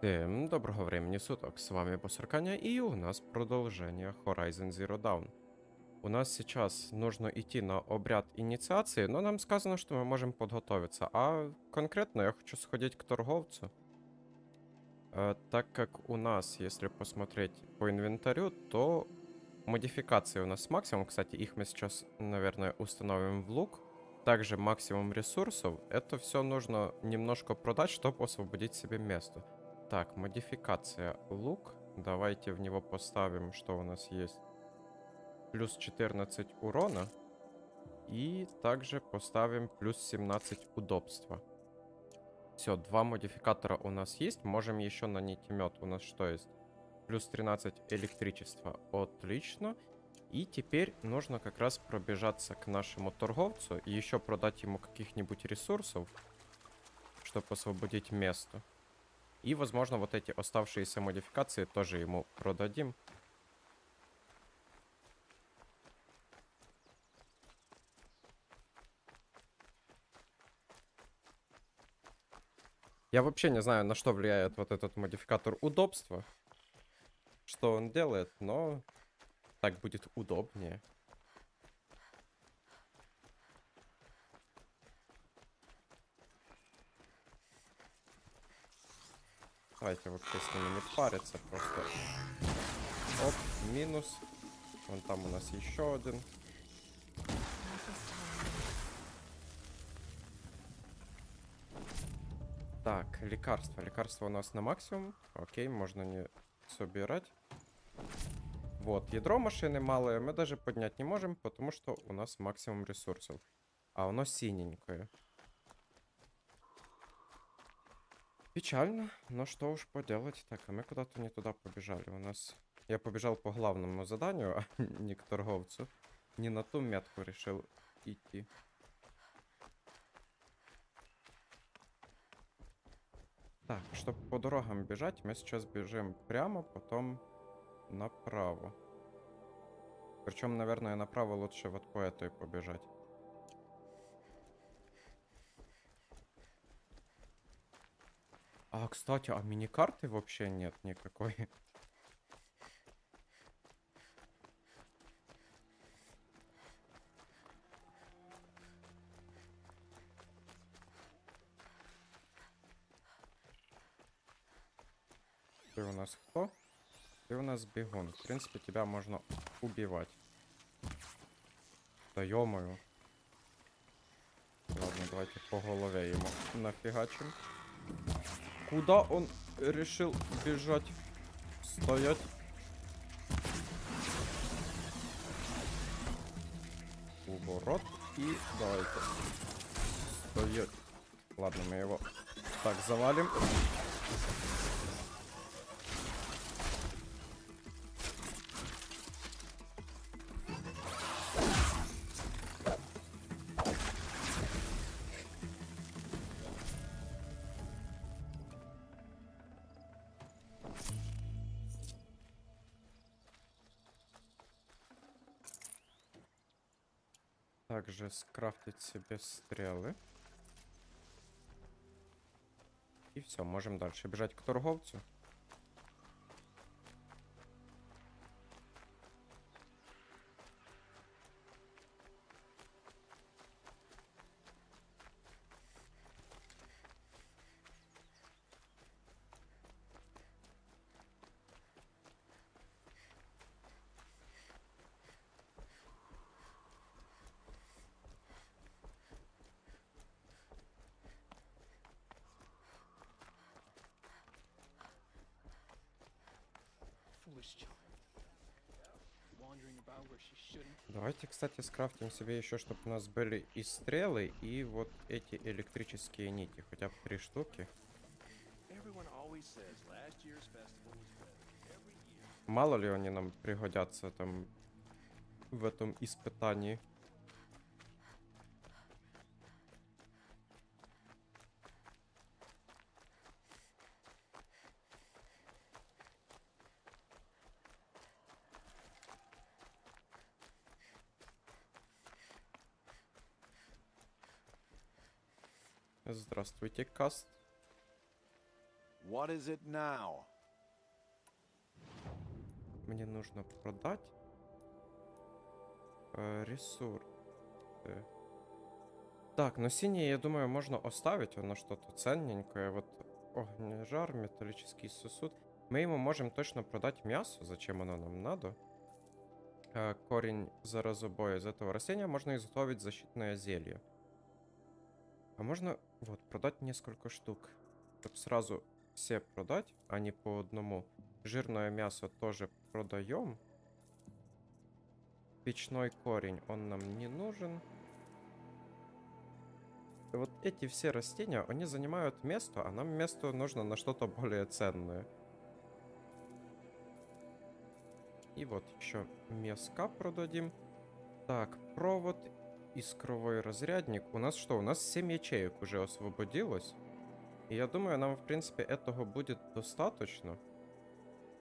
Всем доброго времени суток, с вами Bosorcanya, и у нас продолжение Horizon Zero Dawn. У нас сейчас нужно идти на обряд инициации, но нам сказано, что мы можем подготовиться, а конкретно я хочу сходить к торговцу. Так как у нас, если посмотреть по инвентарю, то модификации у нас максимум, кстати, их мы сейчас, наверное, установим в лук. Также максимум ресурсов, это все нужно немножко продать, чтобы освободить себе место. Так, модификация лук. Давайте в него поставим, что у нас есть. Плюс 14 урона. И также поставим плюс 17 удобства. Все, два модификатора у нас есть. Можем еще на нитемет. У нас что есть? Плюс 13 электричества. Отлично. И теперь нужно как раз пробежаться к нашему торговцу и еще продать ему каких-нибудь ресурсов, чтобы освободить место. И, возможно, вот эти оставшиеся модификации тоже ему продадим. Я вообще не знаю, на что влияет вот этот модификатор удобства. Что он делает, но так будет удобнее. Давайте вообще с ними не париться, просто... Оп, минус. Вон там у нас еще один. Так, лекарства. Лекарства у нас на максимум. Окей, можно не собирать. Вот, ядро машины малое мы даже поднять не можем, потому что у нас максимум ресурсов. А оно синенькое. Печально, но что уж поделать. Так, а мы куда-то не туда побежали. У нас... Я побежал по главному заданию, а не к торговцу. Не на ту метку решил идти. Так, чтобы по дорогам бежать, мы сейчас бежим прямо, потом направо. Причем, наверное, направо лучше вот по этой побежать. А, кстати, а миникарты вообще нет никакой. Ты у нас кто? Ты у нас бегун. В принципе, тебя можно убивать. Да ё-моё. Ладно, давайте по голове ему нафигачим. Куда он решил бежать? Стоять. Уворот. И давайте. Стоять. Ладно, мы его так завалим. Также скрафтить себе стрелы. И все, можем дальше бежать к торговцу. Давайте, кстати, скрафтим себе еще, чтобы у нас были и стрелы, и вот эти электрические нити. Хотя бы 3 штуки. Мало ли они нам пригодятся там в этом испытании. Здравствуйте, Каст. What is it now? Мне нужно продать ресурс. Так, но синее, я думаю, можно оставить. Оно что-то ценненькое. Вот огненный жар, металлический сосуд. Мы ему можем точно продать мясо. Зачем оно нам надо? Корень заразобоя. Из этого растения можно изготовить защитное зелье. А можно вот продать несколько штук. Чтобы сразу все продать, а не по одному. Жирное мясо тоже продаем. Печной корень, он нам не нужен. И вот эти все растения, они занимают место, а нам место нужно на что-то более ценное. И вот еще мяска продадим. Так, провод, искровой разрядник. У нас что? У нас 7 ячеек уже освободилось. И я думаю, нам, в принципе, этого будет достаточно.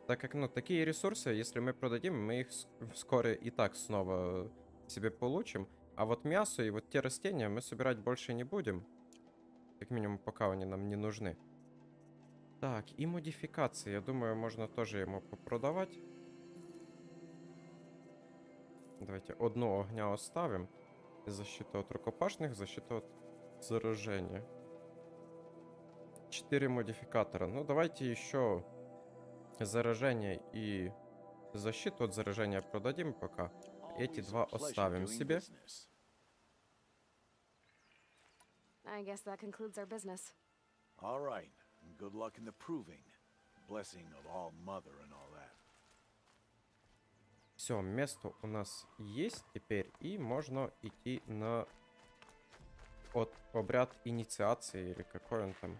Так как, ну, такие ресурсы, если мы продадим, мы их вскоре и так снова себе получим. А вот мясо и вот те растения мы собирать больше не будем. Как минимум, пока они нам не нужны. Так, и модификации. Я думаю, можно тоже ему попродавать. Давайте одну огня оставим. Защита от рукопашных, защита от заражения. 4 модификатора. Ну, давайте еще заражение и защиту от заражения продадим пока. Эти два оставим себе. I guess that concludes our business. All right. Good luck in the proving. Blessing of All Mother and all that. Все, место у нас есть теперь, и можно идти на обряд инициации, или какой он там.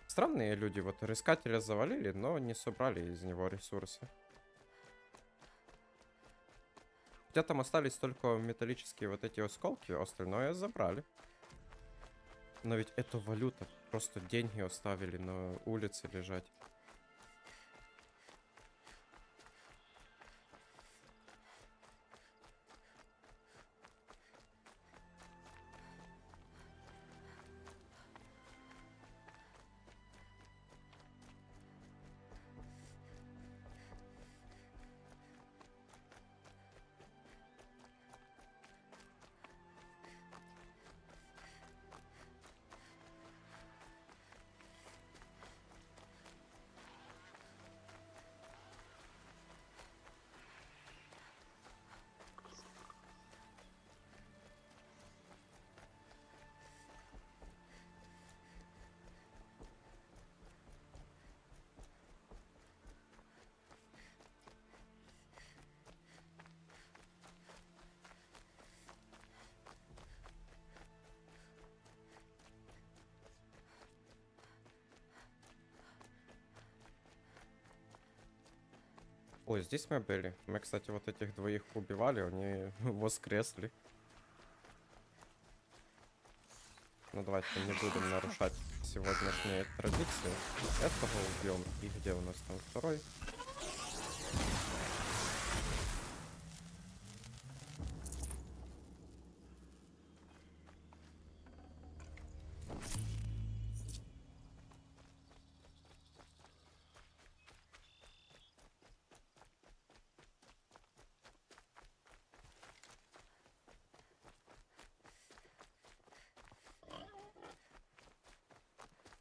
Странные люди, вот искателя завалили, но не собрали из него ресурсы. Хотя там остались только металлические вот эти осколки, остальное забрали. Но ведь это валюта, просто деньги оставили на улице лежать. Ой, здесь мы были. Мы, кстати, вот этих двоих убивали, они воскресли. Ну, давайте не будем нарушать сегодняшние традиции. Этого убьем. И где у нас там второй?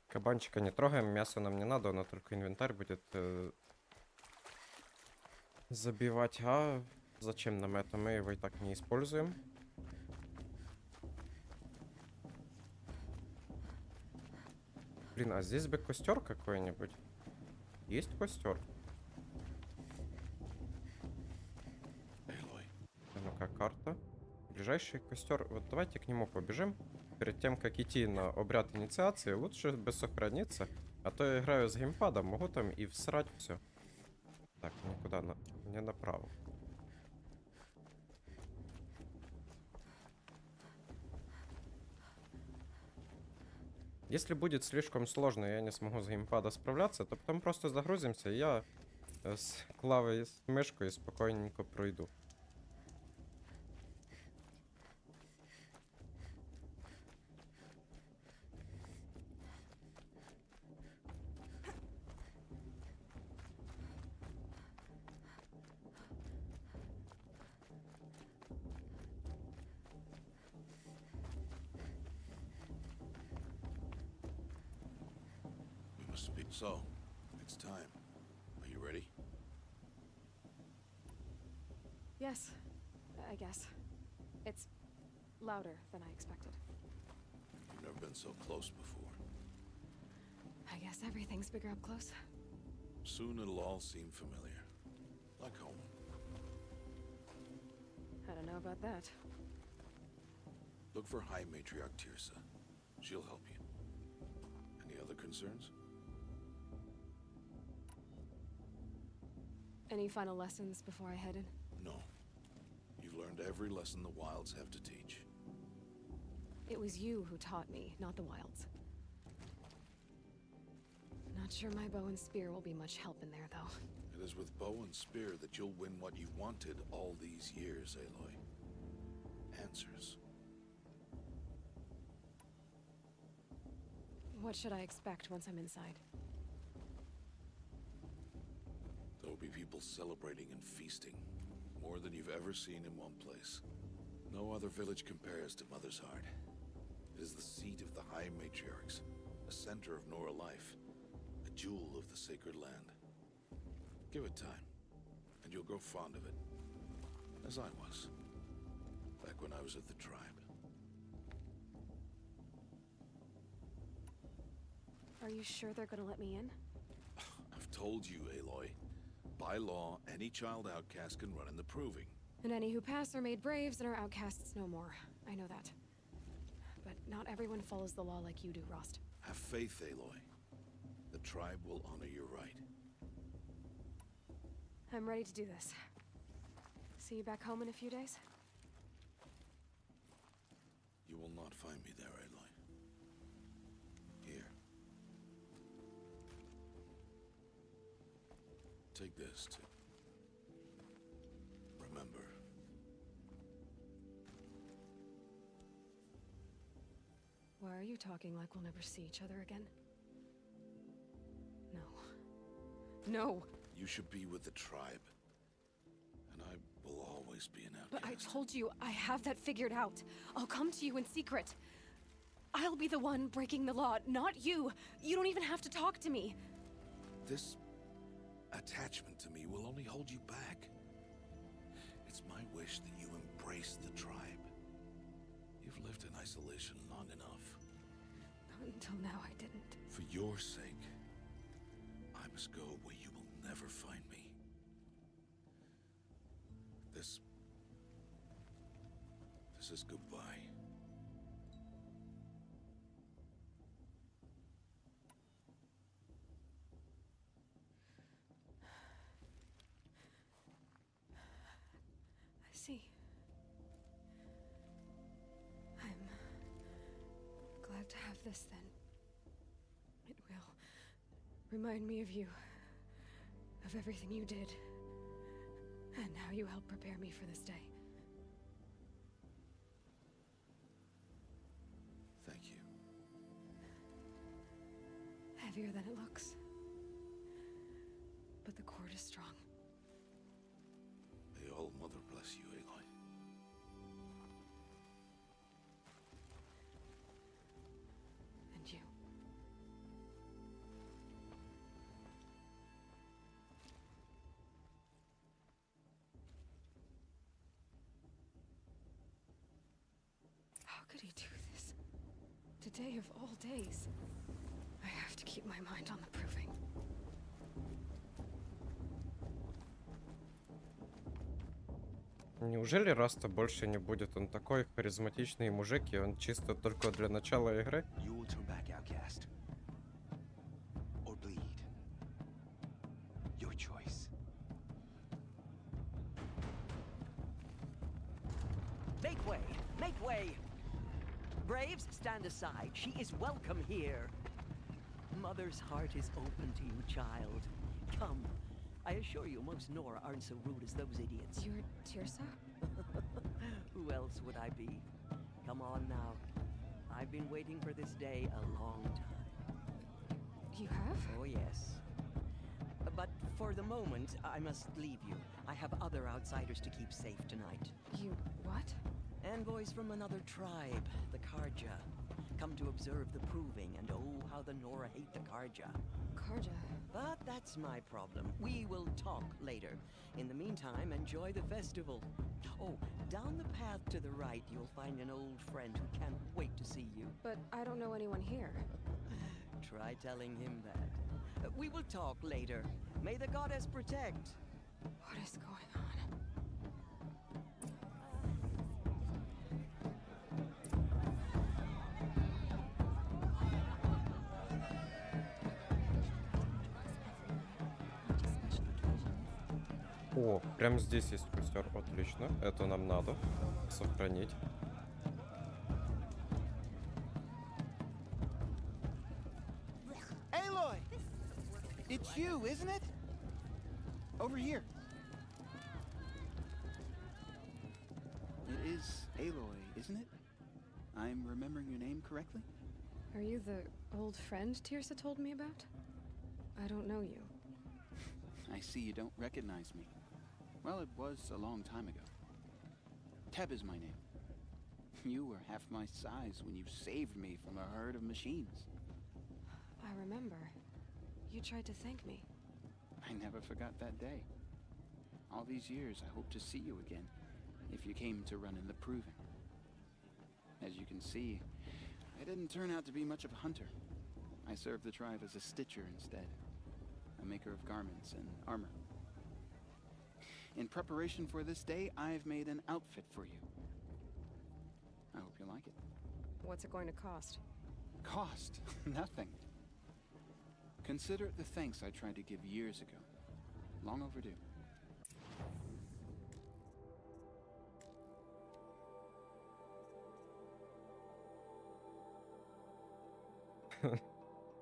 Кабанчика не трогаем, мясо нам не надо, оно только инвентарь будет забивать. А зачем нам это? Мы его и так не используем. Блин, а здесь бы костер какой-нибудь? Есть костер? А ну-ка, карта. Ближайший костер. Вот давайте к нему побежим. Перед тем, как идти на обряд инициации, лучше бы сохраниться. А то я играю с геймпадом, могу там и всрать все. Так, никуда, не направо. Если будет слишком сложно, и я не смогу с геймпада справляться, то потом просто загрузимся, и я с клавой и с мышкой спокойненько пройду. Must be. So, it's time. Are you ready? Yes, I guess. It's louder than I expected. You've never been so close before. I guess everything's bigger up close. Soon it'll all seem familiar. Like home. I don't know about that. Look for High Matriarch Tirsa. She'll help you. Any other concerns? Any final lessons before I head in? No. You've learned every lesson the Wilds have to teach. It was you who taught me, not the Wilds. Not sure my bow and spear will be much help in there, though. It is with bow and spear that you'll win what you wanted all these years, Aloy. Answers. What should I expect once I'm inside? There will be people celebrating and feasting. More than you've ever seen in one place. No other village compares to Mother's Heart. It is the seat of the High Matriarchs, a center of Nora life, a jewel of the sacred land. Give it time, and you'll grow fond of it. As I was, back when I was at the tribe. Are you sure they're gonna let me in? I've told you, Aloy. By law, any child outcast can run in the Proving. And any who pass are made braves and are outcasts no more. I know that. But not everyone follows the law like you do, Rost. Have faith, Aloy. The tribe will honor your right. I'm ready to do this. See you back home in a few days? You will not find me there, Aloy. Here. Take this to remember. Why are you talking like we'll never see each other again? No. No! You should be with the tribe. And I will always be an outcast. But I told you, I have that figured out. I'll come to you in secret. I'll be the one breaking the law, not you. You don't even have to talk to me. This attachment to me will only hold you back. It's my wish that you embrace the tribe. You've lived in isolation long enough. Until now, I didn't. For your sake, I must go where you will never find me. This is goodbye. I see. I'm glad to have this then. It will remind me of you, of everything you did, and how you helped prepare me for this day. Thank you. Heavier than it looks. But the cord is strong. May All Mother bless you, Aloy. And you. How could he do this? Today of all days. I have to keep my mind on the proving. Неужели Раста больше не будет? Он такой харизматичный мужик, и он чисто только для начала игры. You will turn back, outcast. Or bleed. Your choice. Make way! Make way! Braves, stand aside. She is welcome here. Mother's heart is open to you, child. Come. I assure you, most Nora aren't so rude as those idiots. You're Tirsa? Who else would I be? Come on now. I've been waiting for this day a long time. You have? Oh, yes. But for the moment, I must leave you. I have other outsiders to keep safe tonight. You what? Envoys from another tribe, the Karja. Come to observe the proving, and oh, how the Nora hate the Karja. Karja. But that's my problem. We will talk later. In the meantime, enjoy the festival. Oh, down the path to the right, you'll find an old friend who can't wait to see you. But I don't know anyone here. Try telling him that. We will talk later. May the goddess protect. What is going on? О, прям здесь есть костер. Отлично. Это нам надо сохранить. Aloy! It's you, isn't it? Over here. It is Aloy, isn't it? I'm remembering your name correctly? Are you the old friend Tirsa told me about? I don't know you. I see you don't recognize me. Well, it was a long time ago. Teb is my name. You were half my size when you saved me from a herd of machines. I remember. You tried to thank me. I never forgot that day. All these years, I hope to see you again, if you came to run in the Proving. As you can see, I didn't turn out to be much of a hunter. I served the tribe as a stitcher instead, a maker of garments and armor. In preparation for this day, I've made an outfit for you. I hope you like it. What's it going to cost? Cost? Nothing. Consider it the thanks I tried to give years ago. Long overdue.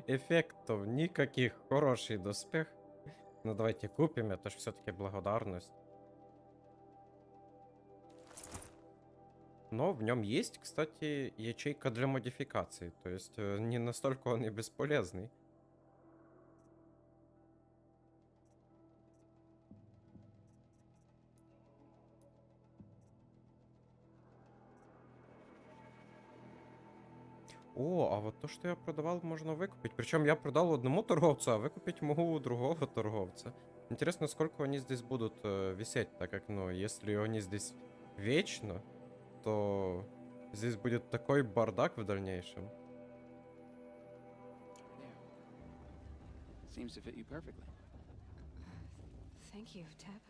Эффектов никаких. Хороший доспех. Ну давайте купим, это же все-таки благодарность. Но в нем есть, кстати, ячейка для модификации. То есть не настолько он и бесполезный. О, а вот то, что я продавал, можно выкупить. Причем я продал одному торговцу, а выкупить могу у другого торговца. Интересно, сколько они здесь будут висеть, так как, ну, если они здесь вечно, то здесь будет такой бардак в дальнейшем. There. Seems to fit you perfectly. Thank you, Teb.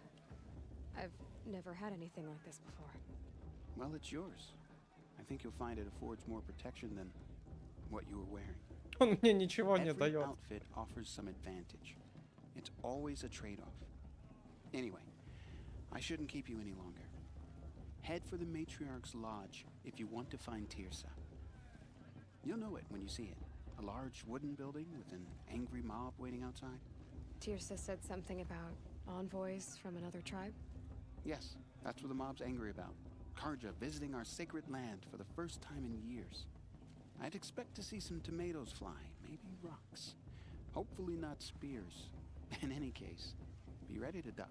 I've never had anything like this before. Well, it's yours. I think you'll find it affords more protection than what you were wearing. Он мне ничего не Every дает. outfit offers some advantage. It's always a trade-off. Anyway, I shouldn't keep you any longer. Head for the Matriarch's Lodge if you want to find Tirsa. You'll know it when you see it. A large wooden building with an angry mob waiting outside. Tirsa said something about envoys from another tribe? Yes, that's what the mob's angry about. Karja visiting our sacred land for the first time in years. I'd expect to see some tomatoes fly, maybe rocks. Hopefully not spears. In any case, be ready to duck.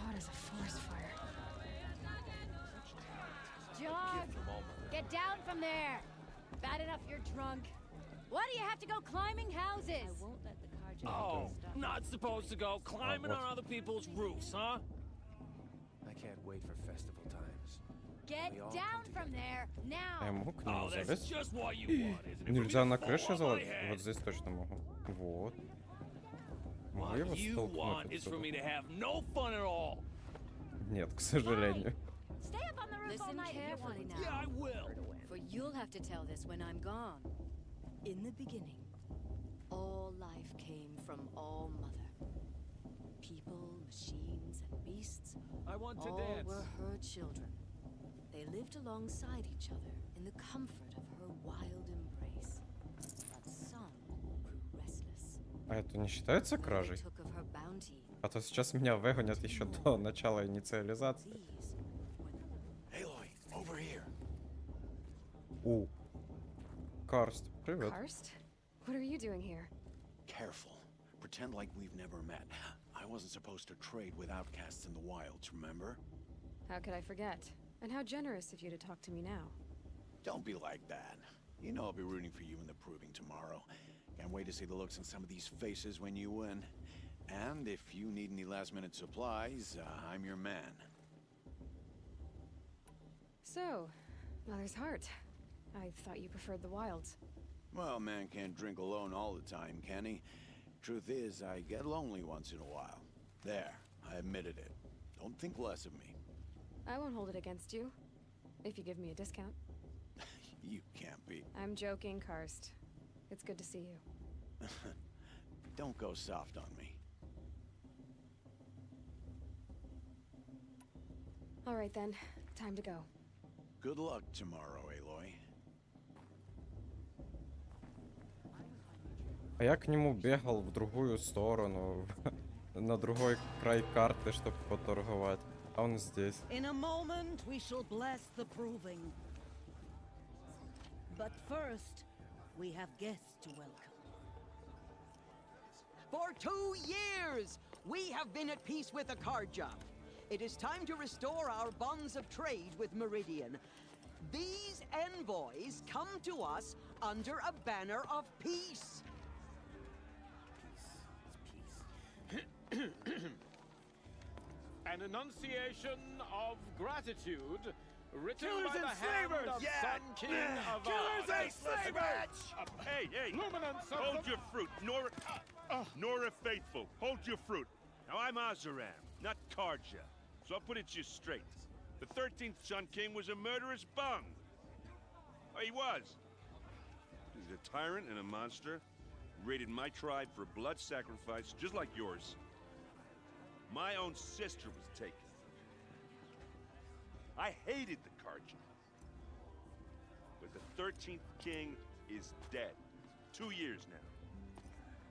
Hot as a forest fire. John, get down from there. Bad enough you're drunk. Why do you have to go climbing houses? I won't let the Karja Oh, not supposed to go climbing on other people's roofs, huh? I can't wait for festival times. Get We all down come from there А я now. могу к нему Oh, that's залезть? just what you want, isn't it? For me Нельзя to на fall крыше on my залазить? head? Вот здесь точно могу. Вот. Могу его What you want is for столкнуть me to отсюда? have no fun at all. Нет, к сожалению. Stay up on the roof all Listen night if you carefully want. now. Yeah, I will. For you'll have to tell this when I'm gone. In the beginning, all life came from All Mother. People, machines, and beasts I want to all dance. were her children. They lived alongside each other in the comfort of her wild embrace. But some grew restless. А это не считается They кражей? took of her bounty. А то сейчас меня выгонят еще до начала инициализации. These were Aloy, over here. У. Карст, привет. Karst? What are you doing here? Careful. Pretend like we've never met. I wasn't supposed to trade with outcasts in the wilds, remember? How could I forget? And how generous of you to talk to me now. Don't be like that. You know I'll be rooting for you in the proving tomorrow. Can't wait to see the looks on some of these faces when you win. And if you need any last-minute supplies, I'm your man. So, Mother's Heart. I thought you preferred the wilds. Well, man can't drink alone all the time, can he? Truth is, I get lonely once in a while. There, I admitted it. Don't think less of me. I won't hold it against you. If you give me a discount. You can't be. I'm joking, Karst. It's good to see you. Don't go soft on me. All right then, time to go. Good luck tomorrow, Aloy. А я к нему бегал в другую сторону, на другой край карты, чтобы поторговать. А он здесь. In a moment, we shall bless the proving. But first, we have guests to welcome. For 2 years, we have been at peace with Akarja. It is time to restore our bonds of trade with Meridian. These envoys come to us under a banner of peace. An enunciation of gratitude written Killers by and the hand slavers! of Yeah! Sun King of Killers and slavers! Hey, hey! Luminance of Hold the... your fruit, Nora. Nora Faithful, hold your fruit. Now I'm Azaram, not Karja, so I'll put it to you straight. The 13th Sun King was a murderous bung. Oh, he was. He's a tyrant and a monster. Raided my tribe for blood sacrifice, just like yours. My own sister was taken. I hated the Karja. But the 13th king is dead. 2 years now.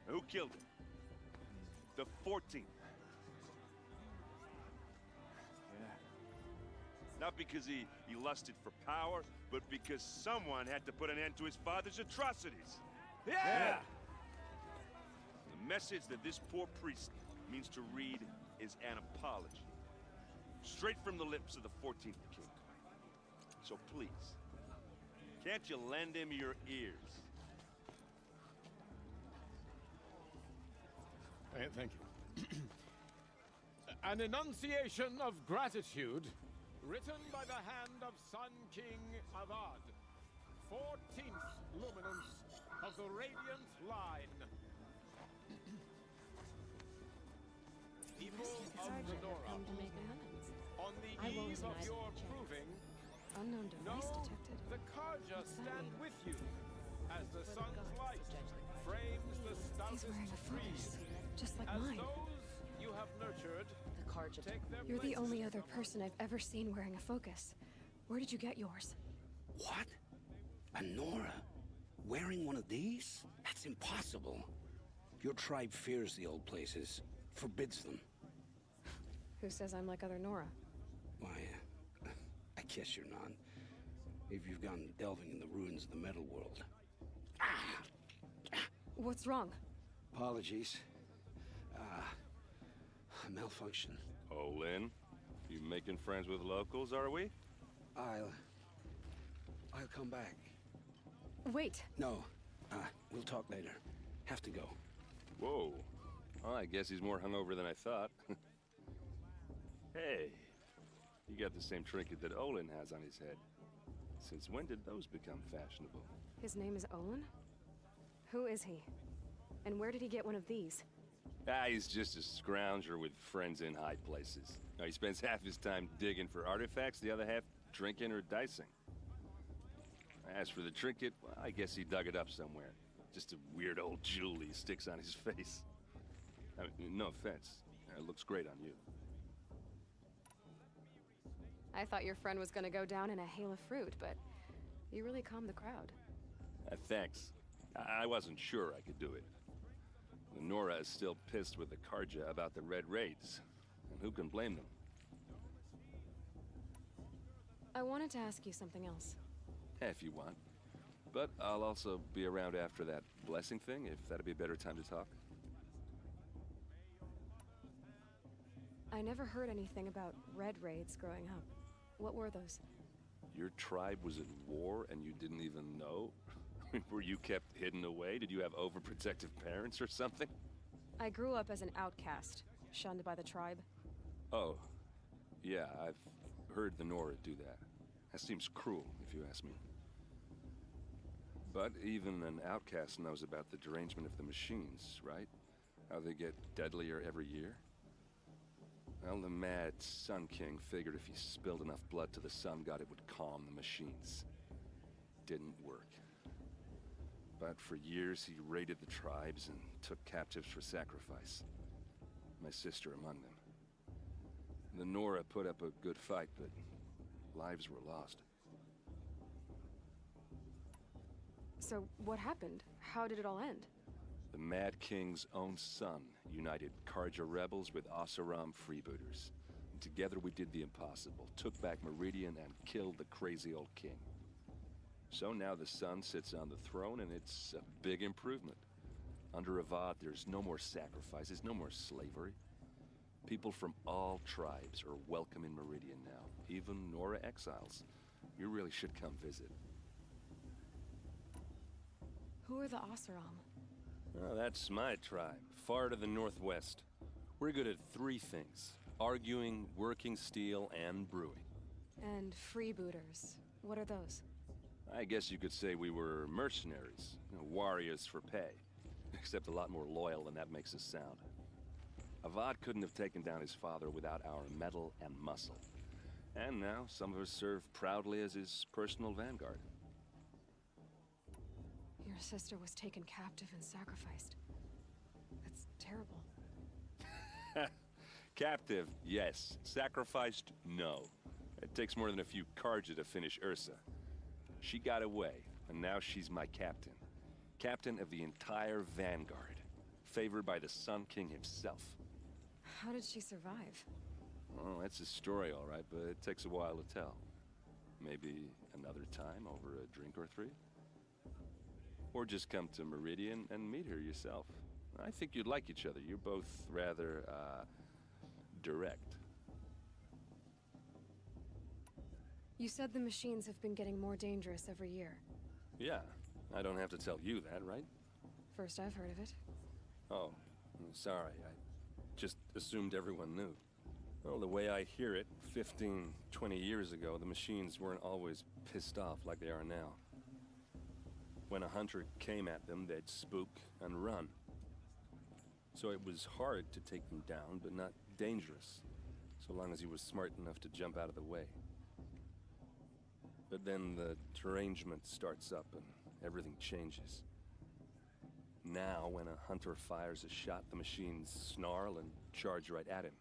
Now, who killed him? The 14th. Not because he lusted for power, but because someone had to put an end to his father's atrocities. Yeah! The message that this poor priest means to read is an apology. Straight from the lips of the 14th king. So please, can't you lend him your ears? Thank you. An enunciation of gratitude written by the hand of Sun King Avad, 14th luminance of the Radiant Line. People of Nora, on the eve of your proving, Unknown device know detected. the Karja stand with you as the sun's light frames the He's stoutest wearing a focus, trees. just like As mine. those you have nurtured, the Karja. take their You're the places only in other the person I've ever seen wearing a focus. Where did you get yours? What? A Nora? Wearing one of these? That's impossible. Your tribe fears the old places, forbids them. Who says I'm like other Nora? Why, I guess you're not. If you've gone delving in the ruins of the metal world. What's wrong? Apologies. A malfunction. Oh, Lynn, you making friends with locals, are we? I'll come back. Wait. No, we'll talk later. Have to go. Whoa. Well, I guess he's more hungover than I thought. Hey, you got the same trinket that Olin has on his head. Since when did those become fashionable? His name is Olin? Who is he? And where did he get one of these? He's just a scrounger with friends in high places. Now, he spends half his time digging for artifacts, the other half drinking or dicing. As for the trinket, well, I guess he dug it up somewhere. Just a weird old jewel he sticks on his face. I mean, no offense. It looks great on you. I thought your friend was gonna go down in a hail of fruit, but you really calmed the crowd. Thanks. I wasn't sure I could do it. Nora is still pissed with the Karja about the Red Raids, and who can blame them? I wanted to ask you something else. If you want. But I'll also be around after that blessing thing, if that'd be a better time to talk. I never heard anything about Red Raids growing up. What were those? Your tribe was at war and you didn't even know? Were you kept hidden away? Did you have overprotective parents or something? I grew up as an outcast, shunned by the tribe. Oh, yeah, I've heard the Nora do that. That seems cruel, if you ask me. But even an outcast knows about the derangement of the machines, right? How they get deadlier every year? Well, the mad Sun King figured if he spilled enough blood to the Sun God, it would calm the machines. Didn't work. But for years, he raided the tribes and took captives for sacrifice. My sister among them. The Nora put up a good fight, but lives were lost. So, what happened? How did it all end? The Mad King's own son united Karja rebels with Oseram freebooters. And together we did the impossible, took back Meridian and killed the crazy old king. So now the son sits on the throne and it's a big improvement. Under Avad, there's no more sacrifices, no more slavery. People from all tribes are welcome in Meridian now, even Nora exiles. You really should come visit. Who are the Oseram? Oh, that's my tribe, far to the northwest. We're good at three things: arguing, working steel, and brewing. And freebooters. What are those? I guess you could say we were mercenaries, warriors for pay. Except a lot more loyal than that makes us sound. Avad couldn't have taken down his father without our metal and muscle. And now some of us serve proudly as his personal vanguard. Your sister was taken captive and sacrificed. That's terrible. Captive, yes. Sacrificed, no. It takes more than a few Karja to finish Ursa. She got away, and now she's my captain. Captain of the entire vanguard. Favored by the Sun King himself. How did she survive? Well, that's a story, all right, but it takes a while to tell. Maybe another time over a drink or three? Or just come to Meridian and meet her yourself. I think you'd like each other. You're both rather, direct. You said the machines have been getting more dangerous every year. Yeah, I don't have to tell you that, right? First I've heard of it. Oh, I'm sorry. I just assumed everyone knew. Well, the way I hear it, 15, 20 years ago, the machines weren't always pissed off like they are now. When a hunter came at them, they'd spook and run. So it was hard to take them down, but not dangerous, so long as he was smart enough to jump out of the way. But then the derangement starts up and everything changes. Now, when a hunter fires a shot, the machines snarl and charge right at him.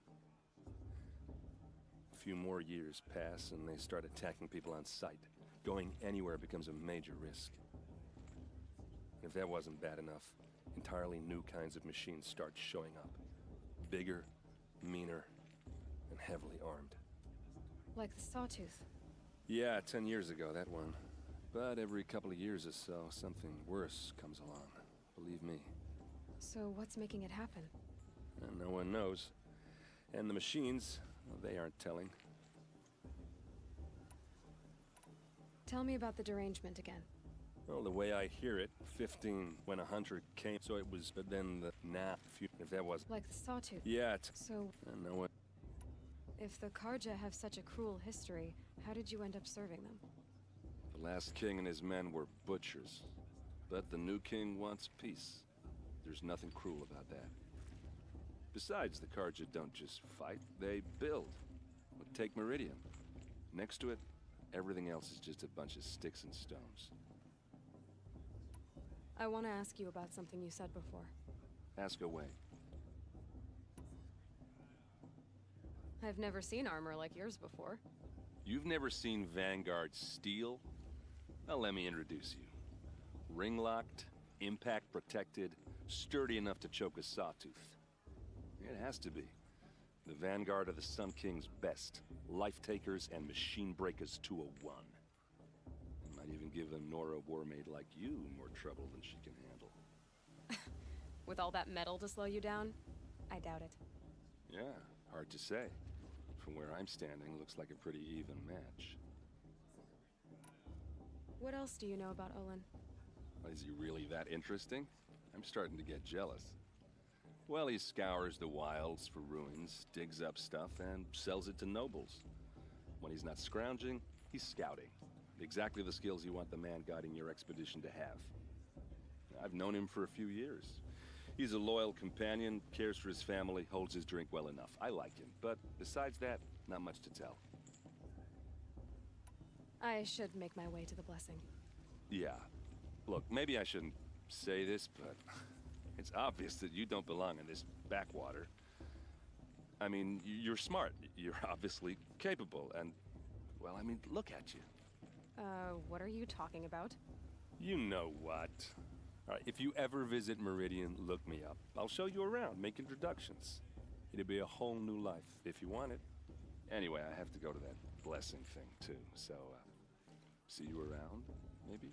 A few more years pass and they start attacking people on sight. Going anywhere becomes a major risk. And if that wasn't bad enough, entirely new kinds of machines start showing up. Bigger, meaner, and heavily armed. Like the Sawtooth. Yeah, 10 years ago, that one. But every couple of years or so, something worse comes along. Believe me. So what's making it happen? And no one knows. And the machines, well, they aren't telling. Tell me about the derangement again. Well, the way I hear it, 15 when a hunter came, so it was, but then the if that was... Like the Sawtooth? Yeah, So... And no one... If the Karja have such a cruel history, how did you end up serving them? The last king and his men were butchers. But the new king wants peace. There's nothing cruel about that. Besides, the Karja don't just fight, they build. Take Meridian. Next to it, everything else is just a bunch of sticks and stones. I want to ask you about something you said before. Ask away. I've never seen armor like yours before. You've never seen Vanguard steel? Well, let me introduce you. Ring-locked, impact-protected, sturdy enough to choke a sawtooth. It has to be. The Vanguard of the Sun King's best. Life-takers and machine breakers to a one. Might even give a Nora warmaid like you more trouble than she can handle. With all that metal to slow you down? I doubt it. Yeah, hard to say. From where I'm standing, looks like a pretty even match. What else do you know about Olin? Is he really that interesting? I'm starting to get jealous. Well, he scours the wilds for ruins, digs up stuff, and sells it to nobles. When he's not scrounging, he's scouting. Exactly the skills you want the man guiding your expedition to have. I've known him for a few years. He's a loyal companion, cares for his family, holds his drink well enough. I like him, but besides that, not much to tell. I should make my way to the blessing. Yeah. Look, maybe I shouldn't say this, but it's obvious that you don't belong in this backwater. I mean, you're smart. You're obviously capable, and, well, I mean, look at you. What are you talking about? You know what. All right, if you ever visit Meridian, look me up. I'll show you around, make introductions. It'll be a whole new life, if you want it. Anyway, I have to go to that blessing thing, too, so, see you around, maybe?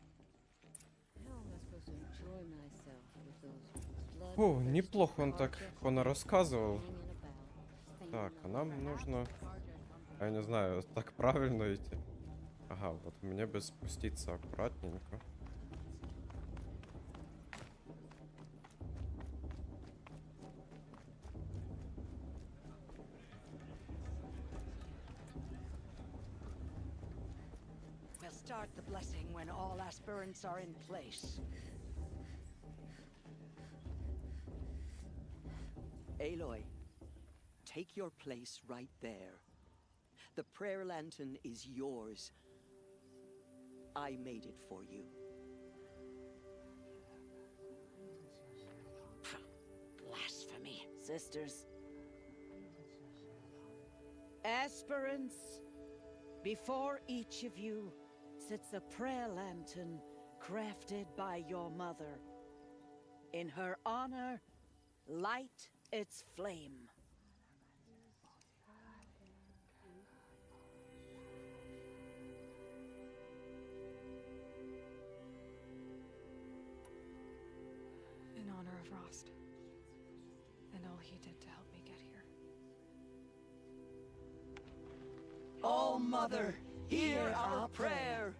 О, неплохо он так понарассказывал. Так, а нам нужно... Я не знаю, так правильно идти? Ага, вот мне бы спуститься аккуратненько. We'll start the blessing when all aspirants are in place. Aloy, take your place right there. The prayer lantern is yours. I made it for you. Blasphemy, sisters. Aspirants, before each of you sits a prayer lantern crafted by your mother. In her honor, light its flame. In honor of Rost. And all he did to help me get here. Oh, Mother, hear our prayer.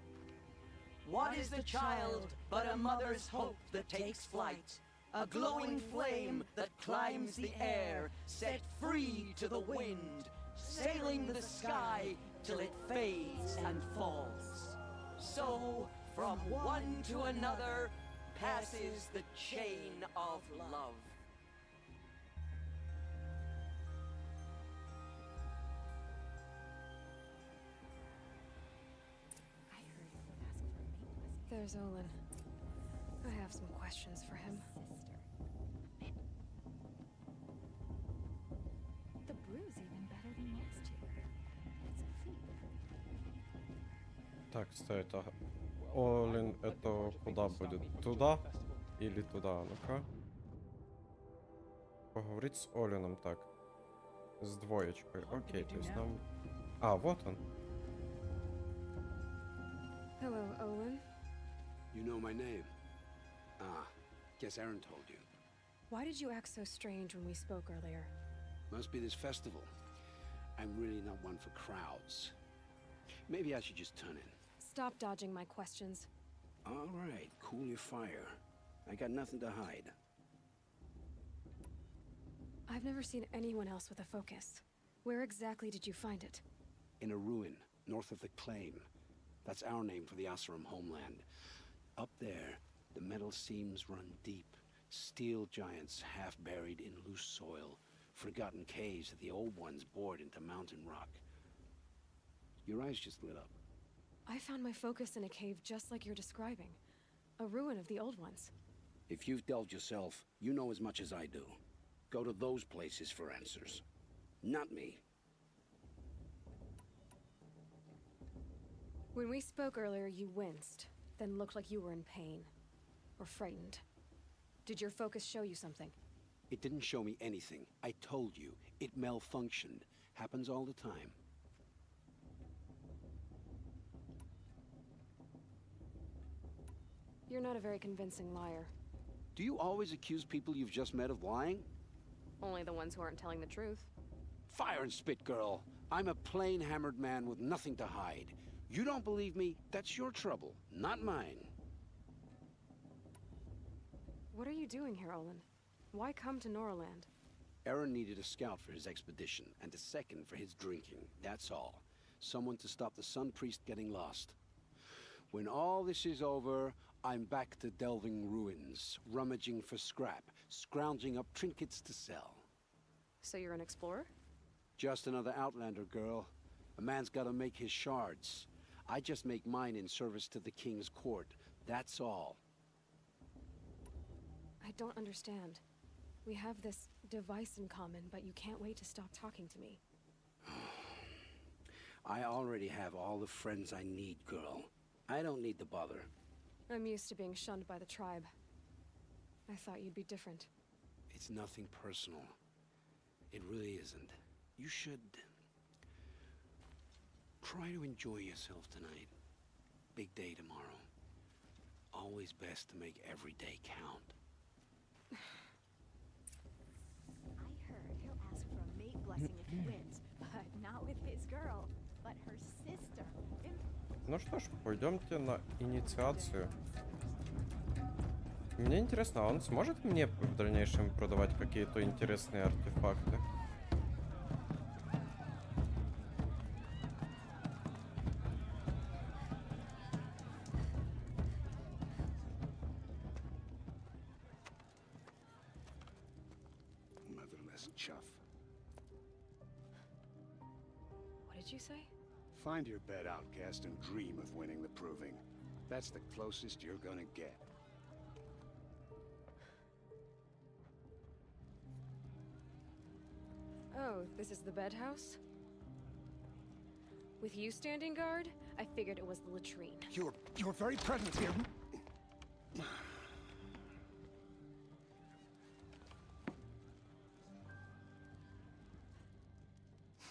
What is the child but a mother's hope that takes flight? A glowing flame that climbs the air, set free to the wind, sailing the sky till it fades and falls. So, from one to another, passes the chain of love. There's Olin. I have some questions for him. The brew's even better than last year. It's a feat. Так, стоит, ага. Олин, это куда будет? Туда или туда? Ну-ка. Поговорить с Олином, так. С двоечкой. Окей, то есть нам... А, вот он. Hello, Olin. You know my name? Ah, guess Aaron told you. Why did you act so strange when we spoke earlier? Must be this festival. I'm really not one for crowds. Maybe I should just turn in. Stop dodging my questions. All right, cool your fire. I got nothing to hide. I've never seen anyone else with a focus. Where exactly did you find it? In a ruin, north of the Claim. That's our name for the Oseram homeland. Up there, the metal seams run deep. Steel giants half buried in loose soil. Forgotten caves that the old ones bored into mountain rock. Your eyes just lit up. I found my focus in a cave just like you're describing. A ruin of the old ones. If you've delved yourself, you know as much as I do. Go to those places for answers. Not me. When we spoke earlier, you winced, then looked like you were in pain. Or frightened. Did your focus show you something? It didn't show me anything. I told you. It malfunctioned. Happens all the time. You're not a very convincing liar. Do you always accuse people you've just met of lying? Only the ones who aren't telling the truth. Fire and spit, girl. I'm a plain hammered man with nothing to hide. You don't believe me? That's your trouble, not mine. What are you doing here, Olin? Why come to Noraland? Aaron needed a scout for his expedition, and a second for his drinking. That's all. Someone to stop the Sun Priest getting lost. When all this is over, I'm back to delving ruins, rummaging for scrap, scrounging up trinkets to sell. So you're an explorer? Just another Outlander, girl. A man's gotta make his shards. I just make mine in service to the King's court. That's all. I don't understand. We have this device in common, but you can't wait to stop talking to me. I already have all the friends I need, girl. I don't need the bother. I'm used to being shunned by the tribe. I thought you'd be different. It's nothing personal. It really isn't. You should... try to enjoy yourself tonight. Big day tomorrow. Always best to make every day count. I heard he'll ask for a mate blessing if he wins, but not with his girl, but her sister. Ну что ж, пойдемте на инициацию. Мне интересно, а он сможет мне в дальнейшем продавать какие-то интересные артефакты? Motherless chuff. What did you say? Find your bed, outcast, and dream of winning the proving. That's the closest you're gonna get. Oh, this is the bedhouse? With you standing guard, I figured it was the latrine. Your very presence here.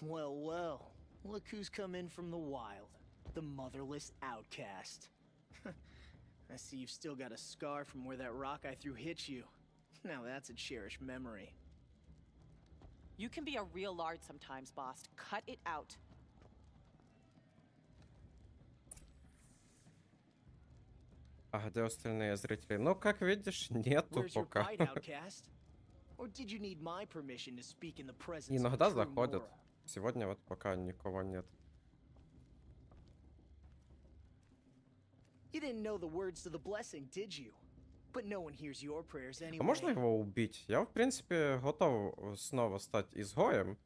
Well, well. Look who's come in from the wild. The motherless outcast. I see you've still got a scar from where that rock I threw hit you. Now that's a cherished memory. You can be a real lard sometimes, boss. Cut it out. А где остальные зрители? Ну, как видишь, нету Where's your пока. bite, outcast? Or did you need my permission to speak in the presence of a Иногда true заходят. Nora? Сегодня вот пока никого нет. You didn't know the words to the blessing, did you? But no one hears your prayers anyway. А можно его убить? Я, в принципе, готов снова стать изгоем.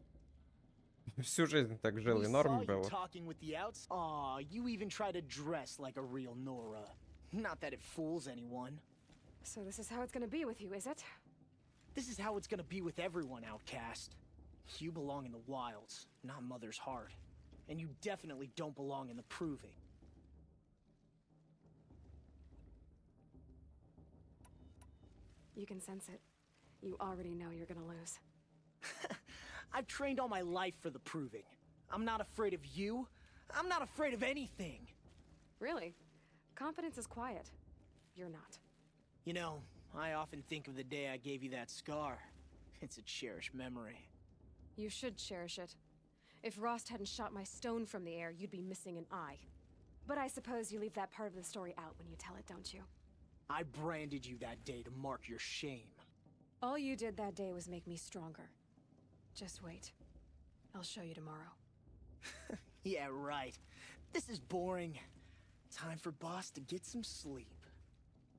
Всю жизнь так жил, We и saw норм you было. talking with the outs. Aw, you even try to dress like a real Nora. Not that it fools anyone. So this is how it's gonna be with you, is it? This is how it's gonna be with everyone, outcast. You belong in the wilds, not Mother's Heart. And you definitely don't belong in the proving. You can sense it. You already know you're gonna lose. I've trained all my life for the proving. I'm not afraid of you. I'm not afraid of anything. Really? Confidence is quiet. You're not. You know, I often think of the day I gave you that scar. It's a cherished memory. You should cherish it. If Rost hadn't shot my stone from the air, you'd be missing an eye. But I suppose you leave that part of the story out when you tell it, don't you? I branded you that day to mark your shame. All you did that day was make me stronger. Just wait. I'll show you tomorrow. Yeah, right. This is boring. Time for Boss to get some sleep.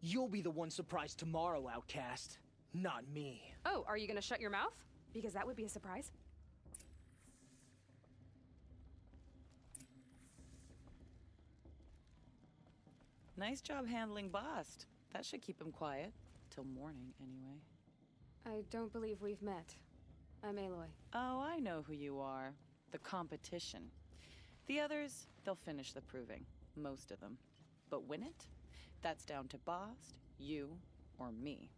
You'll be the one surprised tomorrow, outcast. Not me. Oh, are you gonna shut your mouth? Because that would be a surprise. Nice job handling Bast. That should keep him quiet. Till morning, anyway. I don't believe we've met. I'm Aloy. Oh, I know who you are. The competition. The others, they'll finish the proving. Most of them. But win it? That's down to Bost, you, or me.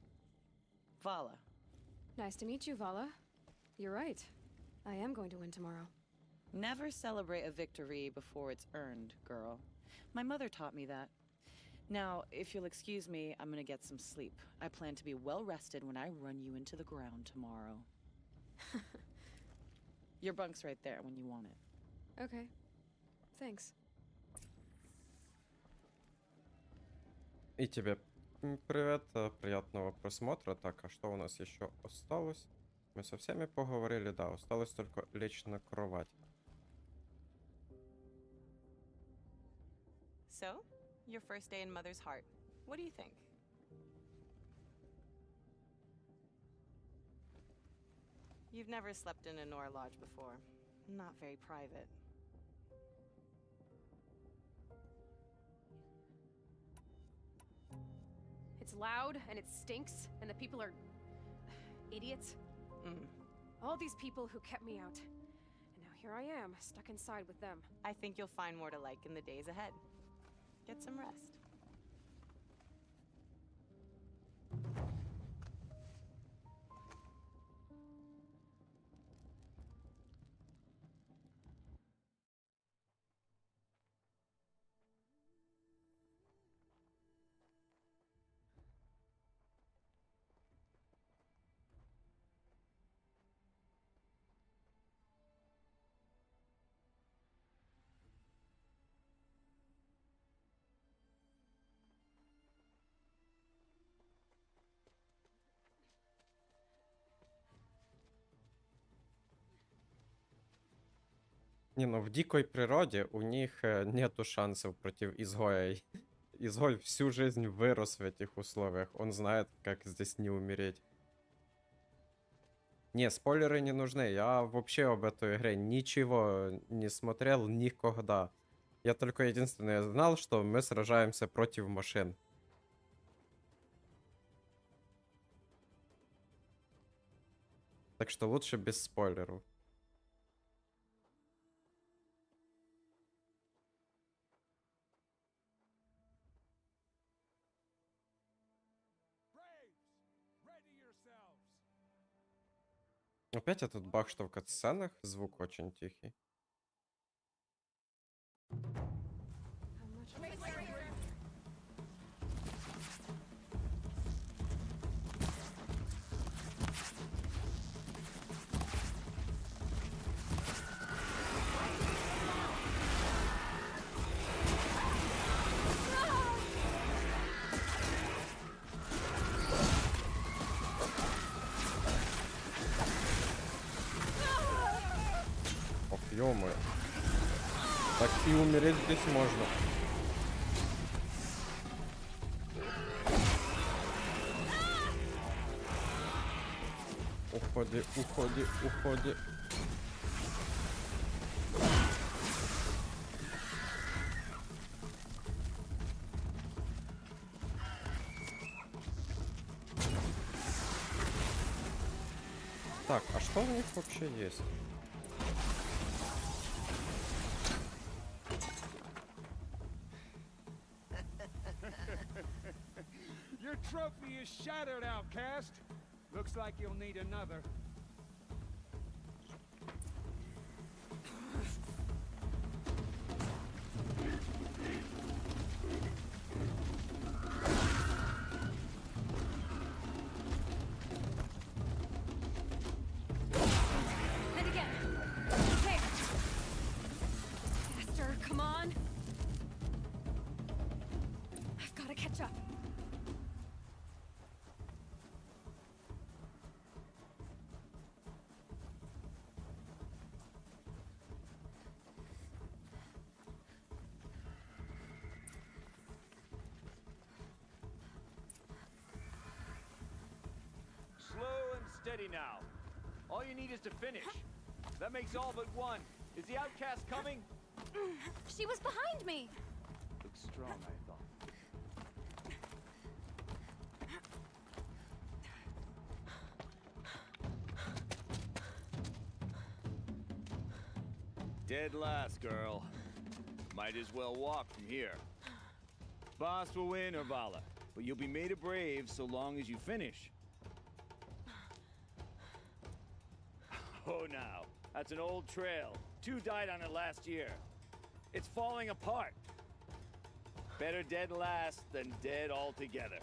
Vala. Nice to meet you, Vala. You're right. I am going to win tomorrow. Never celebrate a victory before it's earned, girl. My mother taught me that. Now, if you'll excuse me, I'm gonna get some sleep. I plan to be well rested when I run you into the ground tomorrow. Your bunk's right there when you want it. Okay. Thanks. И тебе привет, приятного просмотра. Так, а что у нас еще осталось? Мы со всеми поговорили, да, осталось только лечь на кровать. So, your first day in Mother's Heart. What do you think? You've never slept in a Nora lodge before. Not very private. It's loud, and it stinks, and the people are... idiots. All these people who kept me out. And now here I am, stuck inside with them. I think you'll find more to like in the days ahead. Get some rest. Не, ну в дикой природе у них нету шансов против изгоя. Изгой всю жизнь вырос в этих условиях. Он знает, как здесь не умереть. Не, спойлеры не нужны. Я вообще об этой игре ничего не смотрел никогда. Я только единственное знал, что мы сражаемся против машин. Так что лучше без спойлеров. Опять этот баг, что в катсценах звук очень тихий. Ё-моё. Так и умереть здесь можно. Уходи, уходи, уходи. Так, а что у них вообще есть? Your trophy is shattered, outcast. Looks like you'll need another. And again. There. Faster, come on. I've got to catch up. Slow and steady now. All you need is to finish. That makes all but one. Is the outcast coming? She was behind me. Looks strong, I thought. Dead last, girl. Might as well walk from here. Boss will win or Vala, but you'll be made a brave so long as you finish. Oh, now. That's an old trail. 2 died on it last year. It's falling apart. Better dead last than dead altogether.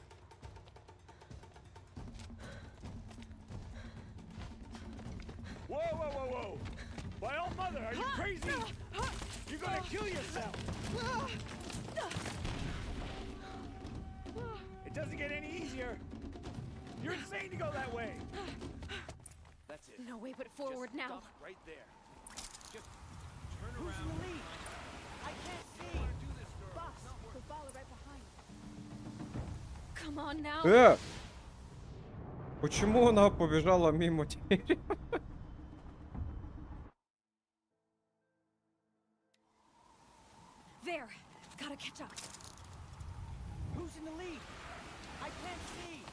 Whoa, whoa, whoa, whoa! By all mother, are you crazy? You're gonna kill yourself! It doesn't get any easier. You're insane to go that way. That's it. No way but forward Just now. stop right there. Just turn Who's around. in the lead? I can't see. Boss, the follow right behind. Come on now. Почему она побежала мимо теперь? There. Gotta catch up. Who's in the lead? I can't see.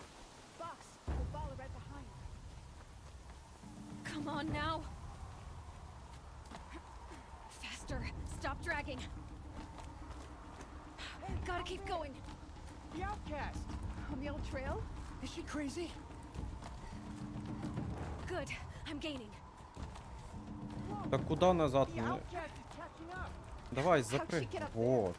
Box, the follow right behind. Come on now. Faster. Stop dragging. Gotta keep going. The outcast. On the old trail? Is she crazy? Good. I'm gaining. Так куда назад? The outcast is catching up. Давай, How'd she запрыгни. get up there? Вот.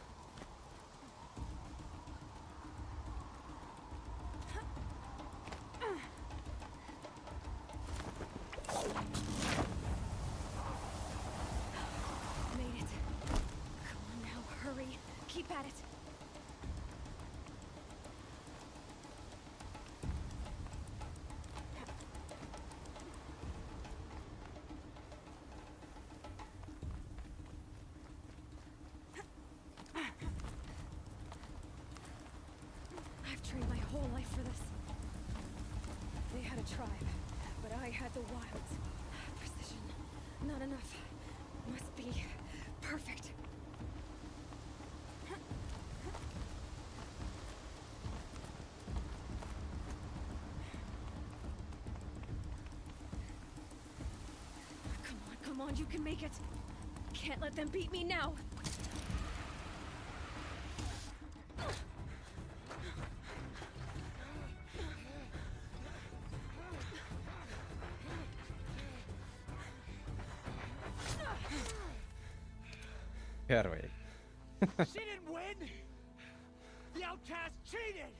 Made it. Come on now, hurry. Keep at it. I've trained my whole life for this. They had a tribe, but I had the wilds. Precision. Not enough. Must be perfect. Come on, you can make it. Can't let them beat me now. Первый. She didn't win! The outcast cheated!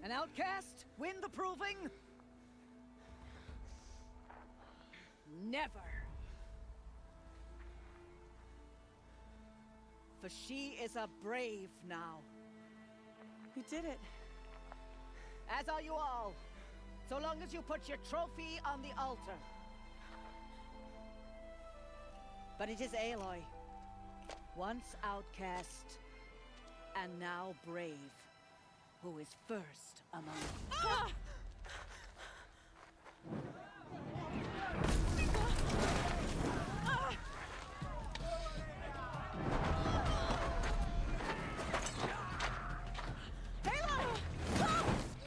An outcast? Win the proving? Never. For she is a brave now. You did it. As are you all. So long as you put your trophy on the altar. But it is Aloy. Once outcast, and now brave, who is first among us.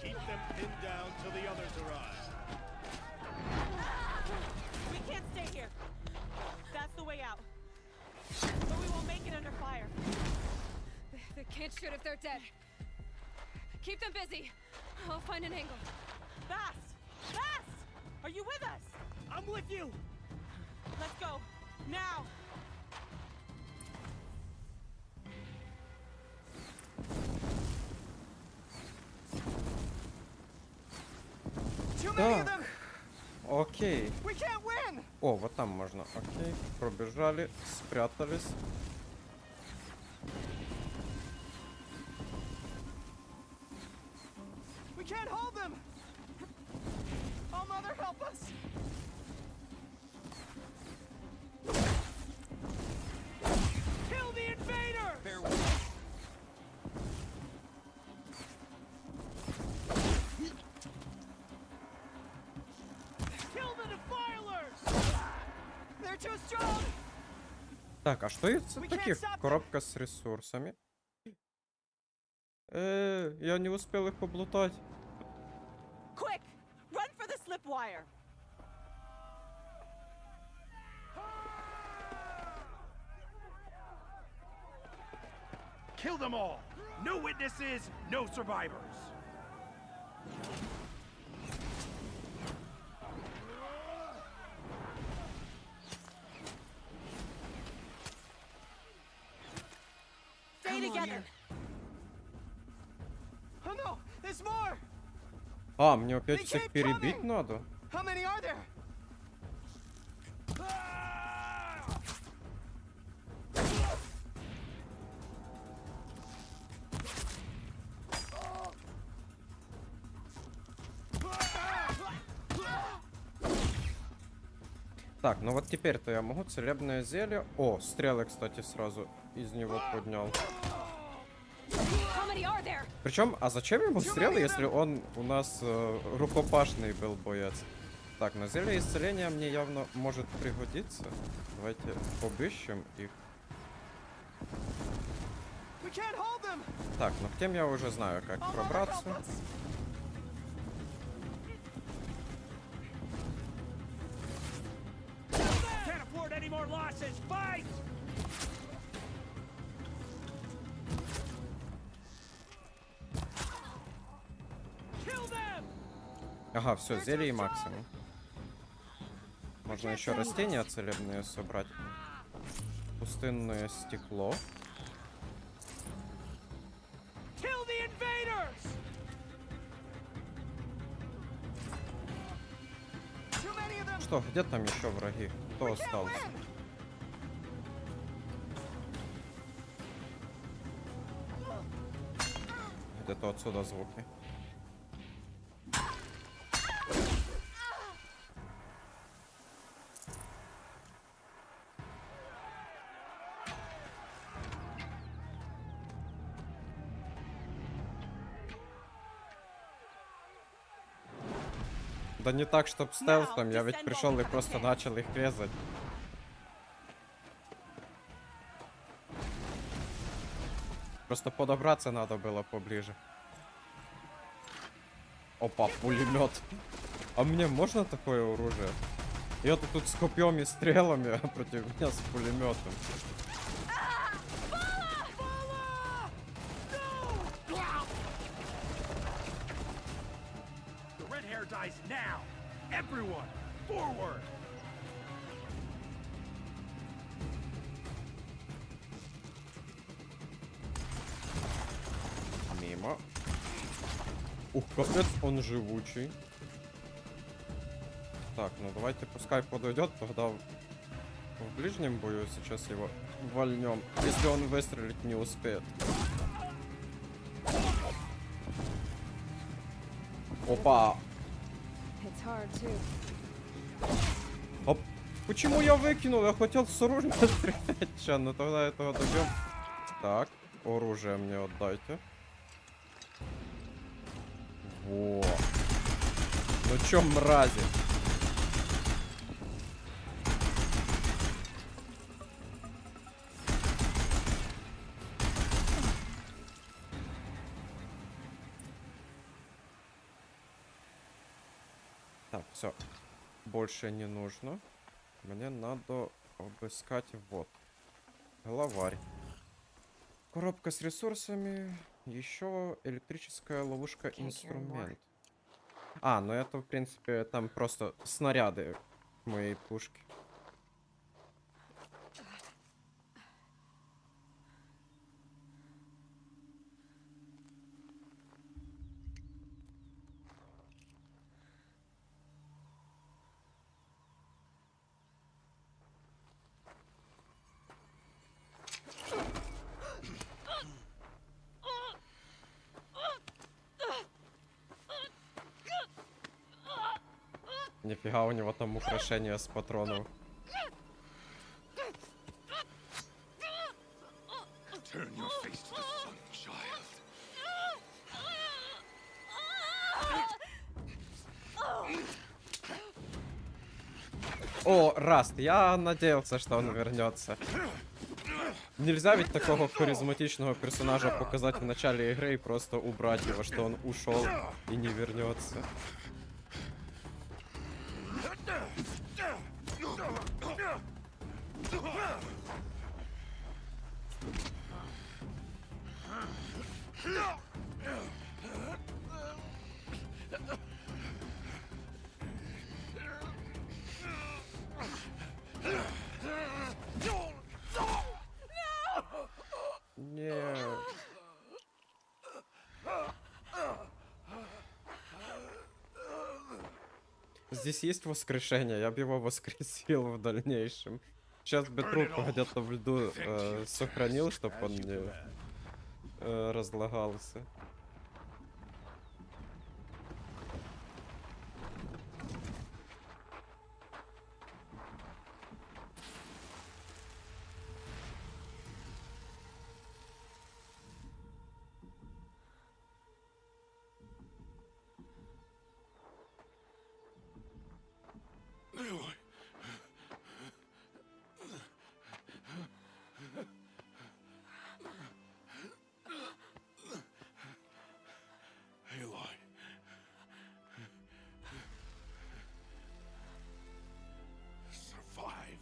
Keep them pinned down till the others arrive. We can't stay here. That's the way out. But we won't make it under fire. They can't shoot if they're dead. Keep them busy. I'll find an angle. Fast! Fast! Are you with us? I'm with you! Let's go. Now! Too many of them! Так. Окей. We can't win! О, вот там можно. Окей. Пробежали, спрятались. We can't hold them! Oh, Mother, help us! Kill the invader! Kill the defilers! They're too strong! Так, а что это We can't таких? stop them. Коробка с ресурсами. Я не успел их поблутать. Quick! Run for the slip wire! Kill them all. No witnesses, no survivors. Stay together. Oh no, there's more. А, мне опять всех перебить надо? How many are there? Так, ну вот теперь-то я могу целебное зелье. О, стрелы, кстати, сразу из него поднял. Причем, а зачем ему стрелы, если он у нас рукопашный был боец? Так, на зелье исцеления мне явно может пригодиться. Давайте обыщем их. Так, ну к тем я уже знаю, как пробраться. Any more losses? Fight! Ага, все, зелье и максимум. Можно еще растения целебные собрать. Пустынное стекло. Что, где там еще враги? Кто остался? Где-то отсюда звуки. Да не так, чтоб стелсом, я ведь пришел и просто начал их резать. Просто подобраться надо было поближе. Опа, пулемет. А мне можно такое оружие? Я-то тут с копьем и стрелами, а против меня с пулеметом. Мимо. Ух, капец, он живучий. Так, ну давайте пускай подойдет, тогда в ближнем бою сейчас его вольнем, если он выстрелить не успеет. Опа! Оп. Почему я выкинул? Я хотел с оружием стрелять. Сейчас, ну тогда этого добьем. Так, оружие мне отдайте. Во. Ну чё, мрази? Так, все. Больше не нужно. Мне надо обыскать вот. Главарь. Коробка с ресурсами. Еще электрическая ловушка инструмент. А, ну это в принципе там просто снаряды моей пушки. Нифига, у него там украшения с патронов. О, Раст, я надеялся, что он вернется. Нельзя ведь такого харизматичного персонажа показать в начале игры и просто убрать его, что он ушел и не вернется. Не. Здесь есть воскрешение, я бы его воскресил в дальнейшем. Сейчас бы труп где-то в льду сохранил, чтобы он не разлагался. Aloy. Survive.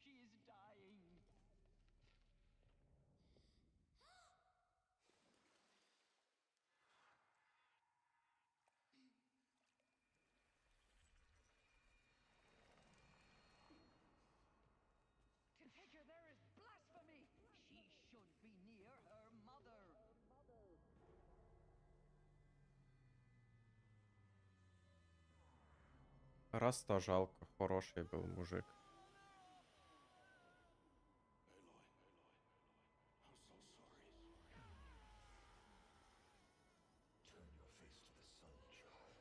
She is dying. To take her there is blasphemy. She should be near her mother. Раз-то жалко, хороший был мужик. I'm so sorry. Turn your face to the sun, child.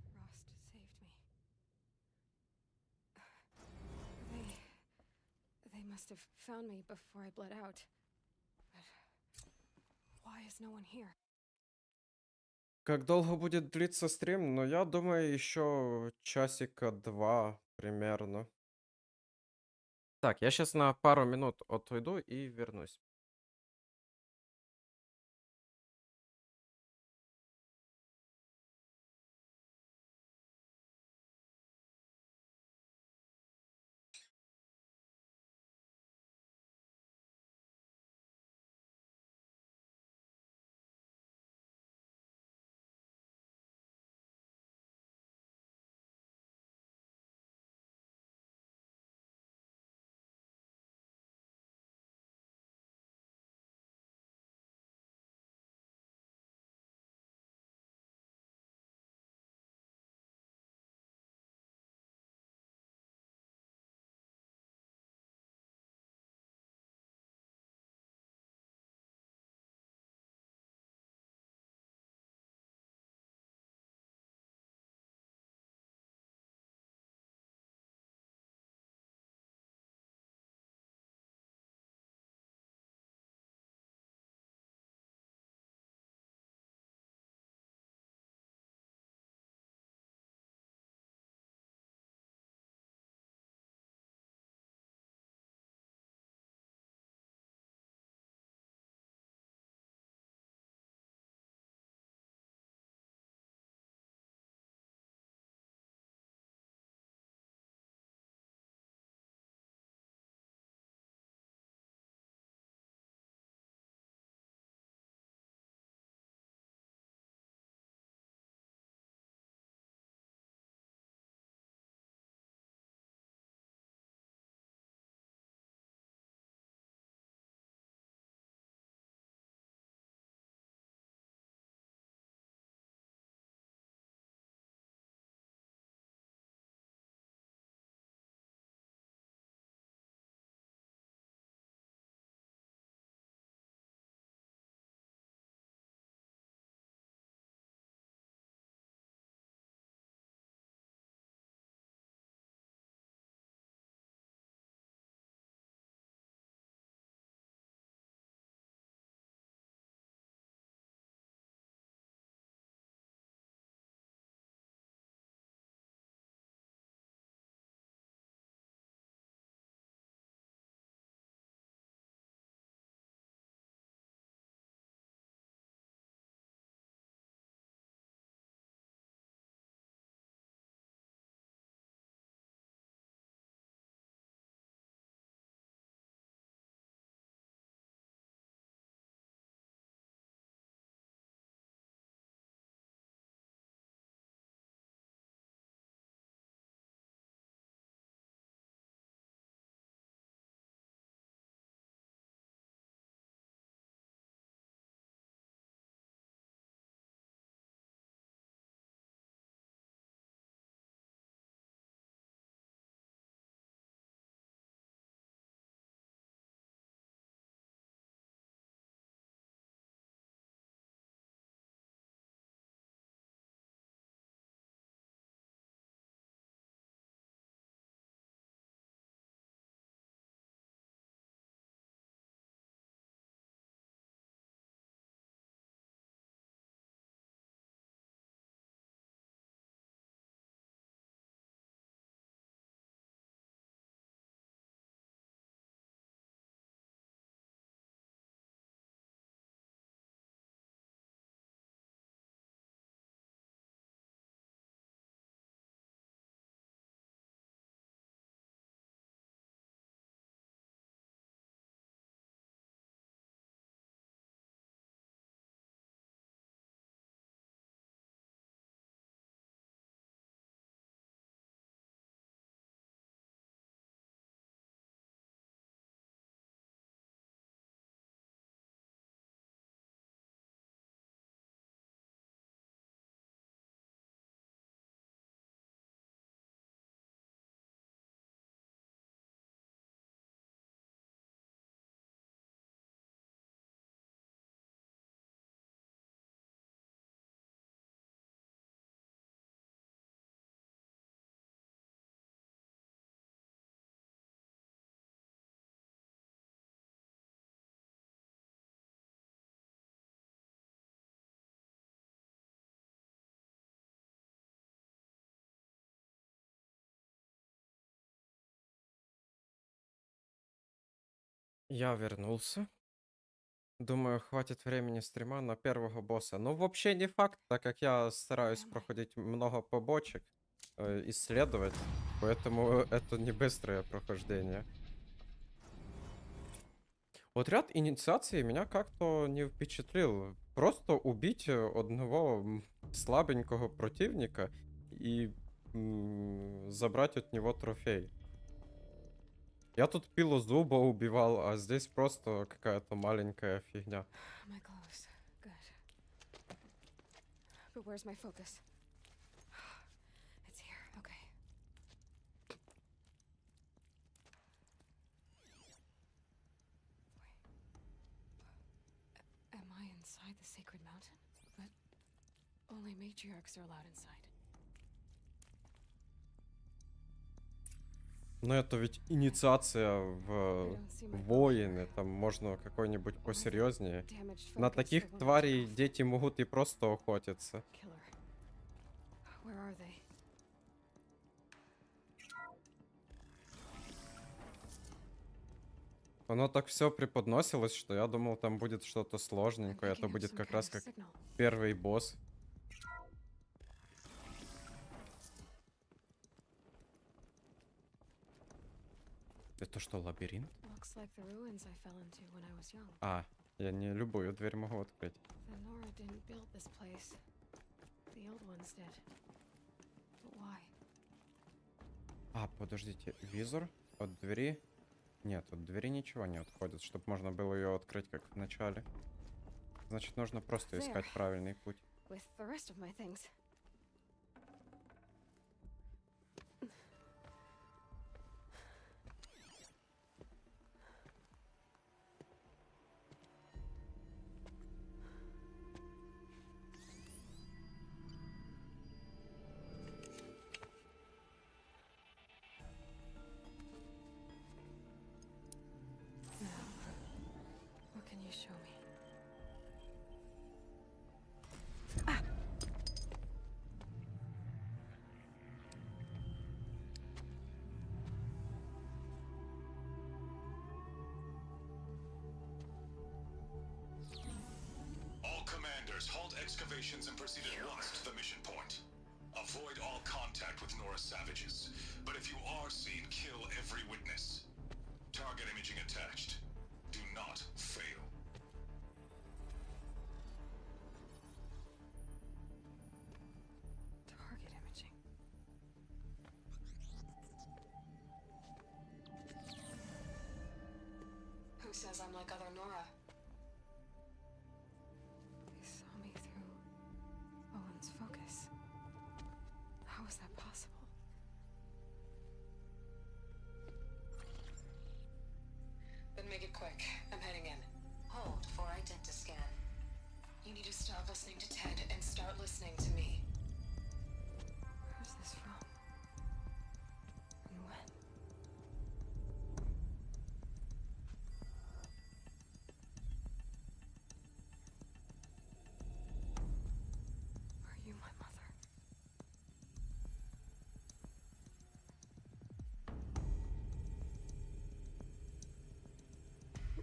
Rost saved me. They must have found me before I bled out. But why is no one here? Как долго будет длиться стрим? Ну, я думаю, еще часика 2 примерно. Так, я сейчас на пару минут отойду и вернусь. Я вернулся. Думаю, хватит времени стрима на первого босса. Ну, вообще не факт, так как я стараюсь проходить много побочек, исследовать, поэтому это не быстрое прохождение. Вот ряд инициации меня как-то не впечатлил. Просто убить одного слабенького противника и забрать от него трофей. Я тут пилу зуба убивал, а здесь просто какая-то маленькая фигня. My clothes. Good. But where's my focus? It's here. Okay. Am I inside the sacred mountain? But only matriarchs are allowed inside. Но это ведь инициация в воины, там можно какой-нибудь посерьезнее. На таких тварей дети могут и просто охотиться. Where are they? Оно так все преподносилось, что я думал, там будет что-то сложненькое. Это будет как раз как первый босс. Это что, лабиринт? Looks like the ruins I fell into when I was young. А, я не любую дверь могу открыть. The Nora didn't build this place. The old ones did. But why? А, подождите, визор от двери? Нет, от двери ничего не отходит, чтобы можно было ее открыть, как в начале. Значит, нужно просто искать правильный путь. With the rest of my things. What can you show me? All commanders, halt excavations and proceed at once to the mission point. Avoid all contact with Nora savages, but if you are seen, kill every witness. Target imaging attached. Do not fail. Target imaging. Who says I'm like other Nora? They saw me through Owen's focus. How is that possible? Then make it quick. I'm heading in. Hold for identiscan. You need to stop listening to Ted and start listening to me. Where's this from? And when? Are you my mother?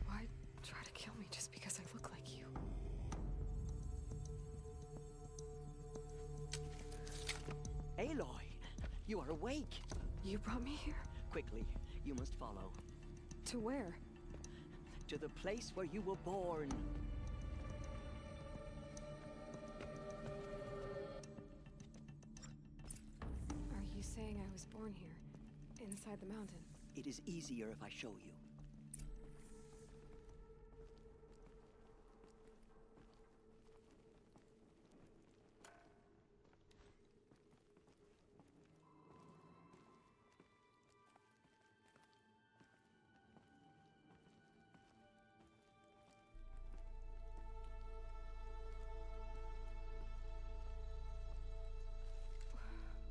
Why try to kill me just because I look like you? Aloy, you are awake. You brought me here? Quickly, you must follow. To where? To the place where you were born. Are you saying I was born here? Inside the mountain? It is easier if I show you.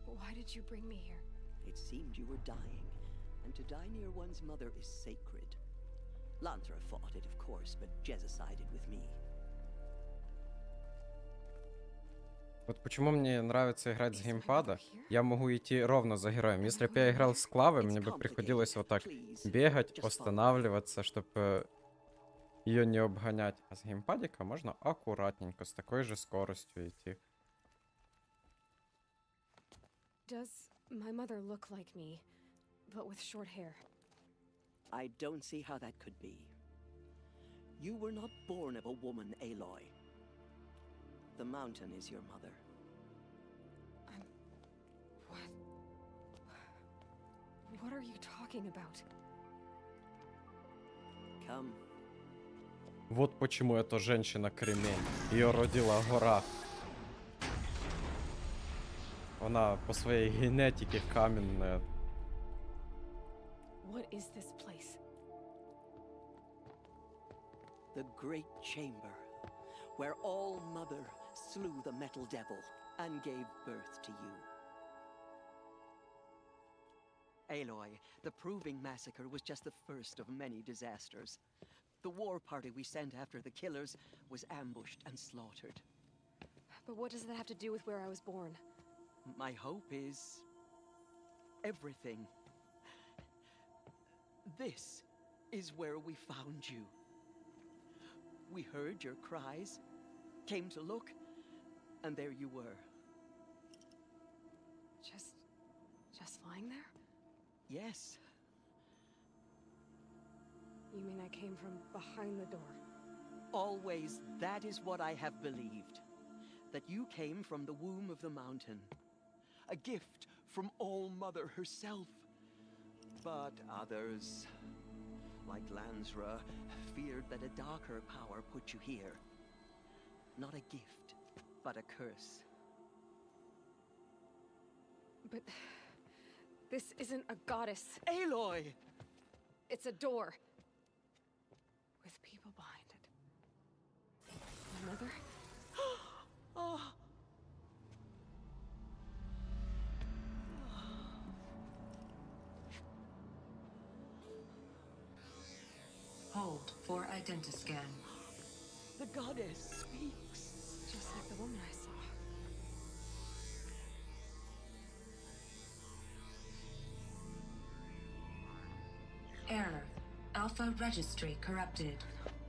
Why did you bring me here? It seemed you were dying, and to die near one's mother is sacred. Lantra fought it, of course, but Jezza sided with me. Вот почему мне нравится играть с геймпада. Я могу идти ровно за героем. Если бы я играл с клавы, мне бы приходилось вот так бегать, останавливаться, чтобы ее не обгонять. А с геймпадика можно аккуратненько, с такой же скоростью идти. Does my mother look like me, but with short hair? I don't see how that could be. You were not born of a woman, Aloy. The mountain is your mother. What are you talking about? Come. Вот почему эта женщина-кремень. Ее родила гора. Она по своей генетике каменная. What is this place? The great chamber, where All Mother slew the Metal Devil and gave birth to you. Aloy, the Proving Massacre was just the first of many disasters. The war party we sent after the killers was ambushed and slaughtered. But what does that have to do with where I was born? My hope is everything. This is where we found you. We heard your cries, came to look, and there you were. Just lying there? Yes. You mean I came from behind the door? Always, that is what I have believed. That you came from the womb of the mountain. A gift from All Mother herself. But others, like Lansra, feared that a darker power put you here. Not a gift, but a curse. But this isn't a goddess. Aloy! It's a door. With people behind it. My mother? Oh. Hold for identiscan. The goddess speaks. Just like the woman I saw. Error. Alpha registry corrupted.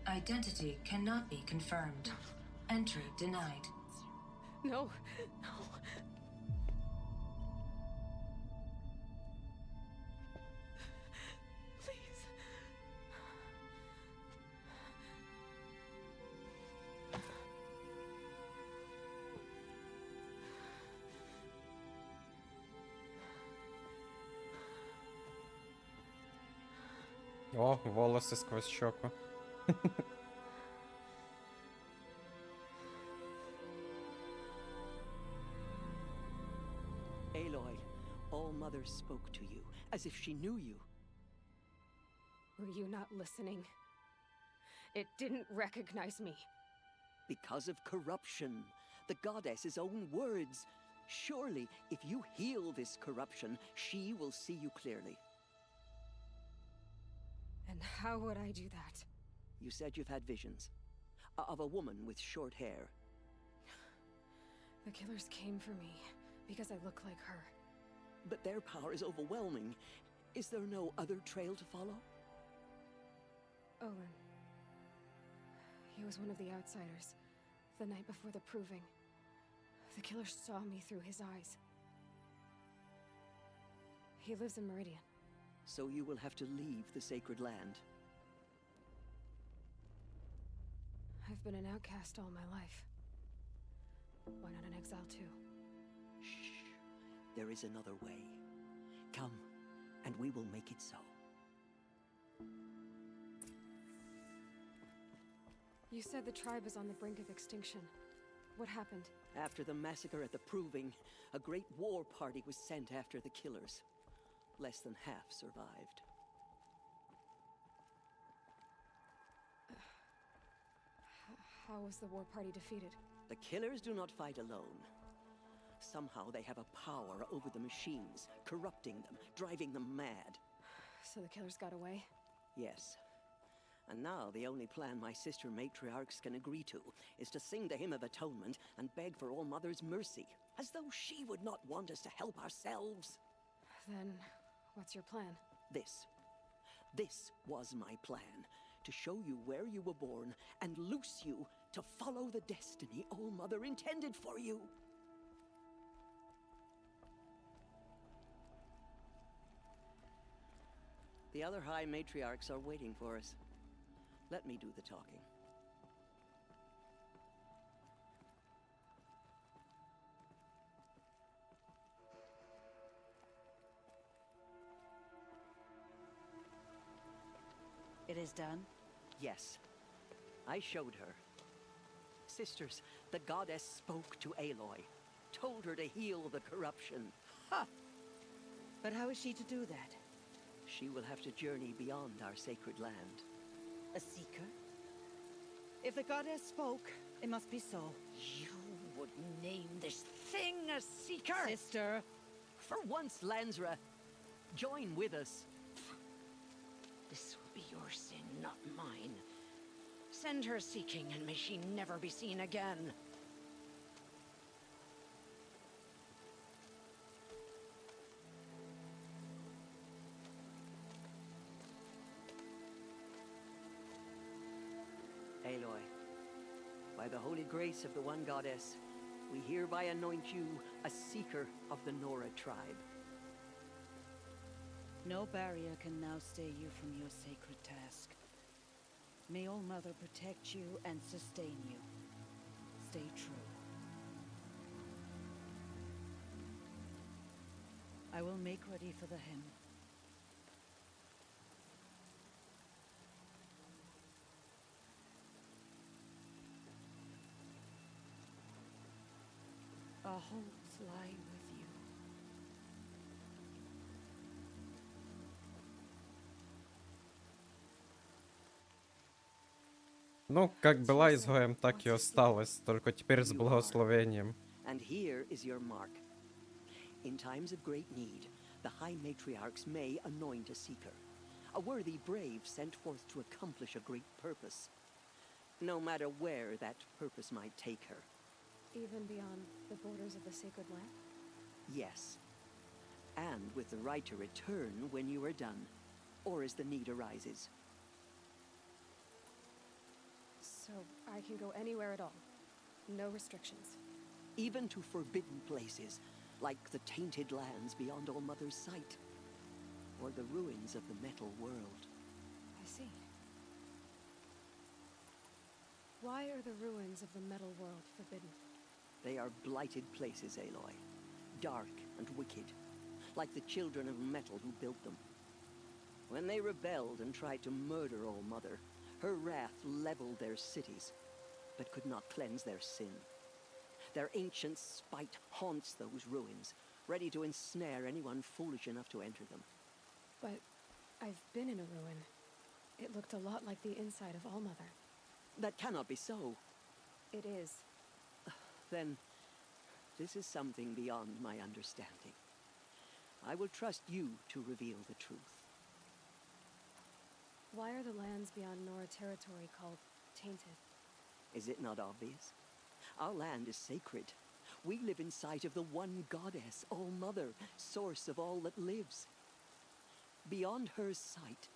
Identity cannot be confirmed. Entry denied. No, no. Please. О, волосы сквозь щеку. Aloy, All Mother spoke to you, as if she knew you. Were you not listening? It didn't recognize me. Because of corruption. The goddess's own words. Surely, if you heal this corruption, she will see you clearly. And how would I do that? You said you've had visions. Of a woman with short hair. The killers came for me because I look like her. But their power is overwhelming. Is there no other trail to follow? Owen. He was one of the outsiders. The night before the Proving. The killers saw me through his eyes. He lives in Meridian. So you will have to leave the sacred land. I've been an outcast all my life. Why not an exile too? Shh. There is another way. Come, and we will make it so. You said the tribe is on the brink of extinction. What happened? After the massacre at the Proving, a great war party was sent after the killers. Less than half survived. How was the war party defeated? The killers do not fight alone. Somehow they have a power over the machines, corrupting them, driving them mad. So the killers got away? Yes. And now the only plan my sister matriarchs can agree to is to sing the Hymn of Atonement and beg for All Mother's mercy, as though she would not want us to help ourselves. Then, what's your plan? This was my plan, to show you where you were born and loose you to follow the destiny All Mother intended for you. The other High Matriarchs are waiting for us. Let me do the talking. It is done? Yes. I showed her. Sisters, the goddess spoke to Aloy, told her to heal the corruption. Ha! But how is she to do that? She will have to journey beyond our sacred land. A seeker? If the goddess spoke, it must be so. You would name this thing a seeker? Sister! For once, Lansra, join with us. This will be your sin, not mine. Send her seeking, and may she never be seen again. Aloy, by the holy grace of the one goddess, we hereby anoint you a seeker of the Nora tribe. No barrier can now stay you from your sacred task. May All Mother protect you and sustain you. Stay true. I will make ready for the hymn. Our hopes lie with you. Ну, как была изгоем, так и осталась, только теперь с благословением. And here is your mark. In times of great need, the High Matriarchs may anoint a seeker, a worthy brave sent forth to accomplish a great purpose, no matter where that purpose might take her. Even beyond the borders of the sacred land? Yes. And with the right to return when you are done, or as the need arises. So I can go anywhere at all? No restrictions? Even to forbidden places, like the tainted lands beyond All Mother's sight, or the ruins of the metal world. I see. Why are the ruins of the metal world forbidden? They are blighted places, Aloy. Dark and wicked, like the children of metal who built them. When they rebelled and tried to murder All Mother, her wrath leveled their cities, but could not cleanse their sin. Their ancient spite haunts those ruins, ready to ensnare anyone foolish enough to enter them. But I've been in a ruin. It looked a lot like the inside of All Mother. That cannot be so. It is. Then, this is something beyond my understanding. I will trust you to reveal the truth. Why are the lands beyond Nora territory called tainted? Is it not obvious? Our land is sacred. We live in sight of the one goddess, All Mother, source of all that lives. Beyond her sight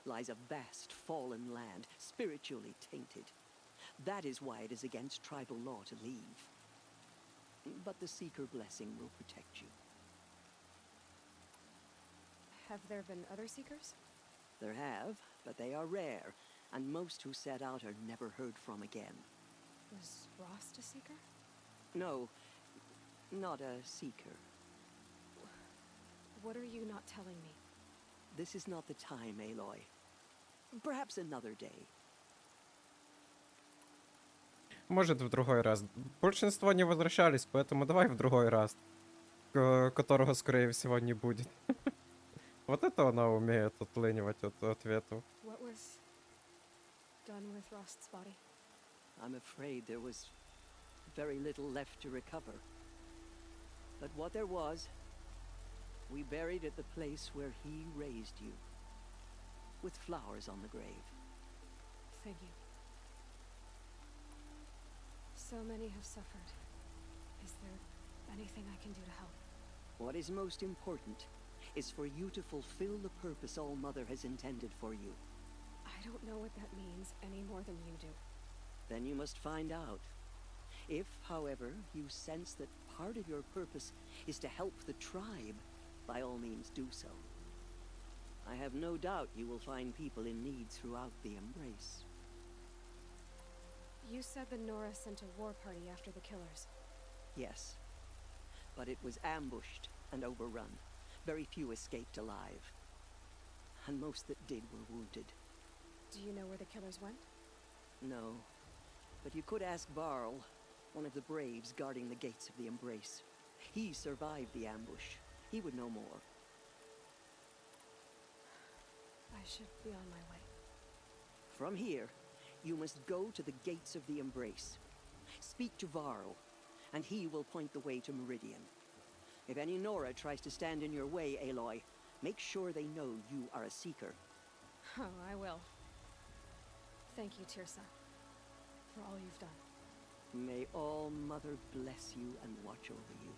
lies a vast fallen land, spiritually tainted. That is why it is against tribal law to leave. But the Seeker blessing will protect you. Have there been other Seekers? There have, but they are rare, and most who set out are never heard from again. Was Rost a Seeker? No, not a Seeker. What are you not telling me? This is not the time, Aloy. Perhaps another day. Может, в другой раз. Большинство не возвращались, поэтому давай в другой раз. Которого, скорее всего, не будет. Вот это она умеет отлынивать от ответов. What was done with Rost's body? I'm afraid there was very little left to recover. But what there was, we buried at the place where he raised you, with flowers on the grave. Thank you. So many have suffered. Is there anything I can do to help? What is most important is for you to fulfill the purpose All Mother has intended for you. I don't know what that means any more than you do. Then you must find out. If, however, you sense that part of your purpose is to help the tribe, by all means do so. I have no doubt you will find people in need throughout the Embrace. You said the Nora sent a war party after the killers. Yes. But it was ambushed and overrun. Very few escaped alive. And most that did were wounded. Do you know where the killers went? No. But you could ask Varl, one of the braves guarding the gates of the Embrace. He survived the ambush. He would know more. I should be on my way. From here, you must go to the gates of the Embrace. Speak to Varl, and he will point the way to Meridian. If any Nora tries to stand in your way, Aloy, make sure they know you are a Seeker. Oh, I will. Thank you, Tirsa, for all you've done. May All Mother bless you and watch over you.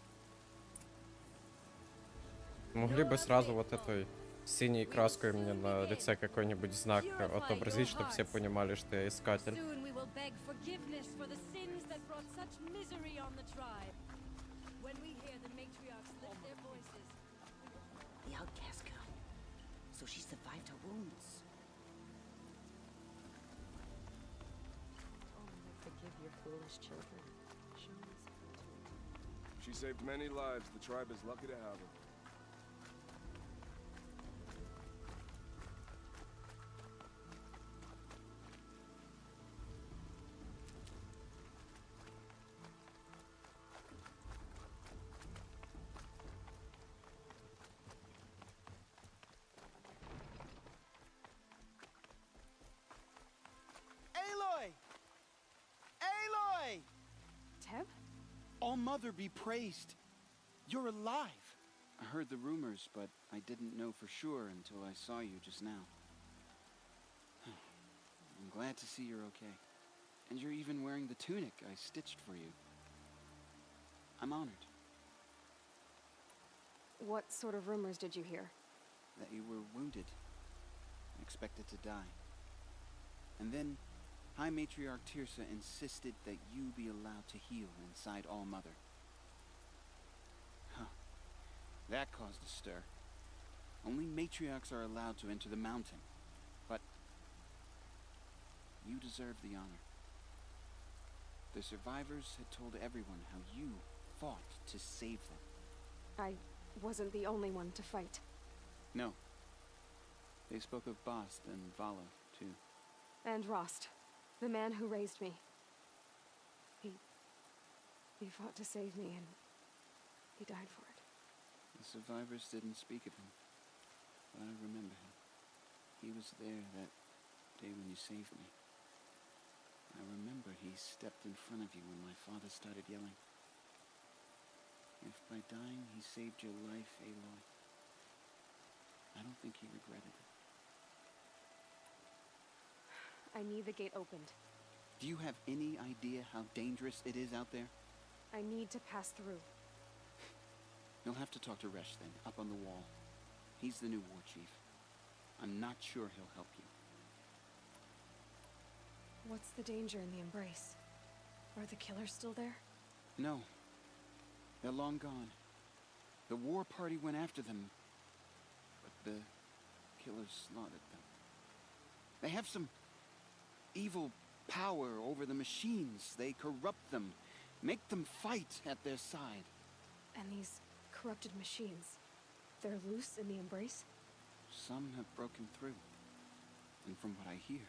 Могли бы сразу вот этой синей краской мне на лице какой-нибудь знак отобразить, чтобы все понимали, что я искатель. Soon we will beg forgiveness for the sins that brought such misery on the tribe. When we hear the matriarchs lift their voices, The outcast girl. So she survived her wounds. Oh, Mother, forgive your foolish children. Show me something. She saved many lives. The tribe is lucky to have her. Aloy! Aloy! Teb? All Mother be praised. You're alive. I heard the rumors, but I didn't know for sure until I saw you just now. I'm glad to see you're okay. And you're even wearing the tunic I stitched for you. I'm honored. What sort of rumors did you hear? That you were wounded. Expected to die. And then, High Matriarch Tirsa insisted that you be allowed to heal inside All Mother. Huh. That caused a stir. Only matriarchs are allowed to enter the mountain. But you deserve the honor. The survivors had told everyone how you fought to save them. I wasn't the only one to fight. No. They spoke of Bast and Vala, too. And Rost, the man who raised me. He fought to save me, and he died for it. The survivors didn't speak of him, but I remember him. He was there that day when you saved me. I remember he stepped in front of you when my father started yelling. If by dying he saved your life, Aloy, I don't think he regretted it. I need the gate opened. Do you have any idea how dangerous it is out there? I need to pass through. You'll have to talk to Resh then, up on the wall. He's the new war chief. I'm not sure he'll help you. What's the danger in the Embrace? Are the killers still there? No. They're long gone. The war party went after them, but the killers slaughtered them. They have some evil power over the machines. They corrupt them, make them fight at their side. And these corrupted machines, they're loose in the Embrace? Some have broken through. And from what I hear,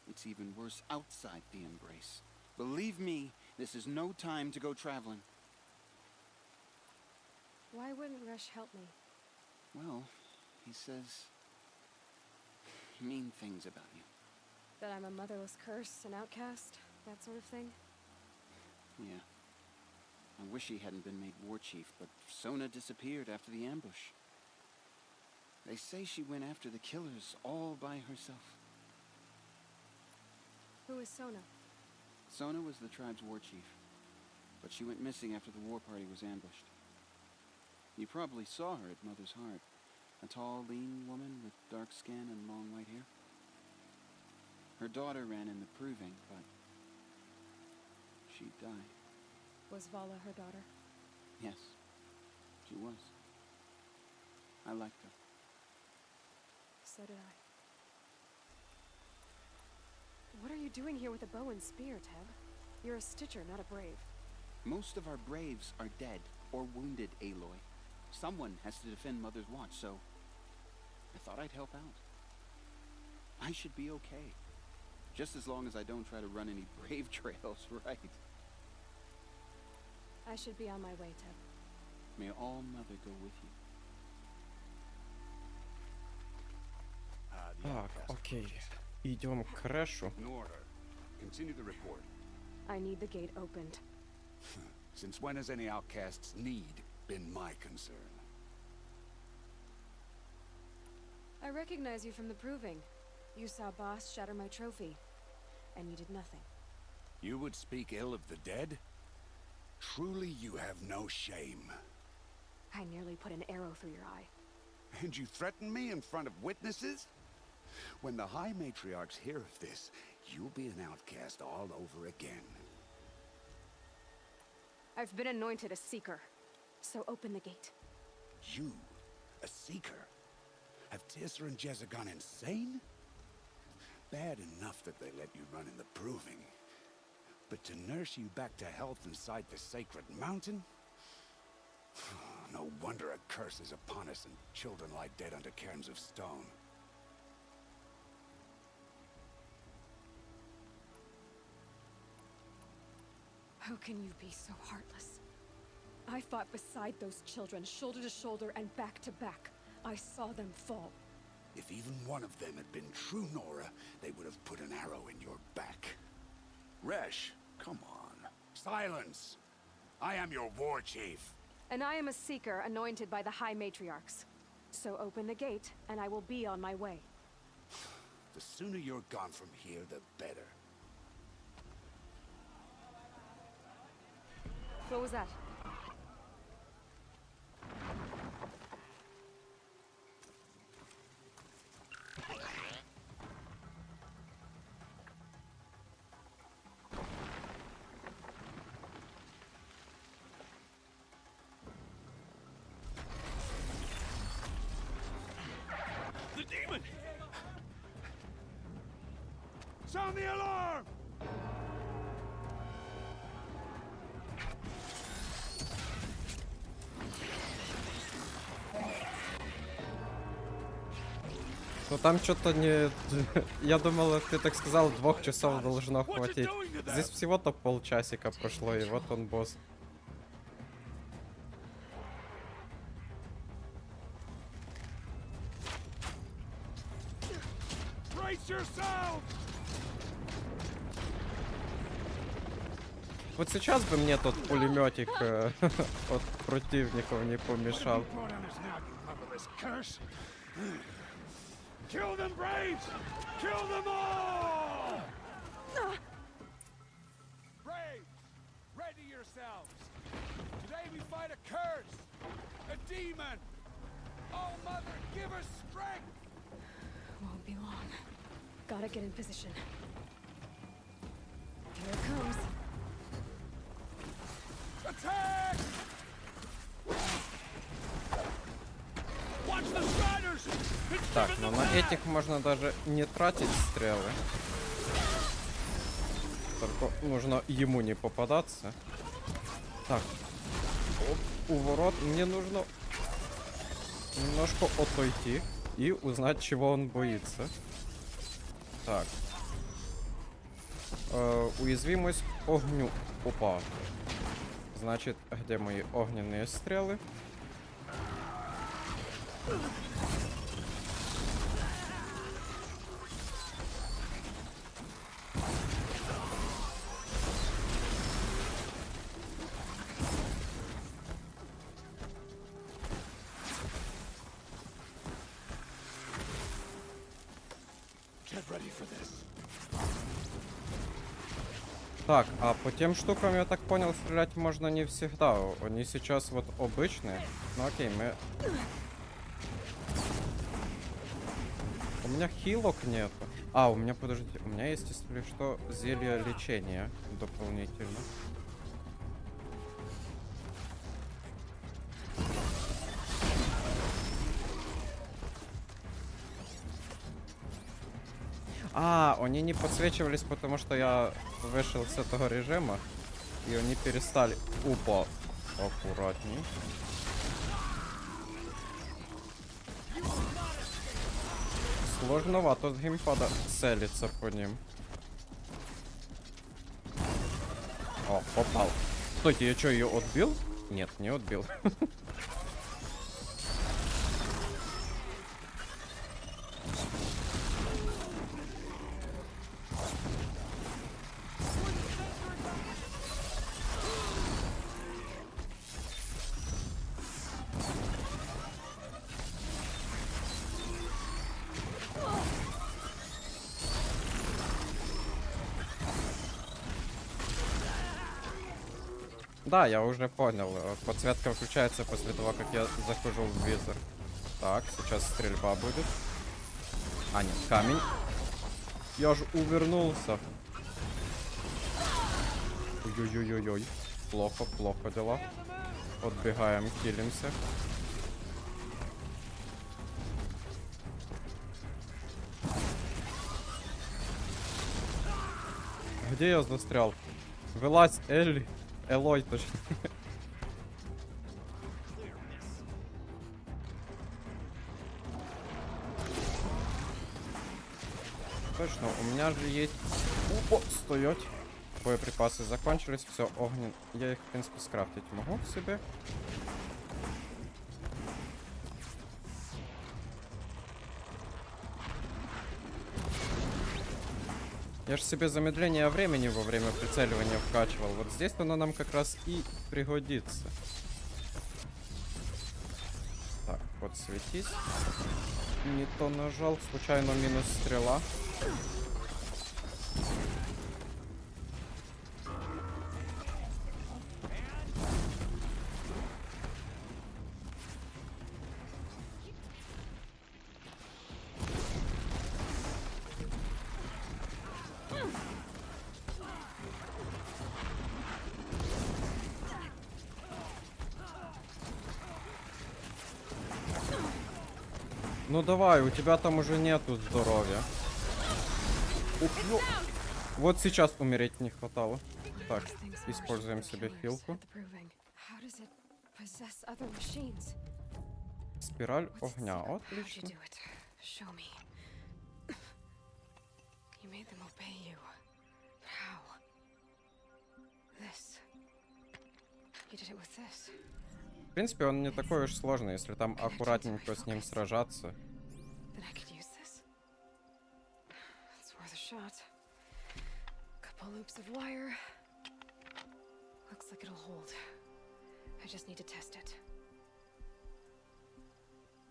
it's even worse outside the Embrace. Believe me, this is no time to go traveling. Why wouldn't Resh help me? Well, he says mean things about you. That I'm a motherless curse, an outcast, that sort of thing? Yeah. I wish he hadn't been made war chief, but Sona disappeared after the ambush. They say she went after the killers all by herself. Who is Sona? Sona was the tribe's war chief, but she went missing after the war party was ambushed. You probably saw her at Mother's Heart. A tall, lean woman with dark skin and long white hair. Her daughter ran in the proving, but she died. Was Vala her daughter? Yes, she was. I liked her. So did I. What are you doing here with a bow and spear, Teb? You're a Stitcher, not a brave. Most of our braves are dead or wounded, Aloy. Someone has to defend Mother's Watch, so I thought I'd help out. I should be okay. Just as long as I don't try to run any brave trails, right? I should be on my way, Teb. May All Mother go with you. Так, окей. Идем к Крэшу. Continue the report. I need the gate opened. Since when has any outcast's need been my concern? I recognize you from the proving. You saw Boss shatter my trophy, and you did nothing. You would speak ill of the dead? Truly you have no shame. I nearly put an arrow through your eye. And you threaten me in front of witnesses? When the High Matriarchs hear of this, you'll be an outcast all over again. I've been anointed a seeker, so open the gate. You, a seeker? Have Tissa and Jezza gone insane? Bad enough that they let you run in the proving. But to nurse you back to health inside the sacred mountain? No wonder a curse is upon us and children lie dead under cairns of stone. How can you be so heartless? I fought beside those children, shoulder to shoulder and back to back. I saw them fall. If even one of them had been true Nora, they would have put an arrow in your back. Resh, come on. Silence! I am your war chief. And I am a seeker anointed by the High Matriarchs. So open the gate, and I will be on my way. The sooner you're gone from here, the better. What was that? The demon! Sound the alarm! Ну там что-то не... Я думал, ты так сказал, 2 часов должно хватить. Здесь всего-то полчасика прошло, и вот он босс. Вот сейчас бы мне тот пулеметик от противников не помешал. Kill them, braves! Kill them all! Braves, ready yourselves. Today we fight a curse, a demon. Oh, Mother, give us strength. Won't be long. Gotta get in position. Here it comes. Attack! Watch the striders! Так, но на этих можно даже не тратить стрелы. Только нужно ему не попадаться. Так. Оп, у ворот мне нужно немножко отойти и узнать, чего он боится. Так. Уязвимость к огню. Опа. Значит, где мои огненные стрелы? Get ready for this. Так, а по тем штукам, я так понял, стрелять можно не всегда. Они сейчас вот обычные. Ну окей, мы... У меня хилок нету. А, у меня, подождите, у меня есть, если что, зелье лечения дополнительно. А, они не подсвечивались, потому что я вышел с этого режима. И они перестали... Опа. Аккуратней. Сложновато с геймпада целиться по ним. О, попал. Стойте, я что, ее отбил? Нет, не отбил. Да, я уже понял. Подсветка включается после того, как я захожу в визор. Так, сейчас стрельба будет. А, нет, камень. Я же увернулся. Ой-ой-ой-ой. Плохо, плохо дела. Отбегаем, килимся. Где я застрял? Вылазь, Элли. Элой, точно. Точно, у меня же есть... Опа, стоять. Боеприпасы закончились, все, огнен. Я их, в принципе, скрафтить могу к себе. Я же себе замедление времени во время прицеливания вкачивал. Вот здесь оно нам как раз и пригодится. Так, подсветись. Не то нажал, случайно минус стрела. Ну давай, у тебя там уже нету здоровья. Ух, ё. Вот сейчас умереть не хватало. Так, используем себе хилку. Спираль огня, отлично. В принципе, он не такой уж сложный, если там аккуратненько с ним сражаться.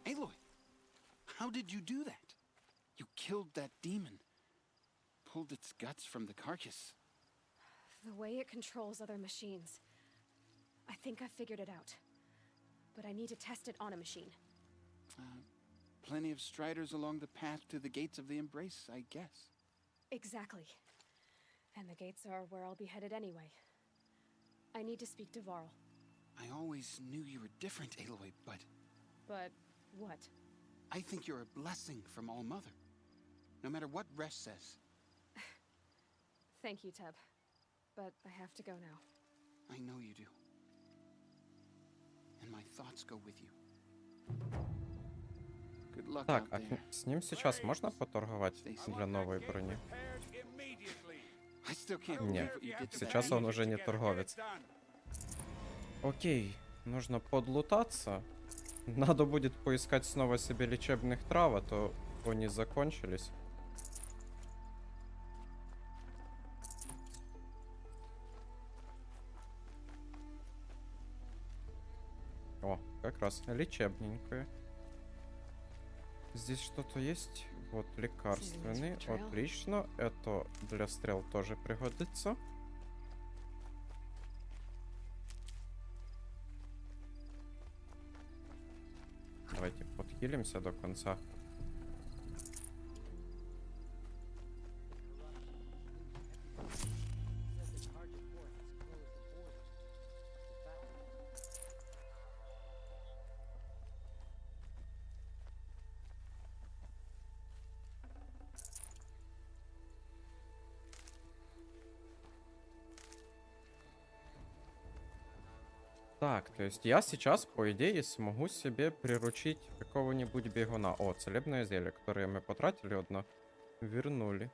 Aloy, how did you do that? You killed that demon. Pulled its guts from the carcass. The way it controls other machines. I think I figured it out. But I need to test it on a machine. Plenty of striders along the path to the gates of the Embrace, I guess. Exactly. And the gates are where I'll be headed anyway. I need to speak to Varl. I always knew you were different, Aloy, but... But what? I think you're a blessing from All Mother. No matter what Resh says. Thank you, Teb. But I have to go now. I know you do. And my thoughts go with you. Good luck Так, out а there. с ним сейчас можно поторговать для новой брони? Нет, сейчас он уже не торговец. Окей, нужно подлутаться. Надо будет поискать снова себе лечебных трав, а то они закончились. О, как раз лечебненькое. Здесь что-то есть? Вот лекарственный, отлично. Это для стрел тоже пригодится. Давайте подхилимся до конца. Так, то есть я сейчас, по идее, смогу себе приручить какого-нибудь бегуна. О, целебное зелье, которое мы потратили одно, вернули.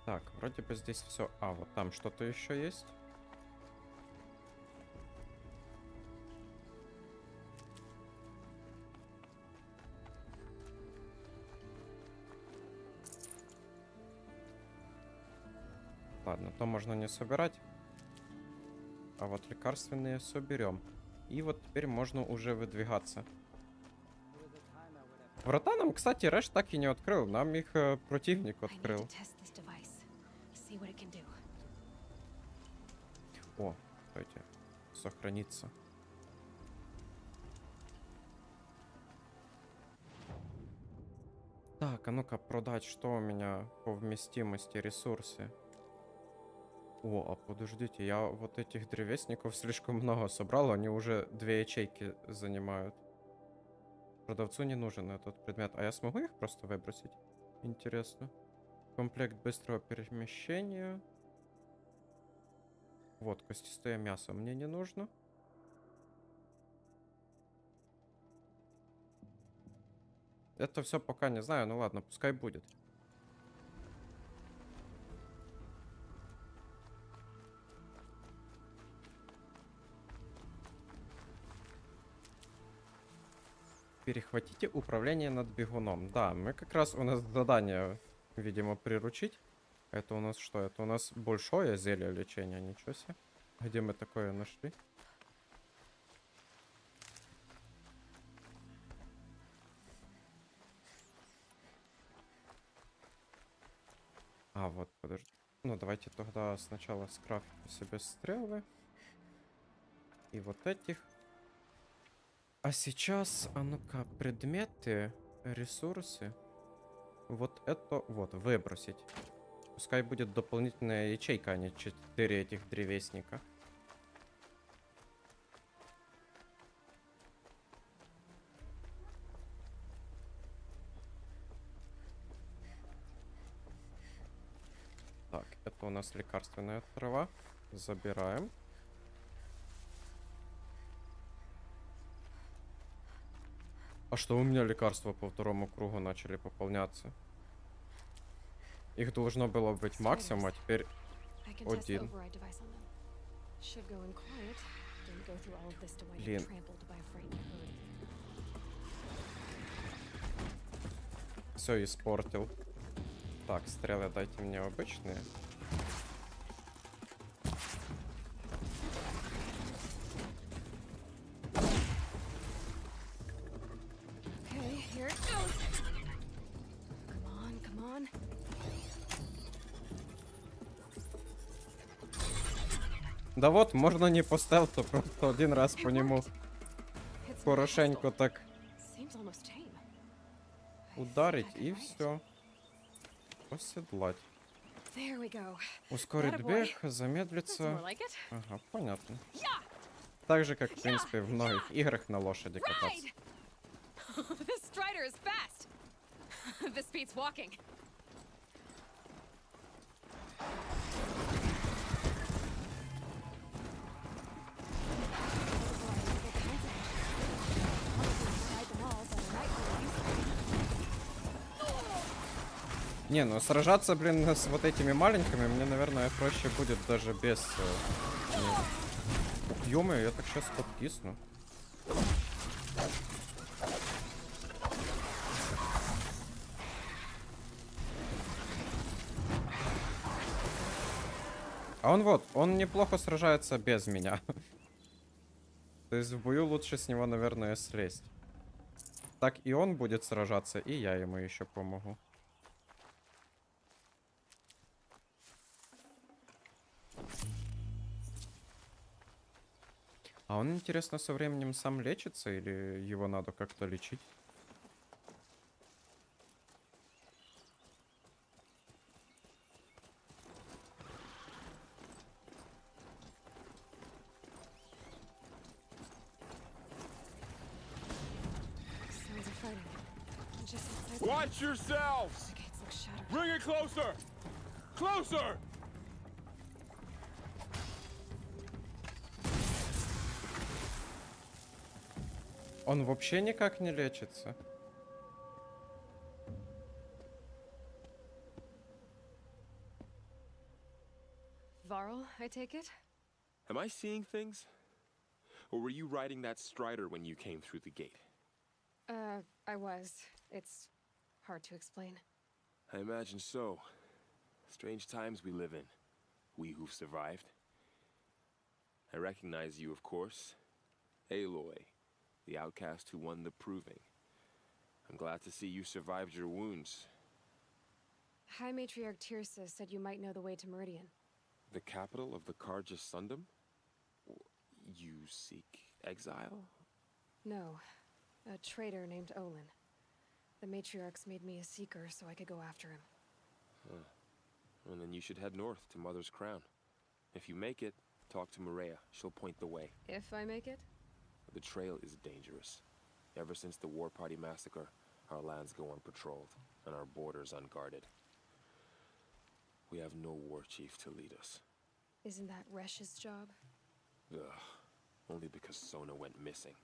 Так, вроде бы здесь все. А, вот там что-то еще есть. Ладно, то можно не собирать. А вот лекарственные соберем. И вот теперь можно уже выдвигаться. Врата нам, кстати, Рэш так и не открыл. Нам их противник открыл. О, давайте сохраниться. Так, а ну-ка продать, что у меня по вместимости ресурсы. О, а подождите, я вот этих древесников слишком много собрал, они уже 2 ячейки занимают. Продавцу не нужен этот предмет. А я смогу их просто выбросить? Интересно. Комплект быстрого перемещения. Вот, костистое мясо мне не нужно. Это все пока не знаю, ну ладно, пускай будет. Перехватите управление над бегуном. Да, мы как раз, у нас задание, видимо, приручить. Это у нас что? Это у нас большое зелье лечения, ничего себе. Где мы такое нашли? А, вот, подожди. Ну, давайте тогда сначала скрафтим себе стрелы. И вот этих. А сейчас, а ну-ка, предметы, ресурсы. Вот это, вот, выбросить. Пускай будет дополнительная ячейка, а не 4 этих древесника. Так, это у нас лекарственная трава. Забираем. А что у меня лекарства по второму кругу начали пополняться? Их должно было быть максимум, а теперь 1. Блин. Все испортил. Так, стрелы дайте мне обычные. Да вот, можно не по стелту, просто один раз по нему хорошенько так ударить и все. Оседлать. Ускорить бег, замедлиться. Ага, понятно. Так же, как, в принципе, в многих играх на лошади кататься. Не, ну сражаться, блин, с вот этими маленькими мне, наверное, проще будет даже без... Ё-моё, я так сейчас подкисну. А он вот, он неплохо сражается без меня. То есть в бою лучше с него, наверное, слезть. Так и он будет сражаться, и я ему еще помогу. А он, интересно, со временем сам лечится или его надо как-то лечить? Sounds of fighting. Just outside the Watch yourselves! The gates look shattered. Bring it closer! Closer! Он вообще никак не лечится. Varl, I take it? Am I seeing things? Or were you riding that strider when you came through the gate? I was. It's hard to explain. I imagine so. Strange times we live in. We who've survived. I recognize you, of course. Aloy, the outcast who won the proving. I'm glad to see you survived your wounds. High Matriarch Tirsa said you might know the way to Meridian. The capital of the Karja Sundom? You seek exile? No. A traitor named Olin. The Matriarchs made me a seeker so I could go after him. Huh. Well, then you should head north to Mother's Crown. If you make it, talk to Maria. She'll point the way. If I make it? The trail is dangerous. Ever since the War Party massacre, our lands go unpatrolled, and our borders unguarded. We have no war chief to lead us. Isn't that Resh's job? Ugh. Only because Sona went missing.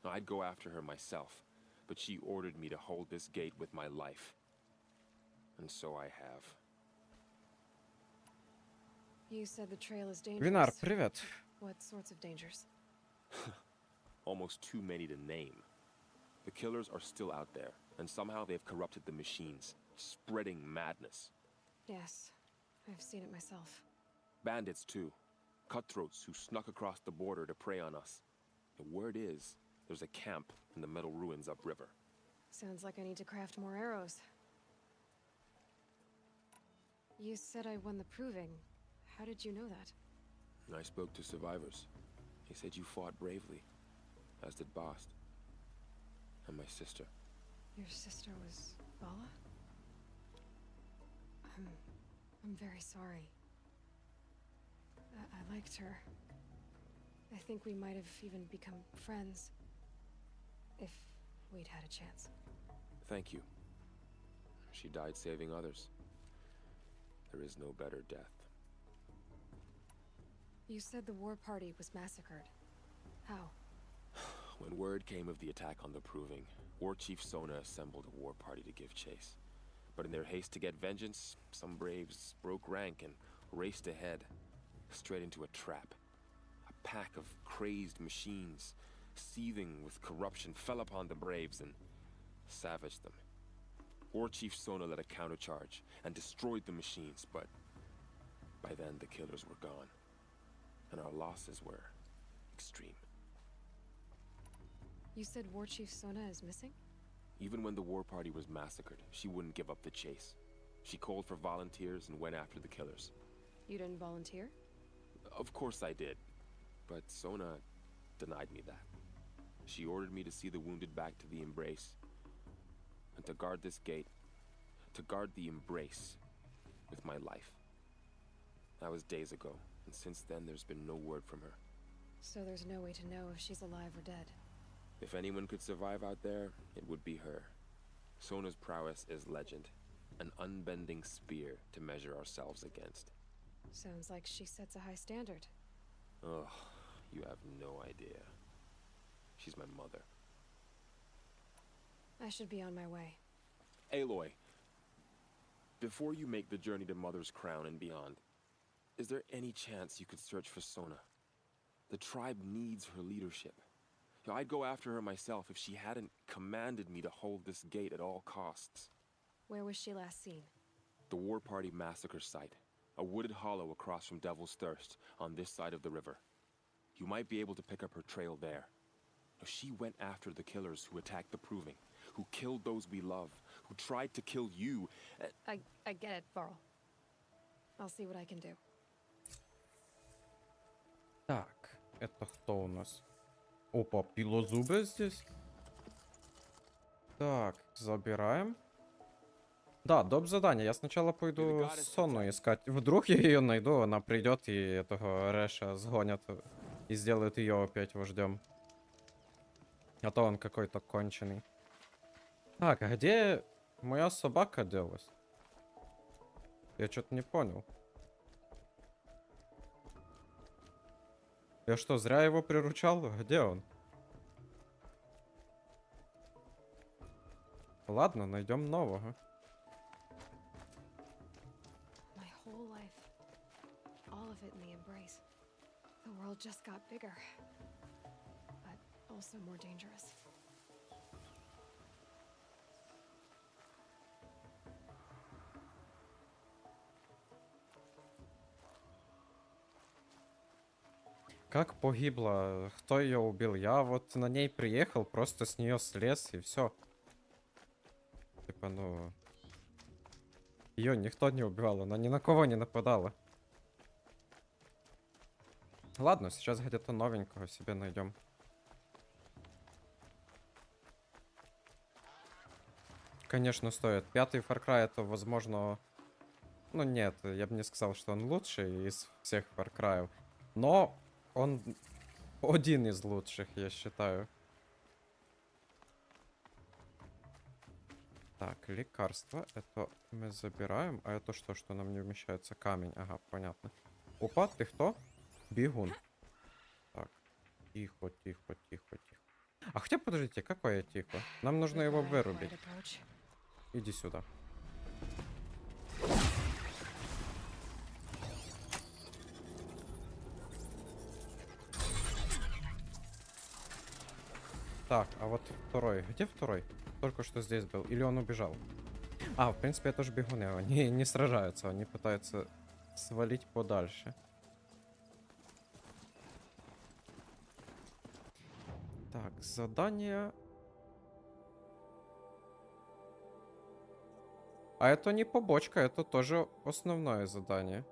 I'd go after her myself, but she ordered me to hold this gate with my life. And so I have. You said the trail is dangerous. Винар, привет. What sorts of dangers? Almost too many to name. The killers are still out there, and somehow they've corrupted the machines, spreading madness. Yes, I've seen it myself. Bandits, too. Cutthroats who snuck across the border to prey on us. The word is, there's a camp in the metal ruins upriver. Sounds like I need to craft more arrows. You said I won the proving. How did you know that? I spoke to survivors. They said you fought bravely, as did Bast. And my sister. Your sister was Vala? I'm very sorry. I liked her. I think we might have even become friends. If we'd had a chance. Thank you. She died saving others. There is no better death. You said the war party was massacred. How? When word came of the attack on the Proving, War Chief Sona assembled a war party to give chase. But in their haste to get vengeance, some braves broke rank and raced ahead, straight into a trap. A pack of crazed machines, seething with corruption, fell upon the braves and savaged them. War Chief Sona led a countercharge and destroyed the machines, but by then the killers were gone, and our losses were extreme. You said War Chief Sona is missing? Even when the war party was massacred, she wouldn't give up the chase. She called for volunteers and went after the killers. You didn't volunteer? Of course I did, but Sona denied me that. She ordered me to see the wounded back to the Embrace, and to guard this gate, to guard the Embrace with my life. That was days ago, and since then there's been no word from her. So there's no way to know if she's alive or dead. If anyone could survive out there, it would be her. Sona's prowess is legend, an unbending spear to measure ourselves against. Sounds like she sets a high standard. Ugh, you have no idea. She's my mother. I should be on my way. Aloy, before you make the journey to Mother's Crown and beyond, is there any chance you could search for Sona? The tribe needs her leadership. I'd go after her myself if she hadn't commanded me to hold this gate at all costs. Where was she last seen? The War Party massacre site. a wooded hollow across from Devil's Thirst, on this side of the river. You might be able to pick up her trail there. She went after the killers who attacked the Proving, who killed those we love, who tried to kill you. I get it, Varl. I'll see what I can do. Так, это кто у нас? Опа, пилозубы здесь. Так, забираем. Да, доп задание. Я сначала пойду Сонну искать. Вдруг я ее найду, она придет и этого Реша сгонят и сделают ее опять вождем. А то он какой-то конченый. Так, а где моя собака делась? Я что-то не понял. Я что, зря его приручал? Где он? Ладно, найдем нового. My whole life, all of it in the embrace. The world just got bigger, but also more dangerous. Как погибла? Кто ее убил? Я вот на ней приехал, просто с нее слез и все. Типа, ну... Ее никто не убивал, она ни на кого не нападала. Ладно, сейчас где-то новенького себе найдем. Конечно, стоит. Пятый Far Cry это, возможно... Ну нет, я бы не сказал, что он лучший из всех Far Cry. Но он один из лучших, я считаю. Так, лекарство. Это мы забираем. А это что нам не вмещается? Камень. Ага, понятно. Опа, ты кто? Бегун. Так, тихо, тихо, тихо, тихо. А хотя, подождите, какое тихо? Нам нужно его вырубить. Иди сюда. Так, а вот второй. Где второй? Только что здесь был. Или он убежал? А, в принципе, это же бегуны. Они не сражаются, они пытаются свалить подальше. Так, задание. А это не побочка, это тоже основное задание.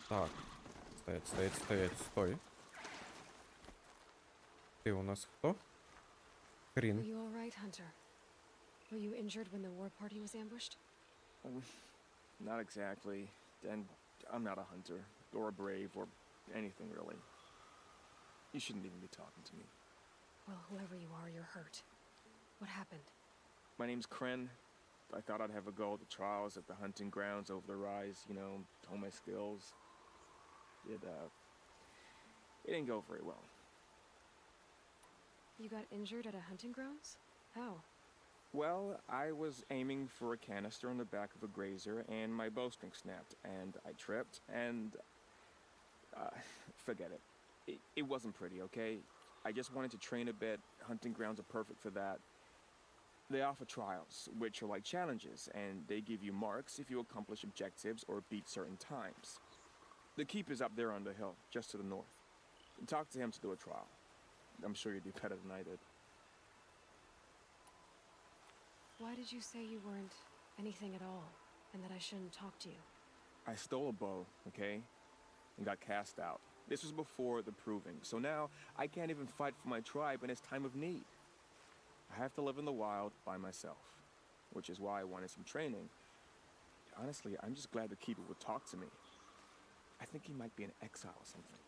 Так, стой. Ты у нас кто? Хрин. Are you all right, Hunter? Were you injured when the war party was ambushed? Not exactly. And I'm not a hunter, or a brave, or anything really. You shouldn't even be talking to me. Well, whoever you are, you're hurt. What happened? My name's Kren. I thought I'd have a go at the trials at the hunting grounds over the rise, you know, hone my skills. It didn't go very well. You got injured at a hunting grounds? How? Well, I was aiming for a canister on the back of a grazer, and my bowstring snapped, and I tripped, and... forget it. It wasn't pretty, okay? I just wanted to train a bit. Hunting grounds are perfect for that. They offer trials, which are like challenges, and they give you marks if you accomplish objectives or beat certain times. The keeper's up there on the hill, just to the north. Talk to him to do a trial. I'm sure you'd do better than I did. Why did you say you weren't anything at all, and that I shouldn't talk to you? I stole a bow, okay? And got cast out. This was before the Proving, so now I can't even fight for my tribe in its time of need. I have to live in the wild by myself, which is why I wanted some training. Honestly, I'm just glad the keeper would talk to me. I think he might be in exile or something.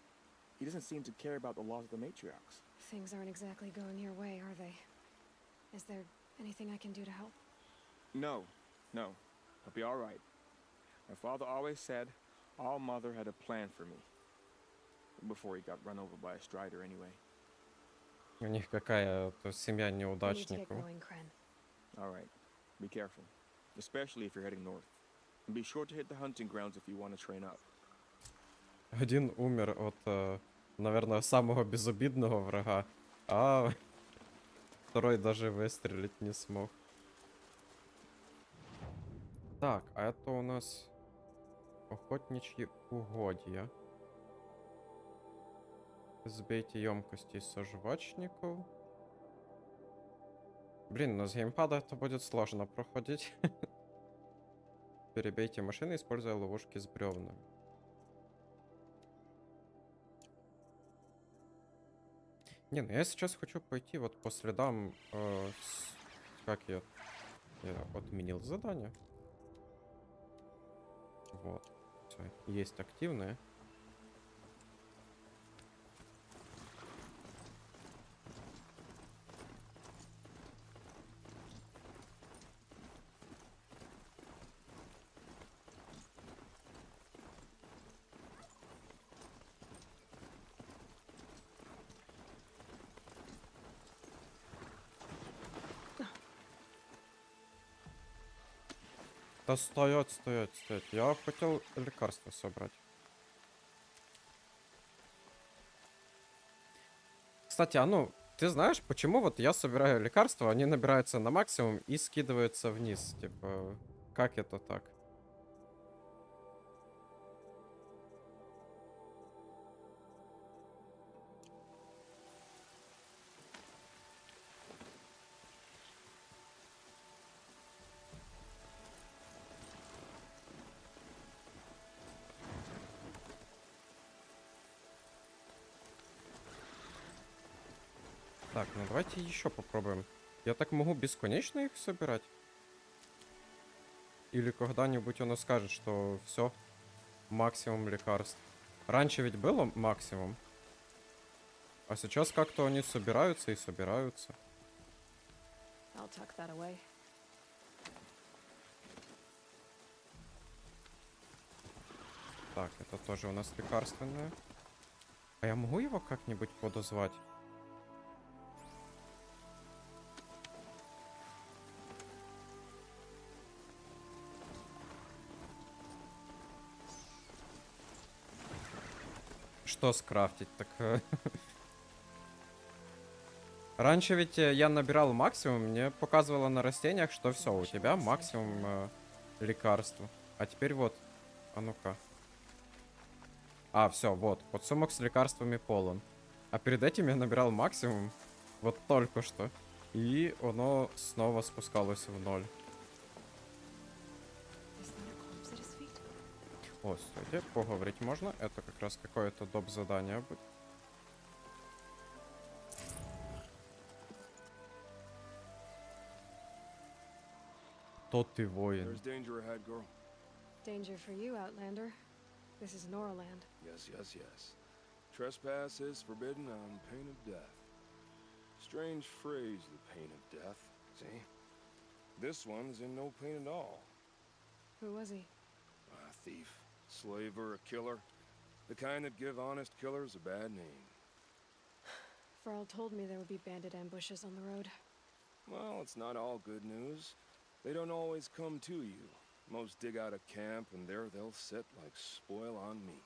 He doesn't seem to care about the laws of the matriarchs. Things aren't exactly going your way, are they? Is there anything I can do to help? No. I'll be all right. My father always said All Mother had a plan for me. Before he got run over by a strider anyway. У них какая-то семья I need to get неудачников. going, Kren. All right. Be careful. Especially if you're heading north. And be sure to hit the hunting grounds if you want to train up. Один умер от, наверное, самого безобидного врага, а Второй даже выстрелить не смог. Так, а это у нас охотничьи угодья. Збейте емкости со жвачников. Блин, но с геймпада это будет сложно проходить. Перебейте машины, используя ловушки с бревнами. Не, ну я сейчас хочу пойти вот по следам, как я отменил задание. Вот, все, есть активные. Да стоять, стоять, стоять. Я хотел лекарства собрать. Кстати, а ну, ты знаешь, почему вот я собираю лекарства, они набираются на максимум и скидываются вниз? Типа, как это так? Так, ну давайте еще попробуем. Я так могу бесконечно их собирать? Или когда-нибудь оно скажет, что все, максимум лекарств. Раньше ведь было максимум. А сейчас как-то они собираются и собираются. I'll tuck that away. Так, это тоже у нас лекарственное. А я могу его как-нибудь подозвать? Что скрафтить? Так... Раньше ведь я набирал максимум, мне показывало на растениях, что все, у тебя максимум лекарства. А теперь вот, а ну-ка. А, все, вот, подсумок с лекарствами полон. А перед этим я набирал максимум, вот только что. И оно снова спускалось в ноль. О, стойте, поговорить можно. Это как раз какое-то доп. Задание будет. То ты воин. There's danger ahead, girl. Danger for you, Outlander. This is Noraland. Yes, yes, yes. Trespass is forbidden on pain of death. Strange phrase, the pain of death. See? This one's in no pain at all. Who was he? A thief, slaver, a killer. The kind that give honest killers a bad name. Farrell told me there would be bandit ambushes on the road. Well, it's not all good news. They don't always come to you. Most dig out a camp, and there they'll sit like spoil on meat.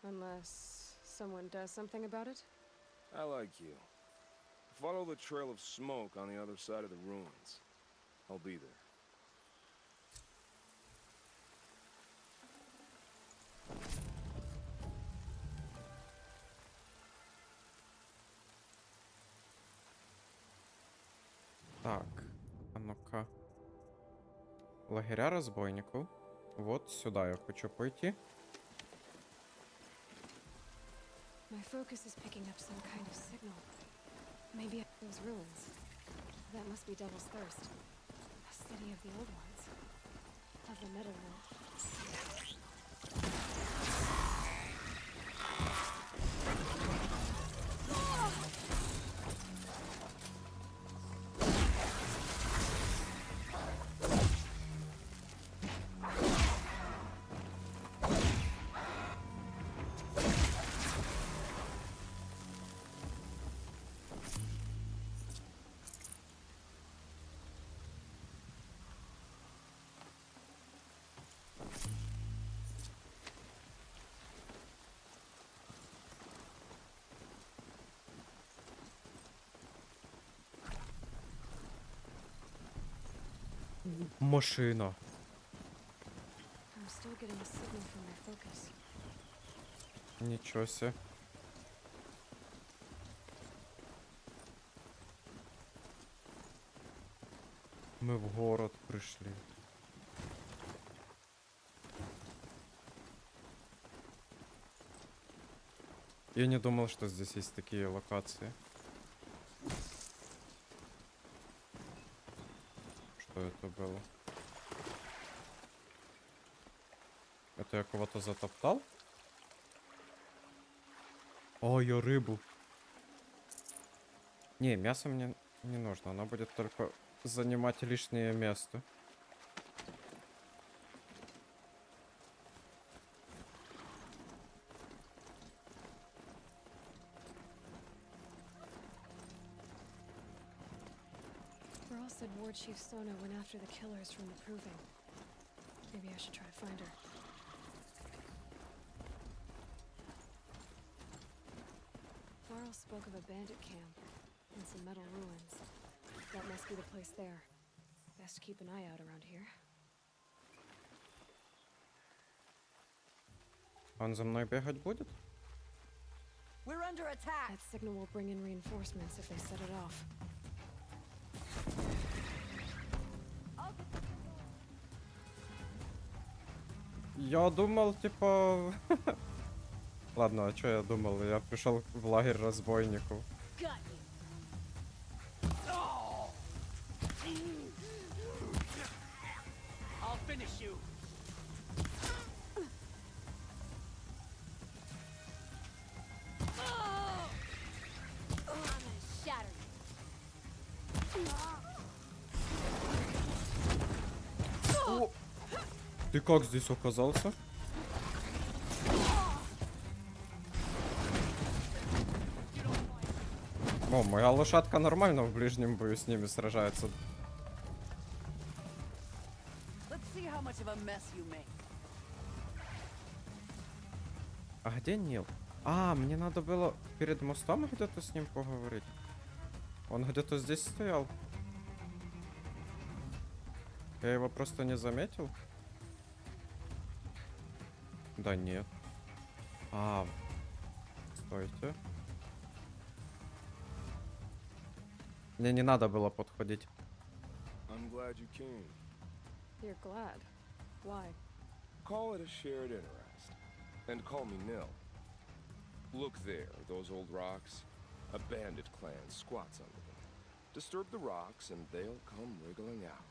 Unless someone does something about it? I like you. Follow the trail of smoke on the other side of the ruins. I'll be there. Так, а ну-ка. Лагеря разбойников. Вот сюда я хочу пойти. My focus is picking up some kind of signal. Maybe those ruins. That must be Devil's Thirst. A city of the old ones. Of the Metal World. Машина. I'm still getting a signal from their focus. Нічого себе. Ми в город прийшли. Я не думал, что здесь есть такие локации. Что это было? Это я кого-то затоптал? О, я рыбу. Не, мясо мне не нужно. Оно будет только занимать лишнее место. Varl said War Chief Sona went after the killers from the Proving. Maybe I should try to find her. Varl spoke of a bandit camp and some metal ruins. That must be the place there. Best keep an eye out around here. Он за мной бегать будет? We're under attack. That signal will bring in reinforcements if they set it off. Я думал, типа... Ладно, а что я думал? Я пришел в лагерь разбойников. Got you. Oh. I'll finish you. I'm gonna shatter you. О! Ты как здесь оказался? О, моя лошадка нормально в ближнем бою с ними сражается. Let's see how much of a mess you make. А где Нил? А, мне надо было перед мостом где-то с ним поговорить. Он где-то здесь стоял. Я его просто не заметил. Да нет. А, стойте. Мне не надо было подходить. I'm glad you came. You're glad. Why? Call it a shared interest. And call me Nil. Look there, those old rocks. A bandit clan squats under them. Disturb the rocks and they'll come wriggling out.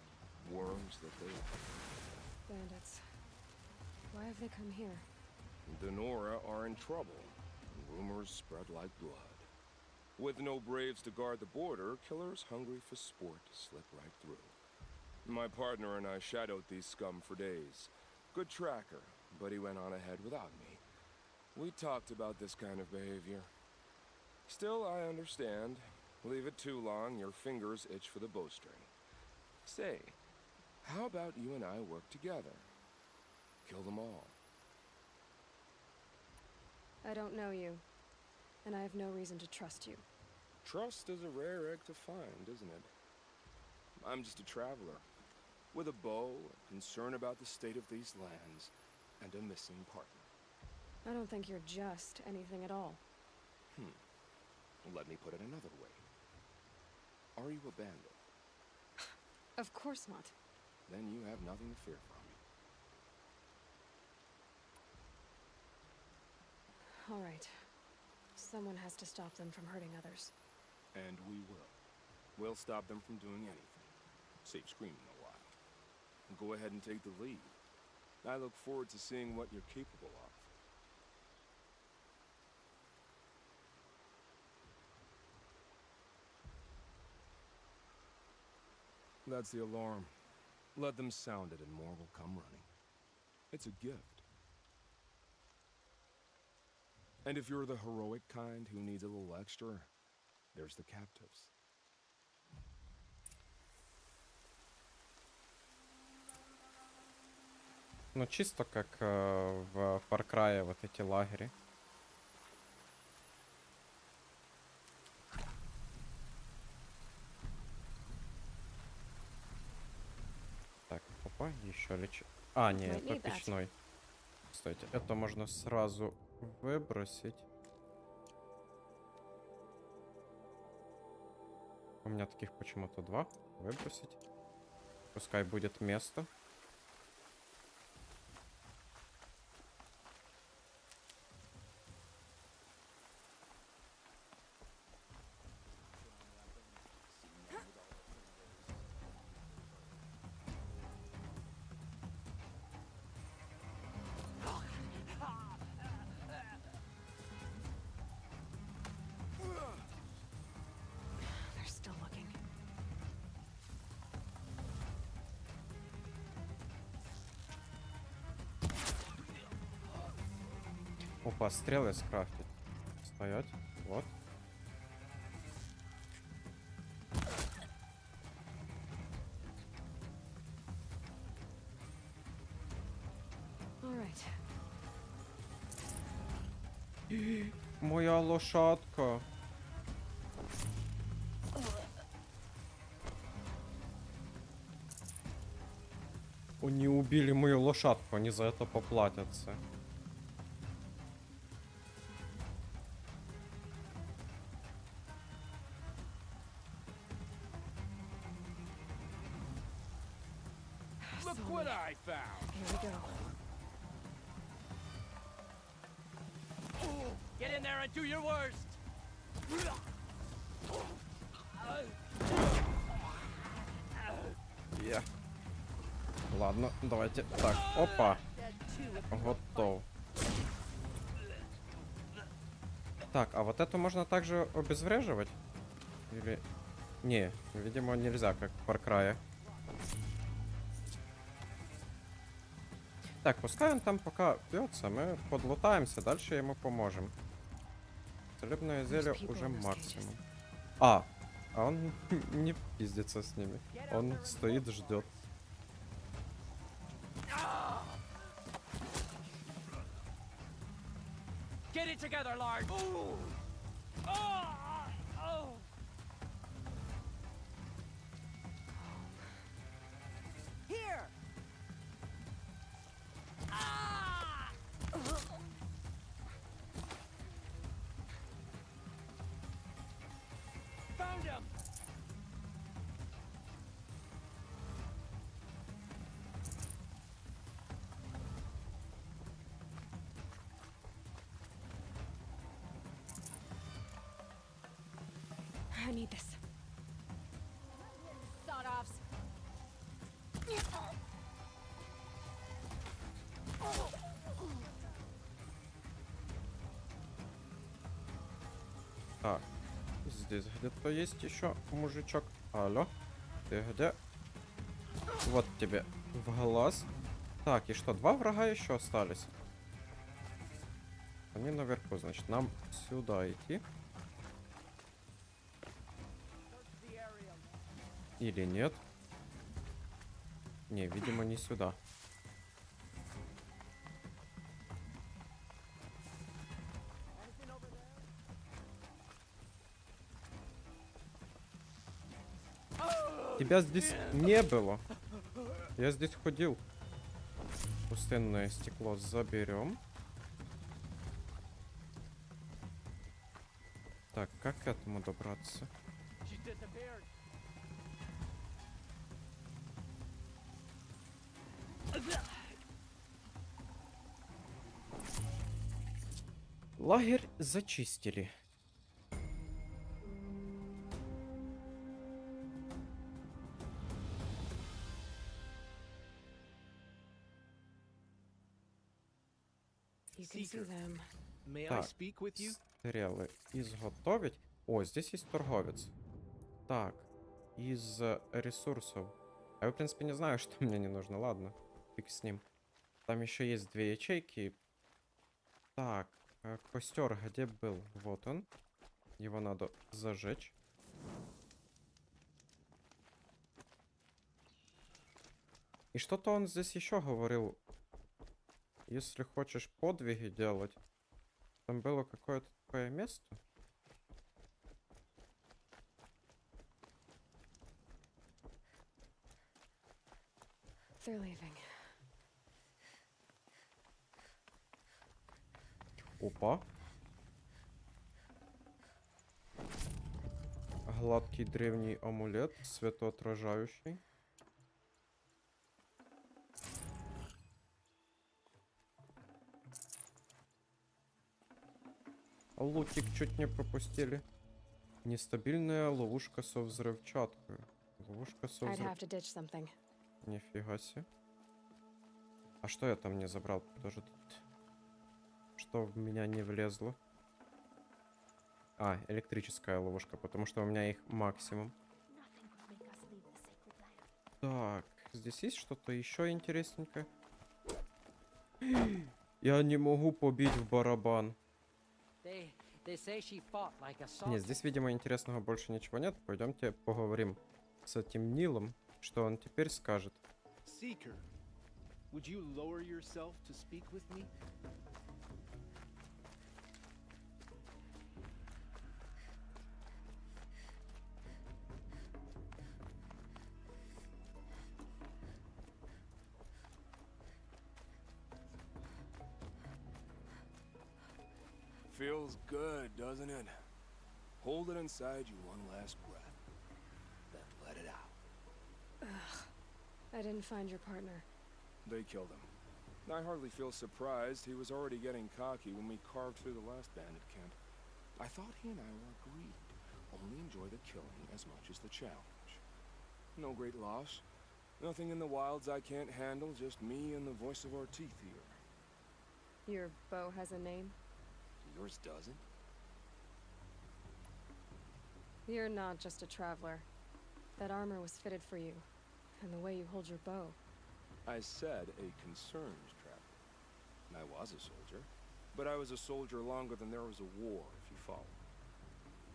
Worms that they are. Bandits. Why have they come here? The Nora are in trouble. Rumors spread like blood. With no braves to guard the border, killers hungry for sport slip right through. My partner and I shadowed these scum for days. Good tracker, but he went on ahead without me. We talked about this kind of behavior. Still, I understand. Leave it too long, your fingers itch for the bowstring. Say, how about you and I work together? Kill them all. I don't know you, and I have no reason to trust you. Trust is a rare egg to find, isn't it? I'm just a traveler, with a bow, a concern about the state of these lands, and a missing partner. I don't think you're just anything at all. Let me put it another way. Are you a bandit? Of course not. Then you have nothing to fear from me. All right. Someone has to stop them from hurting others. And we will. We'll stop them from doing anything. Save screaming a while. Go ahead and take the lead. I look forward to seeing what you're capable of. That's the alarm. Let them sound it and more will come running. It's a gift. And if you're the heroic kind who needs a little extra, there's the captives. Ну, чисто как в Far Cry вот эти лагеря. Так, Опа, еще лечить. А, не, Might это need that. печной. Стойте, это можно сразу выбросить. У меня таких почему-то 2. Выбросить. Пускай будет место. They're still looking. Опа, стрелы скрафтить. Стоять. Вот. All right. Моя лошадка. Они убили мою лошадку, они за это поплатятся. Look what I found! Here we go. Get in there and do your worst! Я. Ладно, давайте. Так, опа. Готов. Так, а вот это можно также обезвреживать? Или... Не, видимо, нельзя, как в Far Cry. Так, пускай он там пока бьется, мы подлутаемся, дальше ему поможем. Целебное зелье уже максимум. А он не пиздится с ними. Он стоит, ждет. Get it together, Lard! Here! Found him! I need this. Sawed-offs. Так, здесь где-то есть еще мужичок. Алло, ты где? Вот тебе в глаз. Так, и что, 2 врага еще остались? Они наверху, значит, нам сюда идти. Или нет? Не, видимо, не сюда. Тебя здесь не было. Я здесь ходил. Пустынное стекло заберем. Так, как к этому добраться? Лагерь зачистили. You can see them. May I Так, speak with you? стрелы изготовить. О, здесь есть торговец. Так, из ресурсов. Я, в принципе, не знаю, что мне не нужно. Ладно, фиг с ним. Там еще есть 2 ячейки. Так, костер где был? Вот он. Его надо зажечь. И что-то он здесь еще говорил. Если хочешь подвиги делать. Там было какое-то такое место. They're leaving. Опа. Гладкий древний амулет, светоотражающий. Лутик чуть не пропустили. Нестабильная ловушка со взрывчаткой. Ловушка со I'd have взрывчаткой. to ditch something. Нифига себе. А что я там не забрал? Подожди. Что в меня не влезло? А, электрическая ловушка, потому что у меня их максимум. Так, здесь есть что-то еще интересненькое? Я не могу побить в барабан. Нет, здесь, видимо, интересного больше ничего нет. Пойдемте поговорим с этим Нилом, что он теперь скажет. Seeker, would you lower yourself to speak with me? Feels good, doesn't it? Hold it inside you one last breath. Then let it out. Ugh. I didn't find your partner. They killed him. I hardly feel surprised. He was already getting cocky when we carved through the last bandit camp. I thought he and I were agreed. Only enjoy the killing as much as the challenge. No great loss. Nothing in the wilds I can't handle, just me and the voice of our teeth here. Your bow has a name? Yours doesn't? You're not just a traveler. That armor was fitted for you. And the way you hold your bow. I said a concerned traveler. I was a soldier, but I was a soldier longer than there was a war, if you follow.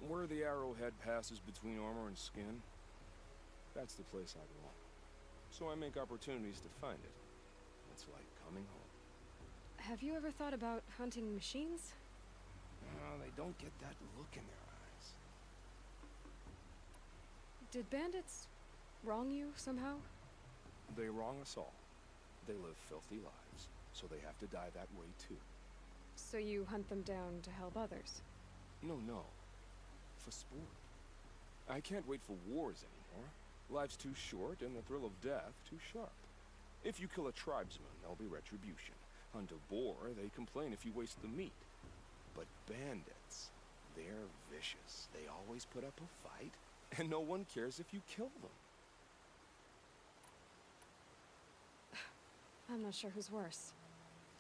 Where the arrowhead passes between armor and skin, that's the place I belong. So I make opportunities to find it. It's like coming home. Have you ever thought about hunting machines? No, they don't get that look in their eyes. Did bandits wrong you somehow? They wrong us all. They live filthy lives, so they have to die that way too. So you hunt them down to help others? No. For sport. I can't wait for wars anymore. Life's too short and the thrill of death too sharp. If you kill a tribesman, there'll be retribution. Hunt a boar, they complain if you waste the meat. But bandits, they're vicious. They always put up a fight, and no one cares if you kill them. I'm not sure who's worse.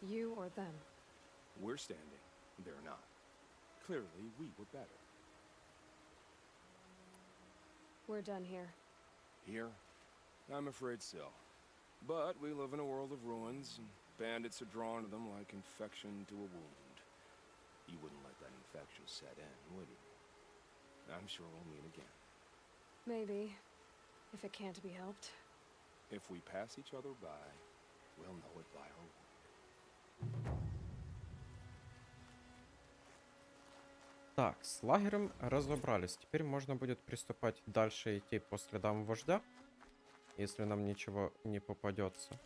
You or them. We're standing, they're not. Clearly, we were better. We're done here. Here? I'm afraid so. But we live in a world of ruins, and bandits are drawn to them like infection to a wound. You wouldn't let that infection set in, would you? I'm sure we'll meet again. Maybe. If it can't be helped. If we pass each other by, we'll know it by our word. Так, с лагерем разобрались. Теперь можно будет приступать дальше идти по следам вождя, если нам ничего не попадется.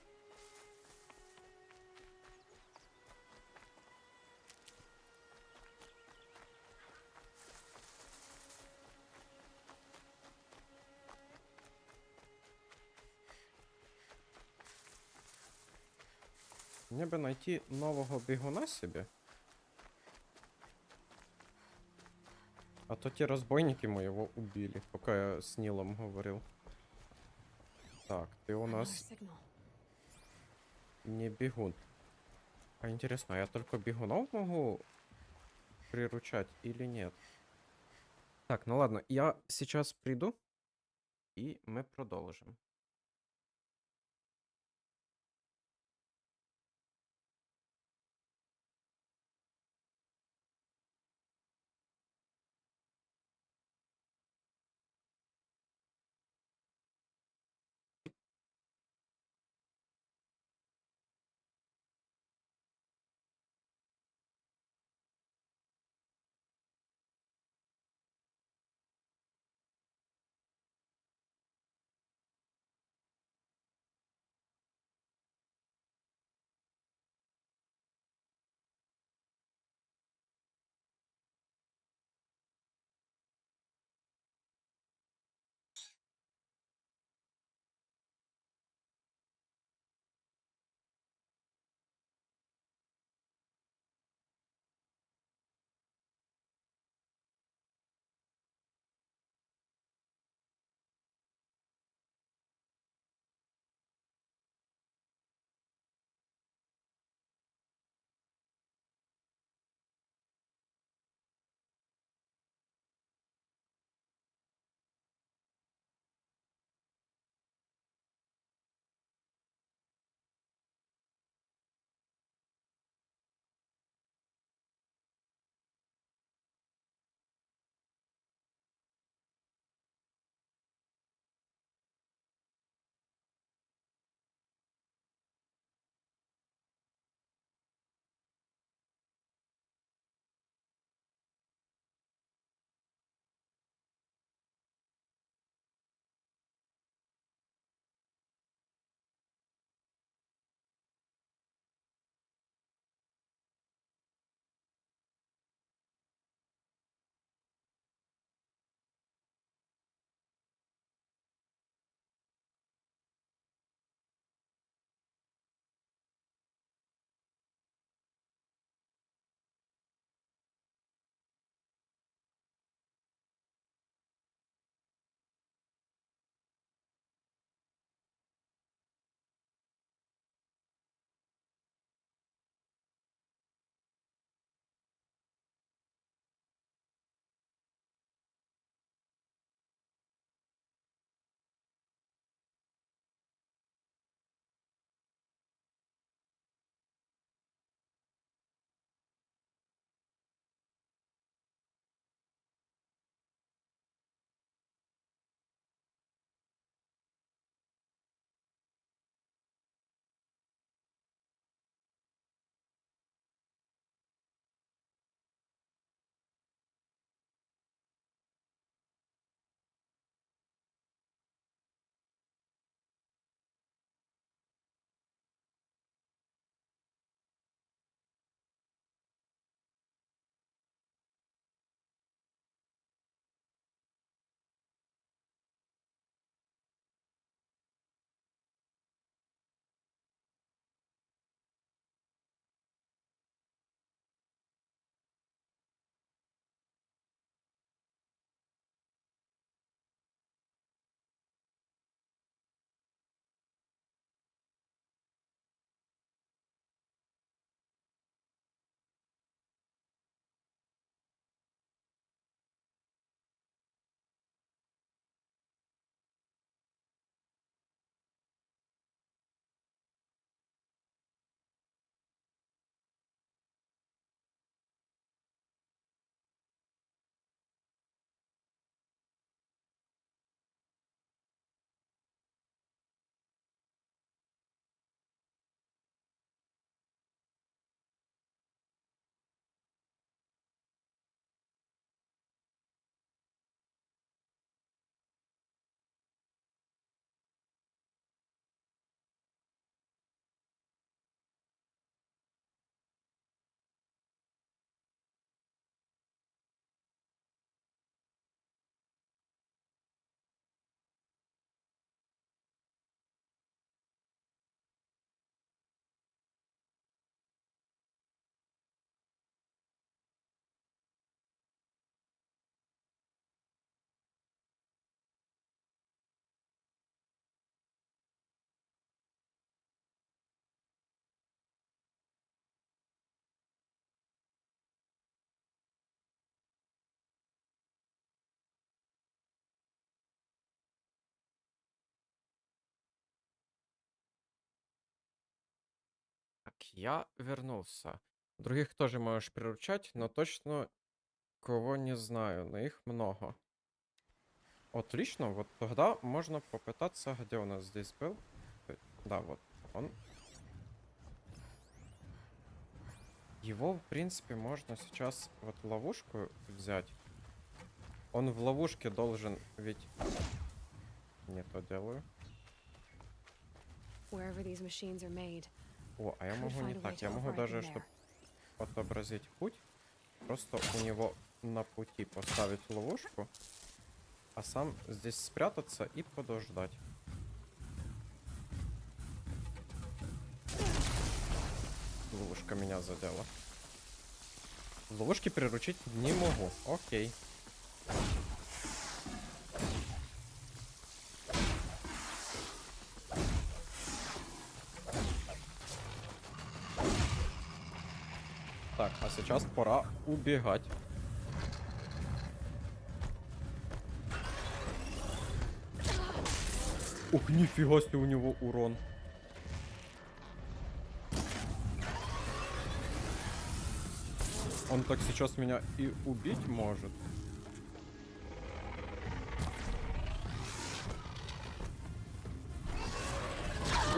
Мне бы найти нового бігуна себе. А то те разбойники моего убили, пока я с Нилом говорил. Так, ты у нас не бегун. А интересно, я только бегунов могу приручать или нет? Так, ну ладно, я сейчас приду, и мы продолжим. я вернулся. Других тоже можешь приручать, но точно кого не знаю, но их много. Отлично, вот тогда можно попытаться, где у нас здесь был? Да, вот он. Его, в принципе, можно сейчас вот ловушку взять. Он в ловушке должен ведь... Не то делаю. Wherever these machines are made, О, а я could могу не find a way так. to Я могу override them даже, there. чтобы отобразить путь, просто у него на пути поставить ловушку, а сам здесь спрятаться и подождать. Ловушка меня задела. В ловушке приручить не могу. Окей. Так, а сейчас пора убегать. Ух, нифига себе у него урон. Он так сейчас меня и убить может.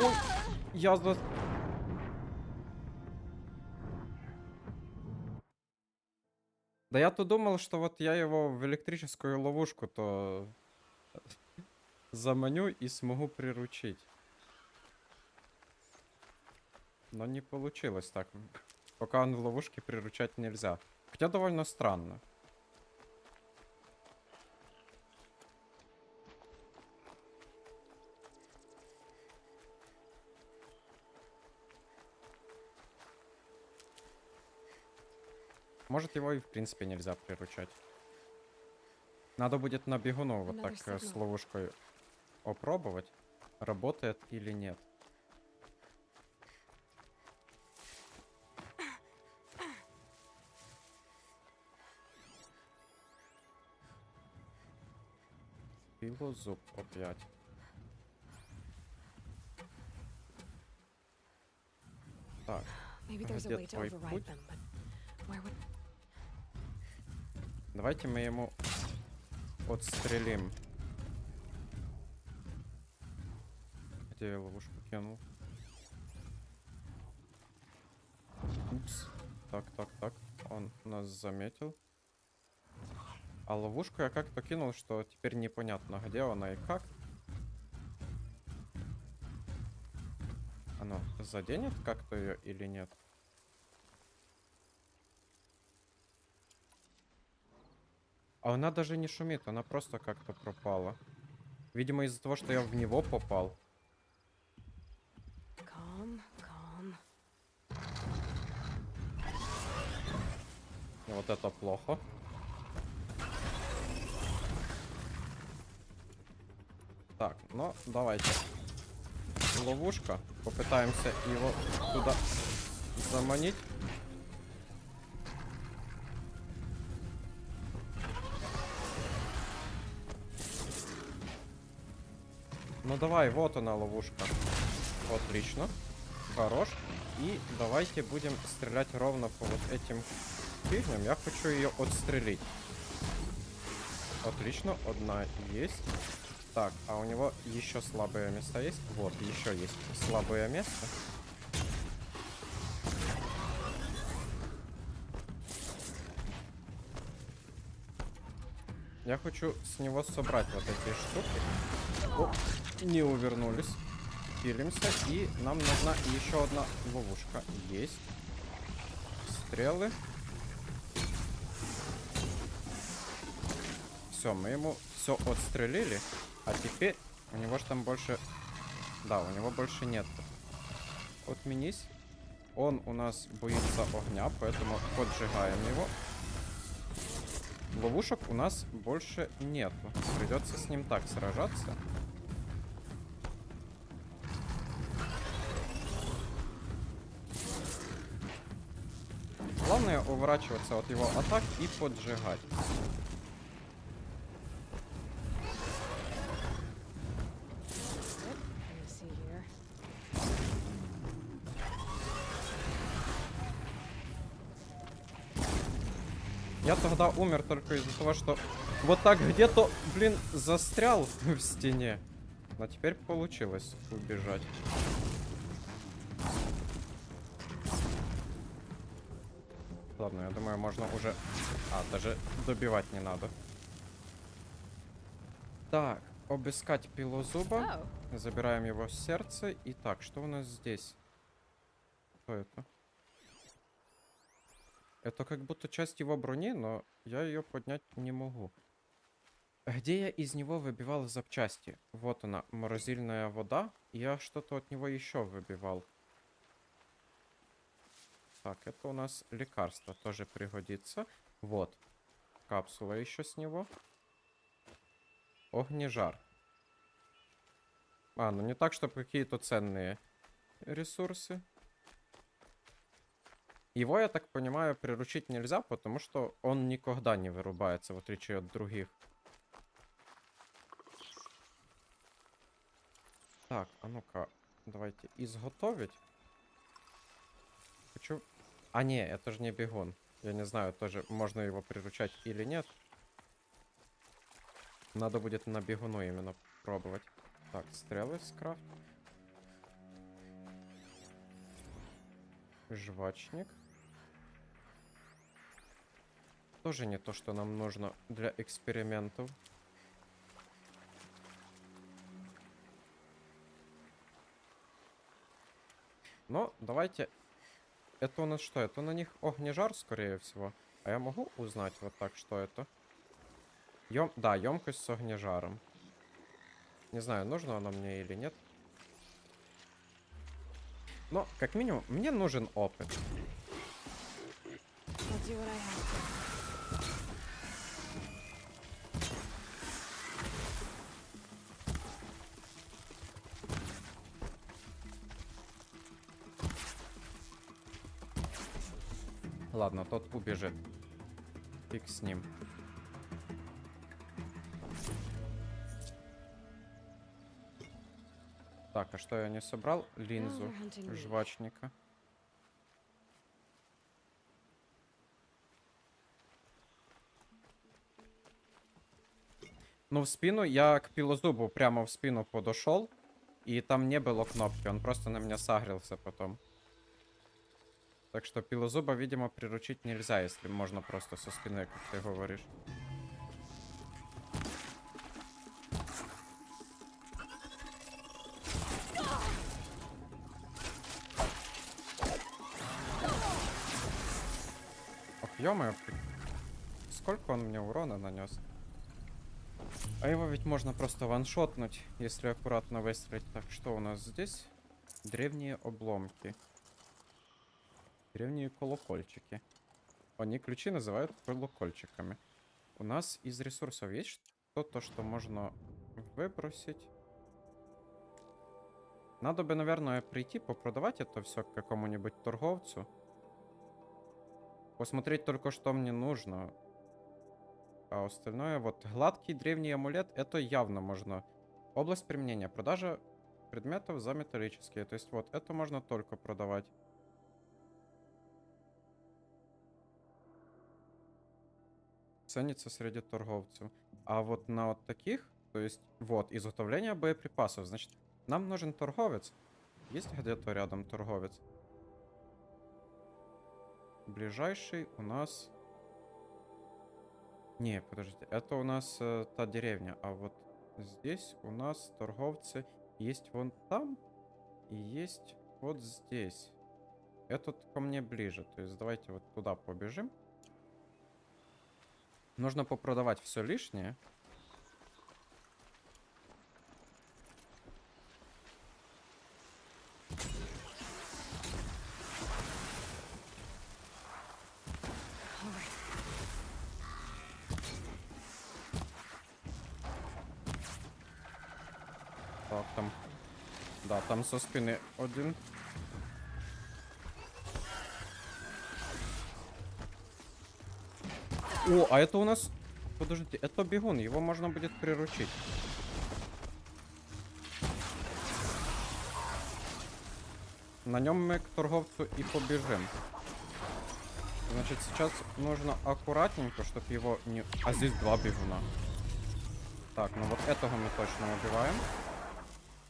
Ой, я за... Да я-то думал, что вот я его в электрическую ловушку-то заманю и смогу приручить. Но не получилось так. Пока он в ловушке, приручать нельзя. Хотя довольно странно. Может, его и в принципе нельзя приручать. Надо будет на бегуну вот так с ловушкой опробовать, работает или нет. Пилозуб опять. Так, где твой путь? Давайте мы ему отстрелим. Где я ловушку кинул? Упс. Так. Он нас заметил. А ловушку я как-то кинул, что теперь непонятно, где она и как. Оно заденет как-то ее или нет? А она даже не шумит, она просто как-то пропала. Видимо, из-за того, что я в него попал. Вот это плохо. Так, ну давайте. Ловушка. Попытаемся его туда заманить. Ну давай, вот она ловушка. Отлично. Хорош. И давайте будем стрелять ровно по вот этим фигням. Я хочу ее отстрелить. Отлично, одна есть. Так, а у него еще слабое место есть? Вот, еще есть слабое место. Я хочу с него собрать вот эти штуки. О, не увернулись. Пилимся. И нам нужна еще одна ловушка. Есть. Стрелы. Все, мы ему все отстрелили. А теперь у него же там больше... Да, у него больше нет. Отменись. Он у нас боится огня, поэтому поджигаем его. Ловушек у нас больше нету. Придется с ним так сражаться. Главное уворачиваться от его атак и поджигать. Я тогда умер только из-за того, что вот так где-то, блин, застрял в стене. Но теперь получилось убежать. Ладно, я думаю, можно уже... даже добивать не надо. Так, обыскать пилозуба. Забираем его сердце. Итак, что у нас здесь? Что это? Это как будто часть его брони, но я ее поднять не могу. Где я из него выбивал запчасти? Вот она, морозильная вода. Я что-то от него еще выбивал. Так, это у нас лекарство тоже пригодится. Вот. Капсула еще с него. Огнежар. Ну не так, чтобы какие-то ценные ресурсы. Его, я так понимаю, приручить нельзя, потому что он никогда не вырубается, в отличие от других. Так, а ну-ка, давайте изготовить. Хочу... не, это же не бегун. Я не знаю, тоже можно его приручать или нет. Надо будет на бегуну именно пробовать. Так, стрелы скрафт. Жвачник. Тоже не то, что нам нужно для экспериментов. Но давайте... Это у нас что? Это на них огнежар, скорее всего. А я могу узнать вот так, что это? Да, емкость с огнежаром. Не знаю, нужно оно мне или нет. Но, как минимум, мне нужен опыт. Ладно, тот убежит. Фиг с ним. Так, а что я не собрал? Линзу жвачника. Ну, в спину я к пилозубу прямо в спину подошел. И там не было кнопки, он просто на меня сагрился потом. Так что пилозуба, видимо, приручить нельзя, если можно просто со спины, как ты говоришь. Ох, ё-моё, сколько он мне урона нанес. А его ведь можно просто ваншотнуть, если аккуратно выстрелить. Так, что у нас здесь? Древние обломки. Древние колокольчики. Они ключи называют колокольчиками. У нас из ресурсов есть что-то, что можно выбросить. Надо бы, наверное, прийти, попродавать это все к какому-нибудь торговцу. Посмотреть только, что мне нужно. А остальное, вот, гладкий древний амулет, это явно можно. Область применения. Продажа предметов за металлические. То есть, вот, это можно только продавать. Ценится среди торговцев. А вот на вот таких, то есть, вот, изготовление боеприпасов. Значит, нам нужен торговец. Есть где-то рядом торговец? Ближайший у нас... Не, подождите, это у нас та деревня. А вот здесь у нас торговцы есть вон там и есть вот здесь. Этот ко мне ближе. То есть давайте вот туда побежим. Нужно попродавать все лишнее. Так, там... Да, там со спины один. О, а это у нас... Подождите, это бегун, его можно будет приручить. На нем мы к торговцу и побежим. Значит, сейчас нужно аккуратненько, чтобы его не... А здесь 2 бегуна. Так, ну вот этого мы точно убиваем.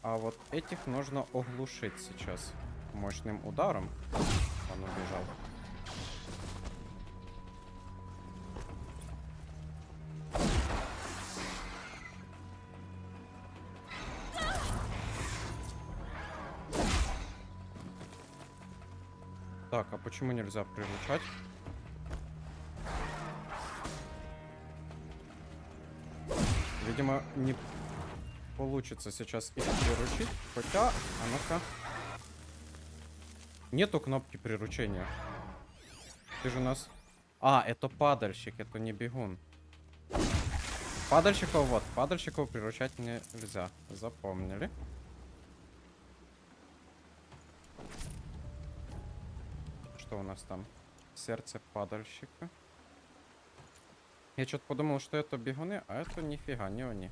А вот этих нужно оглушить сейчас мощным ударом. Он убежал. Так, а почему нельзя приручать? Видимо, не получится сейчас их приручить. Хотя, а ну-ка. Нету кнопки приручения. Ты же у нас... А, это падальщик, это не бегун. Падальщиков вот. Падальщиков приручать нельзя. Запомнили. Что у нас там? Сердце падальщика. Я что-то подумал, что это бегуны, а это нифига не они.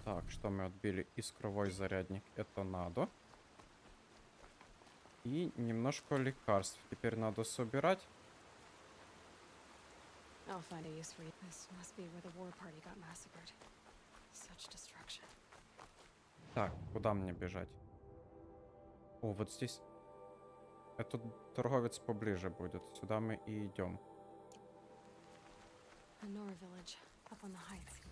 Так, что мы отбили? Искровой зарядник. Это надо. И немножко лекарств. Теперь надо собирать. I'll find a use for you. This must be where the war party got massacred. Such destruction. Так, куда мне бежать? О, вот здесь. Этот торговец поближе будет. Сюда мы и идем. The Nora village, up on the heights.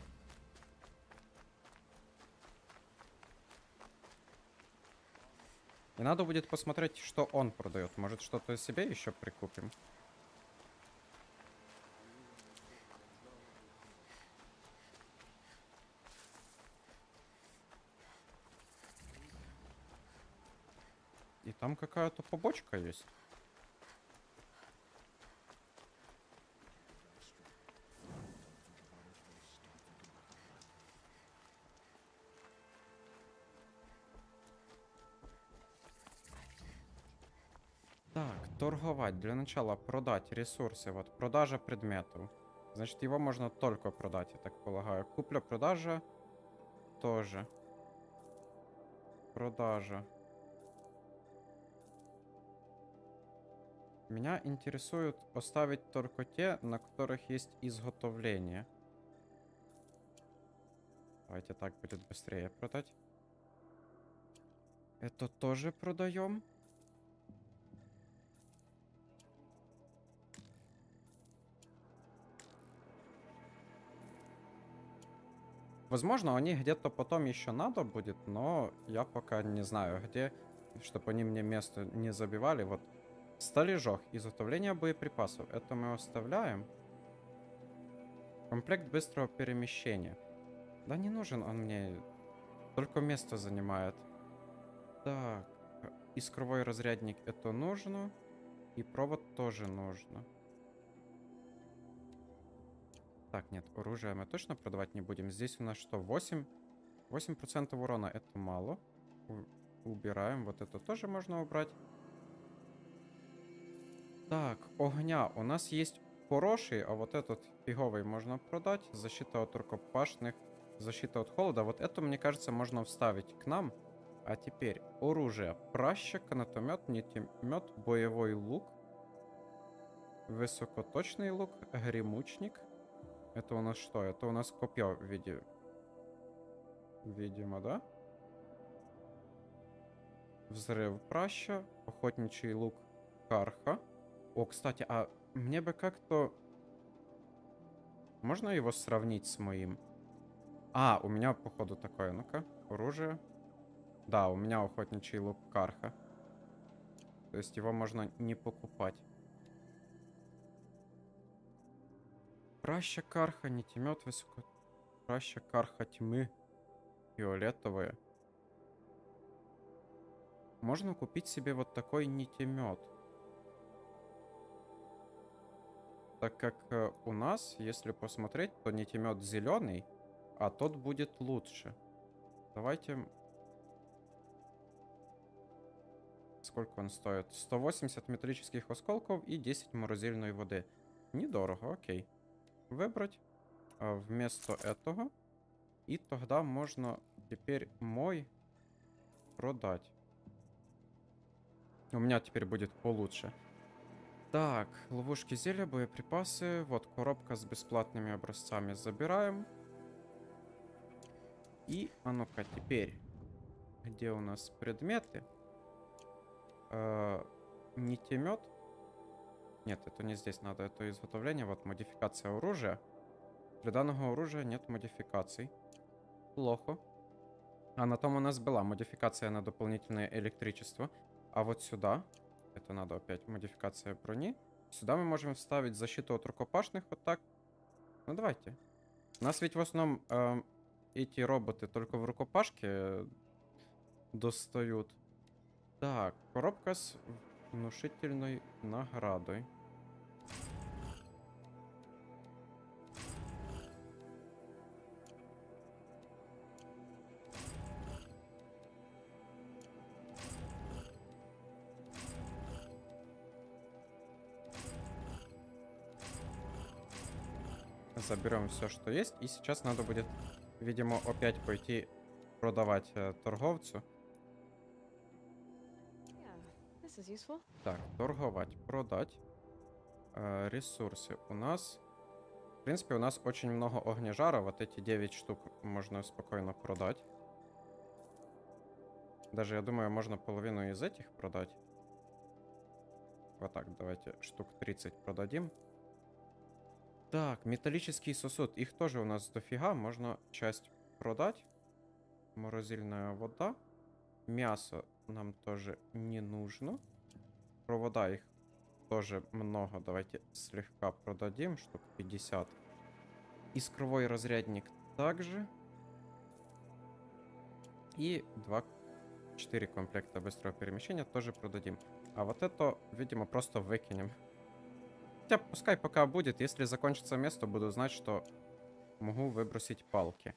И надо будет посмотреть, что он продает. Может, что-то себе еще прикупим? И там какая-то побочка есть. Так, торговать. Для начала продать ресурсы. Вот, продажа предметов. Значит, его можно только продать, я так полагаю. Купля-продажа тоже. Продажа. Меня интересует оставить только те, на которых есть изготовление. Давайте так будет быстрее продать. Это тоже продаем. Возможно, они где-то потом еще надо будет, но я пока не знаю где, чтобы они мне место не забивали. Вот столежок, изготовление боеприпасов. Это мы оставляем. Комплект быстрого перемещения. Да не нужен он мне. Только место занимает. Так. Искровой разрядник это нужно. И провод тоже нужно. Так, нет, оружие мы точно продавать не будем. Здесь у нас что, 8% урона, это мало. Убираем, вот это тоже можно убрать. Так, огня. У нас есть хороший, а вот этот фиговый можно продать. Защита от рукопашных, защита от холода. Вот это, мне кажется, можно вставить к нам. А теперь оружие. Праща, канатомет, нитемет, боевой лук. Высокоточный лук, гремучник. Это у нас что? Это у нас копье в виде... Видимо, да? Взрыв праща, охотничий лук карха. О, кстати, а мне бы как-то... Можно его сравнить с моим? А, у меня, походу, такое. Ну-ка, оружие. Да, у меня охотничий лук карха. То есть его можно не покупать. Праща карха, нитемет, высоко... Праща карха тьмы. Фиолетовые. Можно купить себе вот такой нитемет. Так как у нас, если посмотреть, то нитемет зеленый, а тот будет лучше. Давайте... Сколько он стоит? 180 металлических осколков и 10 морозильной воды. Недорого, окей. Выбрать вместо этого. И тогда можно теперь мой продать. У меня теперь будет получше. Так, ловушки, зелья, боеприпасы. Вот, коробка с бесплатными образцами забираем. И, а ну-ка, теперь, где у нас предметы? Нитемет. Нет, это не здесь надо, это изготовление. Вот, модификация оружия. Для данного оружия нет модификаций. Плохо. А на том у нас была модификация на дополнительное электричество. А вот сюда, это надо опять модификация брони. Сюда мы можем вставить защиту от рукопашных вот так. Ну давайте. У нас ведь в основном эти роботы только в рукопашке достают. Так, коробка с внушительной наградой. Заберем все, что есть. И сейчас надо будет, видимо, опять пойти продавать торговцу. This is useful. Так, торговать, продать. Ресурсы у нас. В принципе, у нас очень много огнежара. Вот эти 9 штук можно спокойно продать. Даже, я думаю, можно половину из этих продать. Вот так, давайте штук 30 продадим. Так, металлический сосуд. Их тоже у нас дофига. Можно часть продать. Морозильная вода. Мясо нам тоже не нужно. Провода их тоже много. Давайте слегка продадим. Штук 50. Искровой разрядник также. И 4 комплекта быстрого перемещения тоже продадим. А вот это, видимо, просто выкинем. Хотя пускай пока будет. Если закончится место, буду знать, что могу выбросить палки.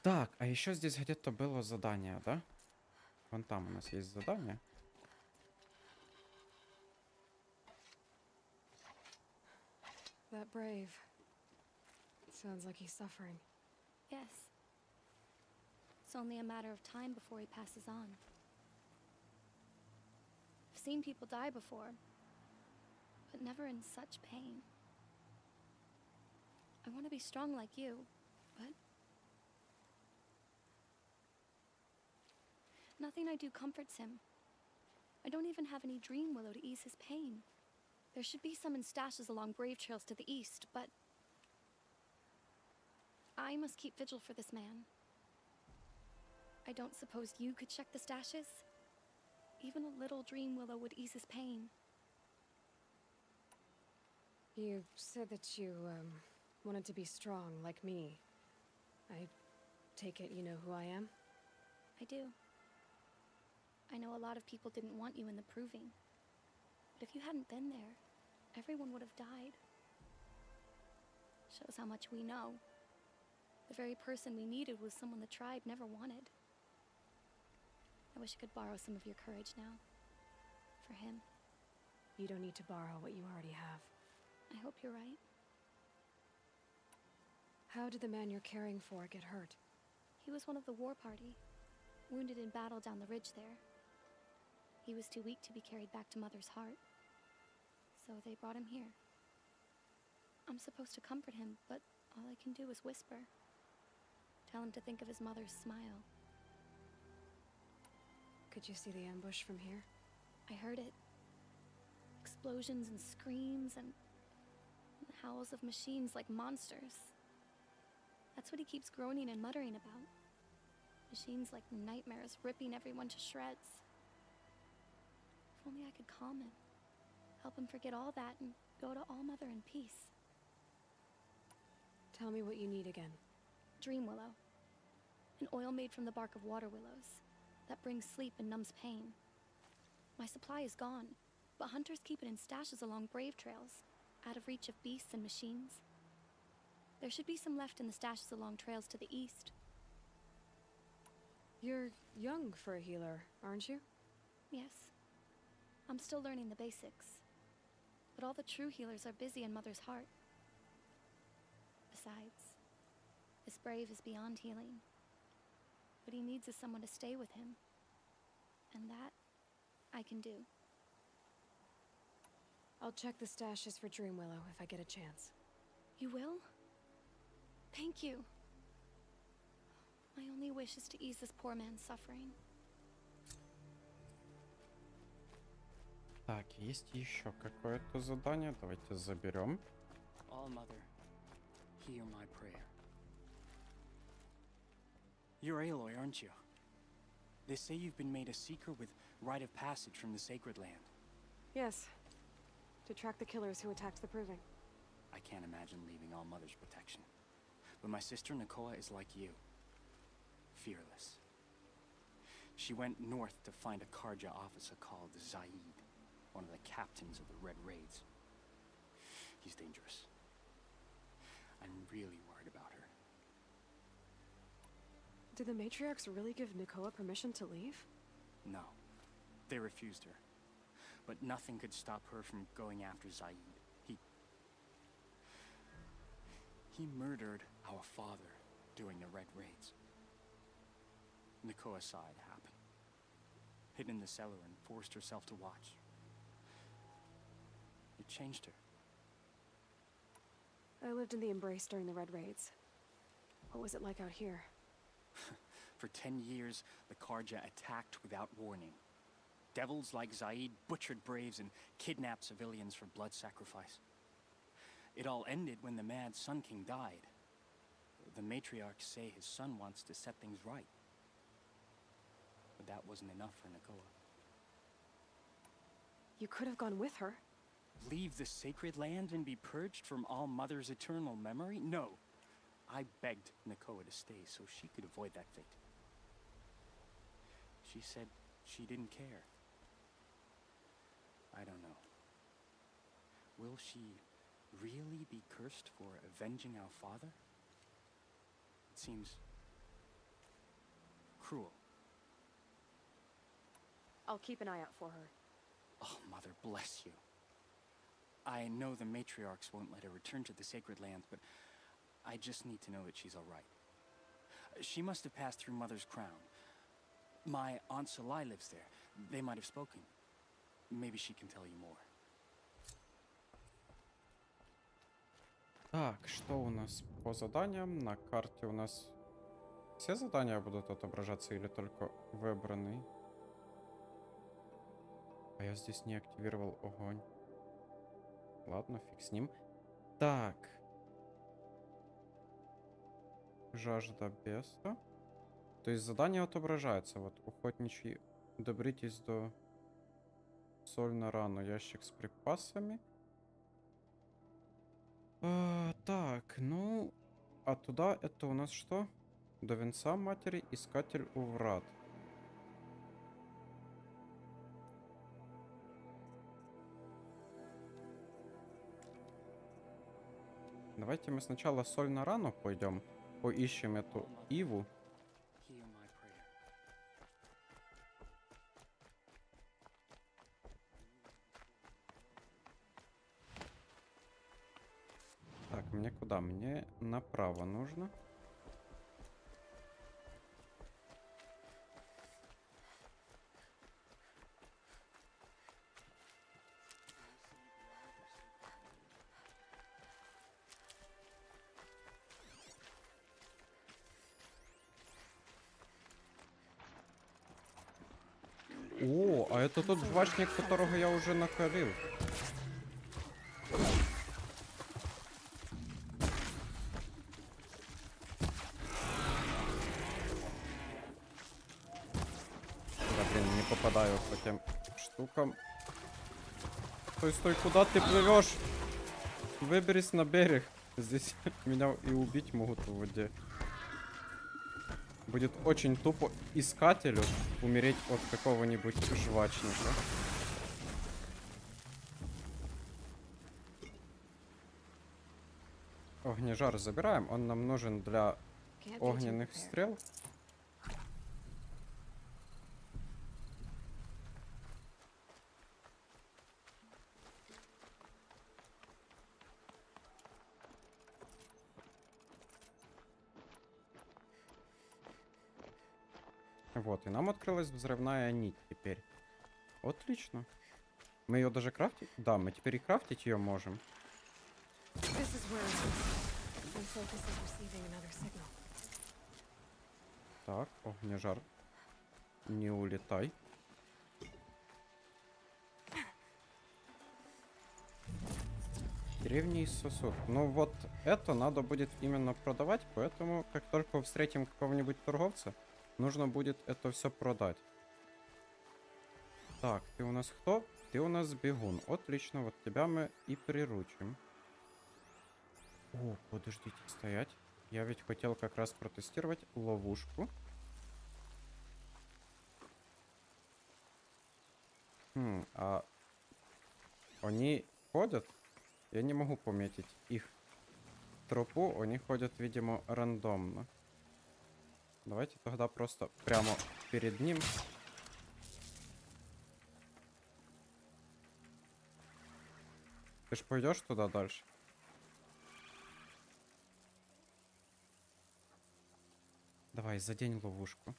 Так, а еще здесь где-то было задание, да? Вон там у нас есть задание. That brave. Sounds like he's suffering. Yes. It's only a matter of time before he passes on. I've seen people die before, but never in such pain. I want to be strong like you, but nothing I do comforts him. I don't even have any dream willow to ease his pain. There should be some in stashes along brave trails to the east, but I must keep vigil for this man. I don't suppose you could check the stashes? Even a little dream willow would ease his pain. You said that you, wanted to be strong like me. I take it you know who I am? I do. I know a lot of people didn't want you in the proving. But if you hadn't been there, everyone would have died. Shows how much we know. The very person we needed was someone the tribe never wanted. I wish I could borrow some of your courage now. For him. You don't need to borrow what you already have. I hope you're right. How did the man you're caring for get hurt? He was one of the war party, wounded in battle down the ridge there. He was too weak to be carried back to Mother's heart. So they brought him here. I'm supposed to comfort him, but all I can do is whisper. Tell him to think of his mother's smile. Could you see the ambush from here? I heard it. Explosions and screams and the howls of machines like monsters. That's what he keeps groaning and muttering about. Machines like nightmares ripping everyone to shreds. If only I could calm him. Help him forget all that and go to All-Mother in peace. Tell me what you need again. Dream willow. An oil made from the bark of water willows that brings sleep and numbs pain. My supply is gone, but hunters keep it in stashes along brave trails, out of reach of beasts and machines. There should be some left in the stashes along trails to the east. You're young for a healer, aren't you? Yes. I'm still learning the basics. But all the true healers are busy in Mother's heart. Besides, this brave is beyond healing. What he needs is someone to stay with him. And that I can do. I'll check the stashes for Dreamwillow if I get a chance. You will? Thank you. My only wish is to ease this poor man's suffering. Так, есть еще какое-то задание. Давайте заберем. All Mother, hear my prayer. You're Aloy, aren't you? They say you've been made a seeker with rite of passage from the Sacred Land. Yes. To track the killers who attacked the Proving. I can't imagine leaving All Mother's protection. But my sister Nakoa is like you. Fearless. She went north to find a Karja officer called Zaid, one of the captains of the Red Raids. He's dangerous. I'm really worried about her. Did the Matriarchs really give Nakoa permission to leave? No. They refused her. But nothing could stop her from going after Zaid. He murdered our father during the Red Raids. Nakoa saw it happen. Hid in the cellar and forced herself to watch. It changed her. I lived in the Embrace during the Red Raids. What was it like out here? For 10 years, the Karja attacked without warning. Devils like Zaid butchered braves and kidnapped civilians for blood sacrifice. It all ended when the mad Sun King died. The matriarchs say his son wants to set things right. But that wasn't enough for Nakoa. You could have gone with her. Leave the Sacred Land and be purged from All Mother's eternal memory? No. I begged Nakoa to stay so she could avoid that fate. She said she didn't care. I don't know. Will she really be cursed for avenging our father? It seems cruel. I'll keep an eye out for her. Oh, Mother, bless you. I know the matriarchs won't let her return to the Sacred Lands, but I just need to know that she's all right. She must have passed through Mother's crown. My Aunt Salai lives there. They might have spoken. Maybe she can tell you more. Так, что у нас по заданиям? На карте у нас все задания будут отображаться или только выбранный? А я здесь не активировал огонь. Ладно, фиг с ним. Так. Жажда беса. То есть задания отображаются. Вот охотничий. Добритесь до соль на рану. Ящик с припасами. Так, ну... А туда это у нас что? До венца матери, искатель у врат. Давайте мы сначала соль на рану пойдем. Поищем эту Иву. Так, мне куда? Мне направо нужно. О, а это тот жвачник, которого я уже накорил. Да, блин, не попадаю по тем штукам. Стой, стой, куда ты плывешь? Выберись на берег. Здесь меня и убить могут в воде. Будет очень тупо искателю умереть от какого-нибудь жвачника. Огнежар забираем. Он нам нужен для огненных стрел. Вот, и нам открылась взрывная нить теперь. Вот отлично. Мы ее даже крафтить? Да, мы теперь и крафтить ее можем. This is where it is. And Focus is receiving another signal. Так, огнежар. Не улетай. Древний сосуд. Ну вот это надо будет именно продавать, поэтому как только встретим какого-нибудь торговца, нужно будет это все продать. Так, ты у нас кто? Ты у нас бегун. Отлично, вот тебя мы и приручим. О, подождите, стоять. Я ведь хотел как раз протестировать ловушку. А они ходят? Я не могу пометить их тропу. Они ходят, видимо, рандомно. Давайте тогда просто прямо перед ним. Ты ж пойдешь туда дальше? Давай, задень ловушку.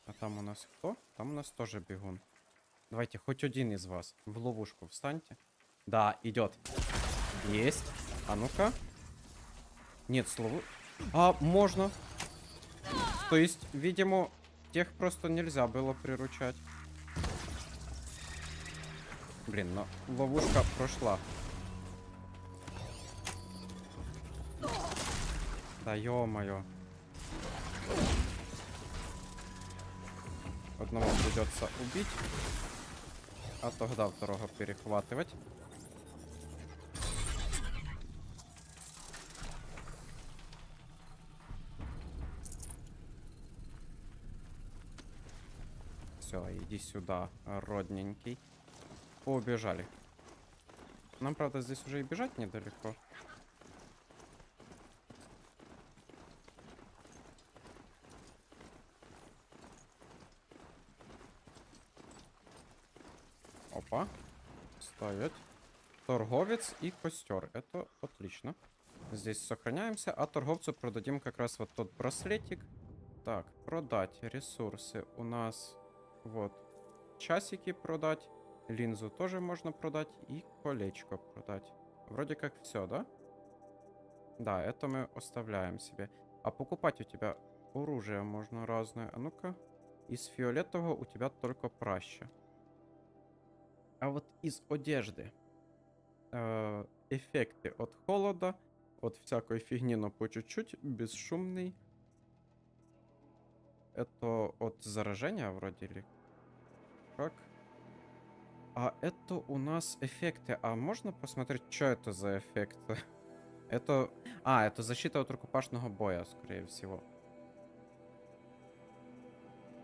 А там у нас кто? Там у нас тоже бегун. Давайте, хоть один из вас в ловушку встаньте. Да, идет. Есть. А ну-ка. Нет, слову. А, можно. То есть, видимо, тех просто нельзя было приручать. Блин, но ловушка прошла. Да ё-моё. Одного придется убить, а тогда второго перехватывать. Все, иди сюда, родненький. Убежали. Нам, правда, здесь уже и бежать недалеко. Опа. Стоять. Торговец и костер. Это отлично. Здесь сохраняемся, а торговцу продадим как раз вот тот браслетик. Так, продать ресурсы у нас. Вот. Часики продать. Линзу тоже можно продать. И колечко продать. Вроде как все, да? Да, это мы оставляем себе. А покупать у тебя оружие можно разное. А ну-ка. Из фиолетового у тебя только праща. А вот из одежды эффекты от холода, от всякой фигни, но по чуть-чуть, бесшумный. Это от заражения вроде ли? Как? А это у нас эффекты. А можно посмотреть, что это за эффекты? Это... А, это защита от рукопашного боя, скорее всего.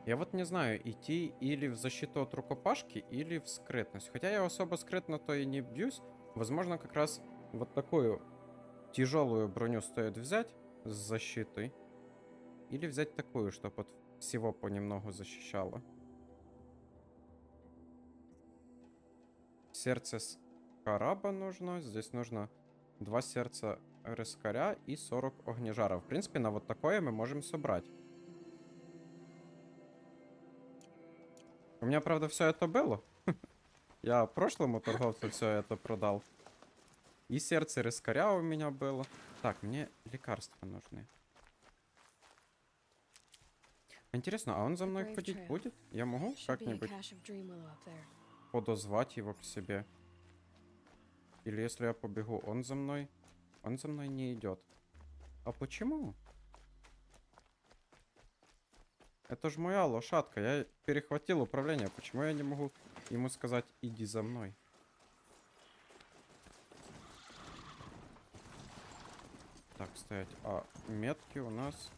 Я вот не знаю, идти или в защиту от рукопашки, или в скрытность. Хотя я особо скрытно-то и не бьюсь. Возможно, как раз вот такую тяжелую броню стоит взять с защитой. Или взять такую, чтобы от всего понемногу защищало. Сердце скараба нужно. Здесь нужно 2 сердца рескаря и 40 огнежара. В принципе, на вот такое мы можем собрать. У меня, правда, все это было. Я прошлому торговцу все это продал. И сердце рескаря у меня было. Так, мне лекарства нужны. Интересно, а он за мной ходить будет? Я могу как-нибудь подозвать его к себе? Или если я побегу, он за мной? Он за мной не идет. А почему? Это же моя лошадка. Я перехватил управление. Почему я не могу ему сказать, иди за мной? Так, стоять. А метки у нас...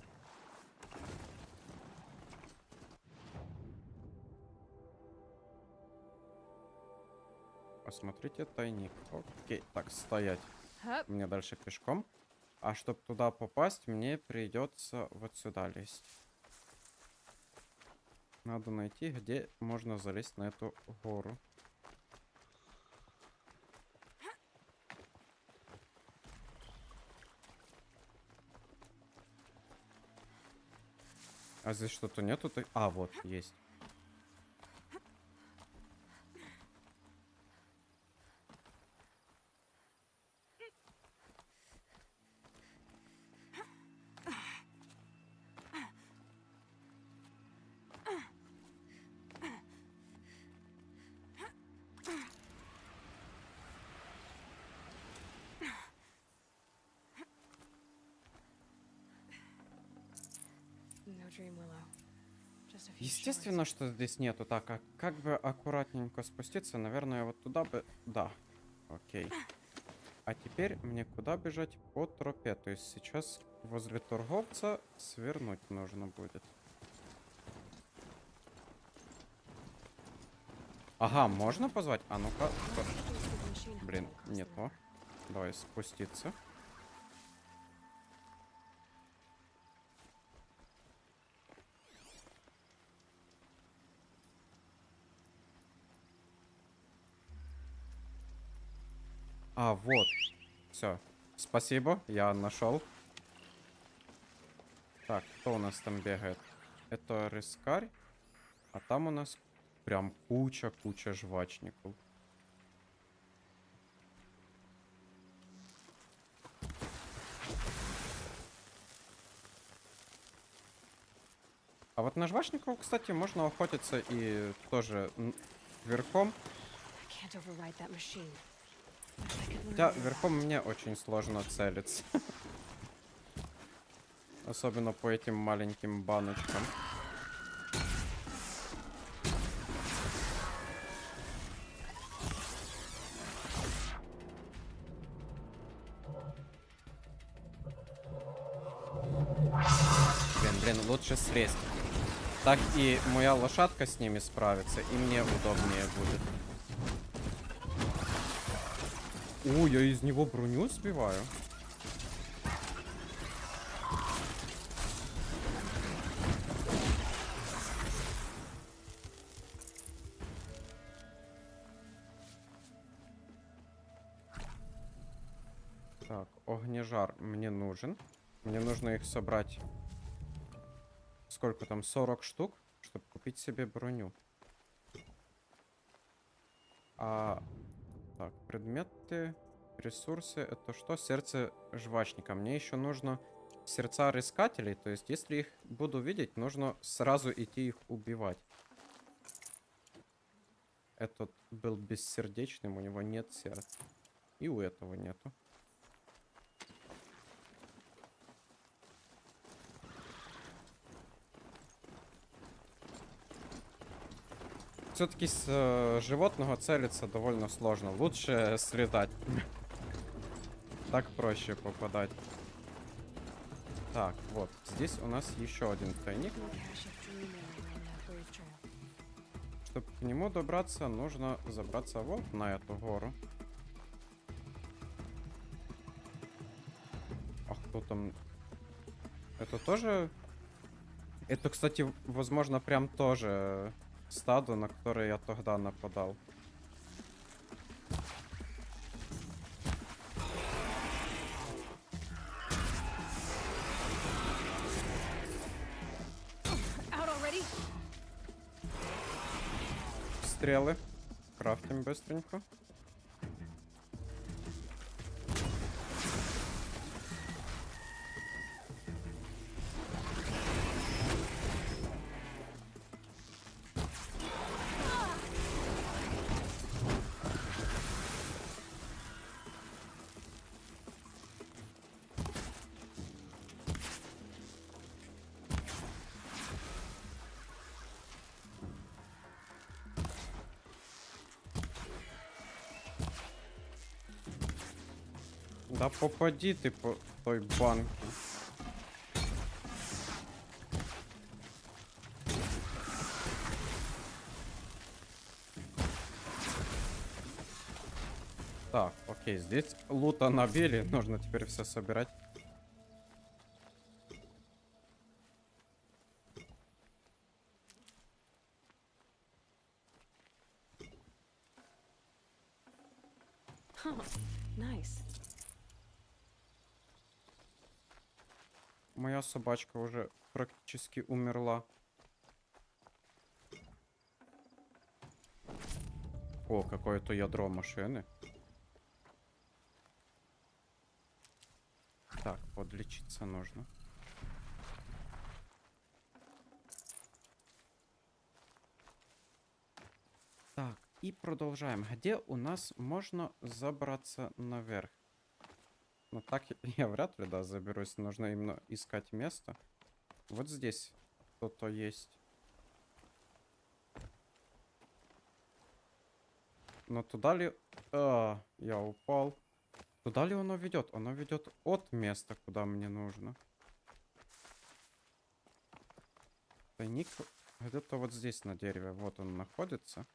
Посмотрите, тайник. Окей, так, стоять. Мне дальше пешком. А чтобы туда попасть, мне придется вот сюда лезть. Надо найти, где можно залезть на эту гору. А здесь что-то нету? А, вот, есть. Dream Willow. Just a few Естественно, что здесь нету. Так, а как бы аккуратненько спуститься? Наверное, вот туда бы... Да. Окей. А теперь мне куда бежать? По тропе. То есть сейчас возле торговца свернуть нужно будет. Ага, можно позвать? А ну-ка. Блин, не то. Давай спуститься. А, вот. Все. Спасибо, я нашел. Так, кто у нас там бегает? Это рыскарь. А там у нас прям куча жвачников. А вот на жвачников, кстати, можно охотиться и тоже верхом. Хотя верхом мне очень сложно целиться. Особенно по этим маленьким баночкам. Блин, лучше слезть. Так и моя лошадка с ними справится, и мне удобнее будет. О, я из него броню сбиваю. Так, огнежар мне нужен. Мне нужно их собрать. Сколько там? 40 штук, чтобы купить себе броню. Так, предметы, ресурсы. Это что? Сердце жвачника. Мне еще нужно сердца рыскателей. То есть, если их буду видеть, нужно сразу идти их убивать. Этот был бессердечным, у него нет сердца. И у этого нету. Все-таки с животного целиться довольно сложно. Лучше слетать. Так проще попадать. Так, вот. Здесь у нас еще один тайник. Чтобы к нему добраться, нужно забраться вот на эту гору. А кто там? Это тоже... Это, кстати, возможно, прям тоже... стадо, на которое я тогда нападал. Стрелы. Крафтим быстренько. Да попади ты по той банке. Так, окей, здесь лута набили, нужно теперь все собирать. Nice. Моя собачка уже практически умерла. О, какое-то ядро машины. Так, подлечиться нужно. Так, и продолжаем. Где у нас можно забраться наверх? Ну так я вряд ли, да, заберусь. Нужно именно искать место. Вот здесь кто-то есть. Но туда ли... А, я упал. Туда ли оно ведет? Оно ведет от места, куда мне нужно. Тайник где-то вот здесь на дереве. Вот он находится.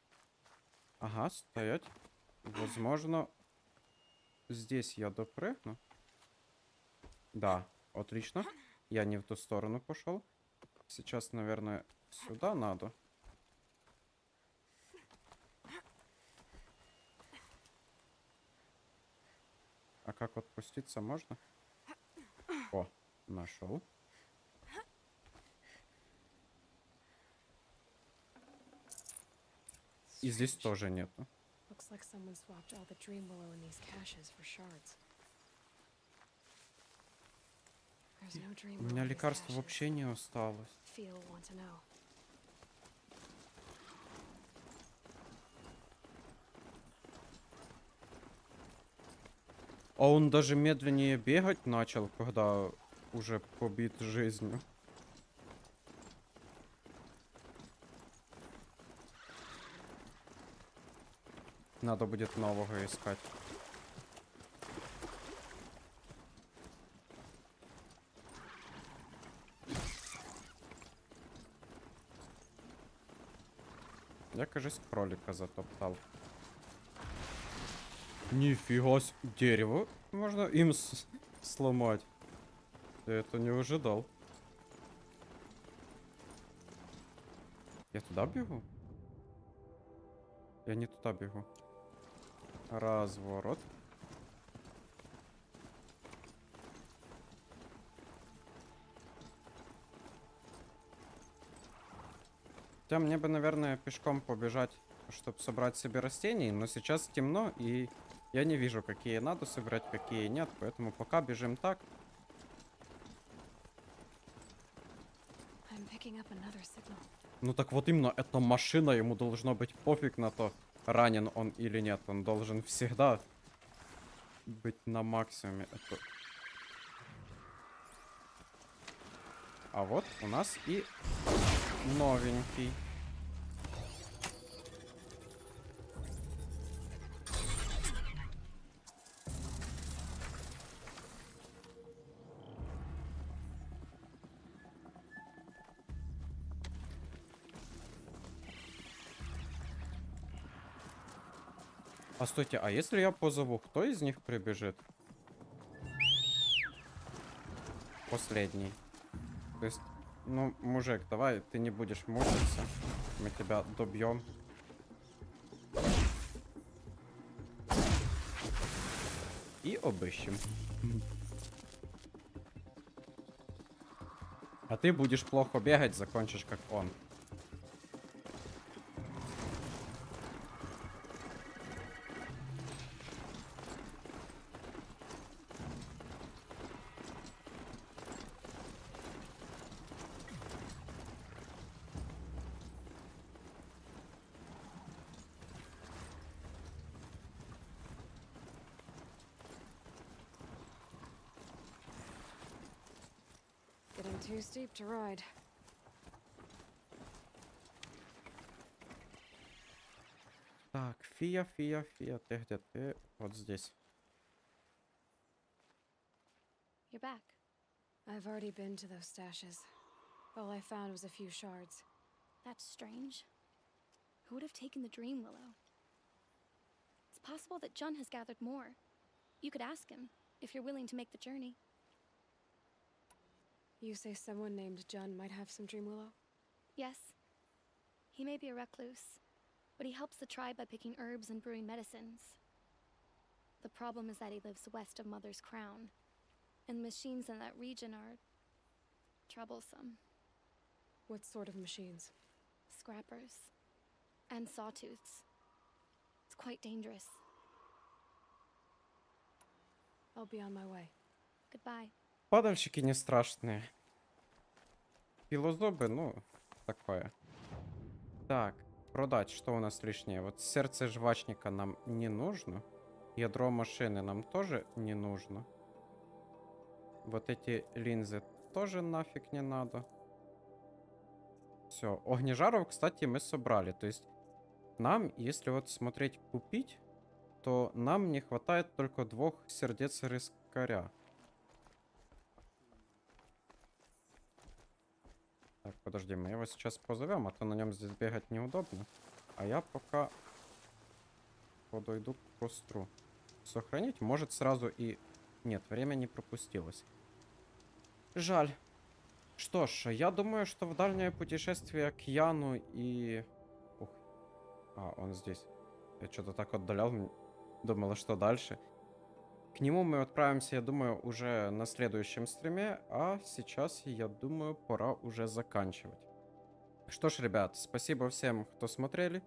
Ага, стоять. Возможно, здесь я допрыгну. Да, отлично. Я не в ту сторону пошел. Сейчас, наверное, сюда надо. А как отпуститься можно? О, нашел. И здесь тоже нету. Looks like someone swapped all the dream willow in these caches for shards. There's no dream У willow меня in these лекарства caches. вообще не осталось. Feel want to know. А он даже медленнее бегать начал, когда уже побит жизнью. Надо будет нового искать. Я, кажется, кролика затоптал. Нифига себе. Дерево можно им сломать. Я это не ожидал. Я туда бегу? Я не туда бегу. Разворот. Хотя мне бы, наверное, пешком побежать, чтобы собрать себе растений, но сейчас темно, и я не вижу, какие надо собрать, какие нет, поэтому пока бежим так. Ну так вот именно, эта машина, ему должно быть пофиг на то, ранен он или нет. Он должен всегда быть на максимуме. А вот у нас и новенький. А стойте, а если я позову, кто из них прибежит? Последний. То есть, ну, мужик, давай, ты не будешь мучиться. Мы тебя добьем. И обыщем. А ты будешь плохо бегать, закончишь как он. Getting too steep to ride. Так, Фия, ты где? Ты вот здесь. You're back. I've already been to those stashes. All I found was a few shards. That's strange. Who would have taken the dream willow? It's possible that Jun has gathered more. You could ask him, if you're willing to make the journey. You say someone named Jun might have some dream willow? Yes. He may be a recluse, but he helps the tribe by picking herbs and brewing medicines. The problem is that he lives west of Mother's Crown, and the machines in that region are troublesome. What sort of machines? Scrappers. And sawtooths. It's quite dangerous. I'll be on my way. Goodbye. Падальщики не страшные. Пилозубы, ну, такое. Так, продать, что у нас лишнее? Вот сердце жвачника нам не нужно. Ядро машины нам тоже не нужно. Вот эти линзы тоже нафиг не надо. Все. Огнежаров, кстати, мы собрали. То есть нам, если вот смотреть купить, то нам не хватает только 2 сердец рыскаря. Так, подожди, мы его сейчас позовем, а то на нем здесь бегать неудобно. А я пока подойду к костру. Сохранить, может сразу и... Нет, время не пропустилось. Жаль. Что ж, я думаю, что в дальнее путешествие к Яну и... Ух. А, он здесь. Я что-то так отдалял, думала, что дальше. К нему мы отправимся, я думаю, уже на следующем стриме, а сейчас, я думаю, пора уже заканчивать. Что ж, ребят, спасибо всем, кто смотрели.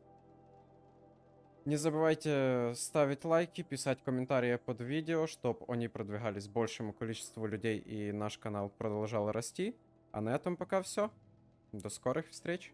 Не забывайте ставить лайки, писать комментарии под видео, чтобы они продвигались большему количеству людей и наш канал продолжал расти. А на этом пока все. До скорых встреч.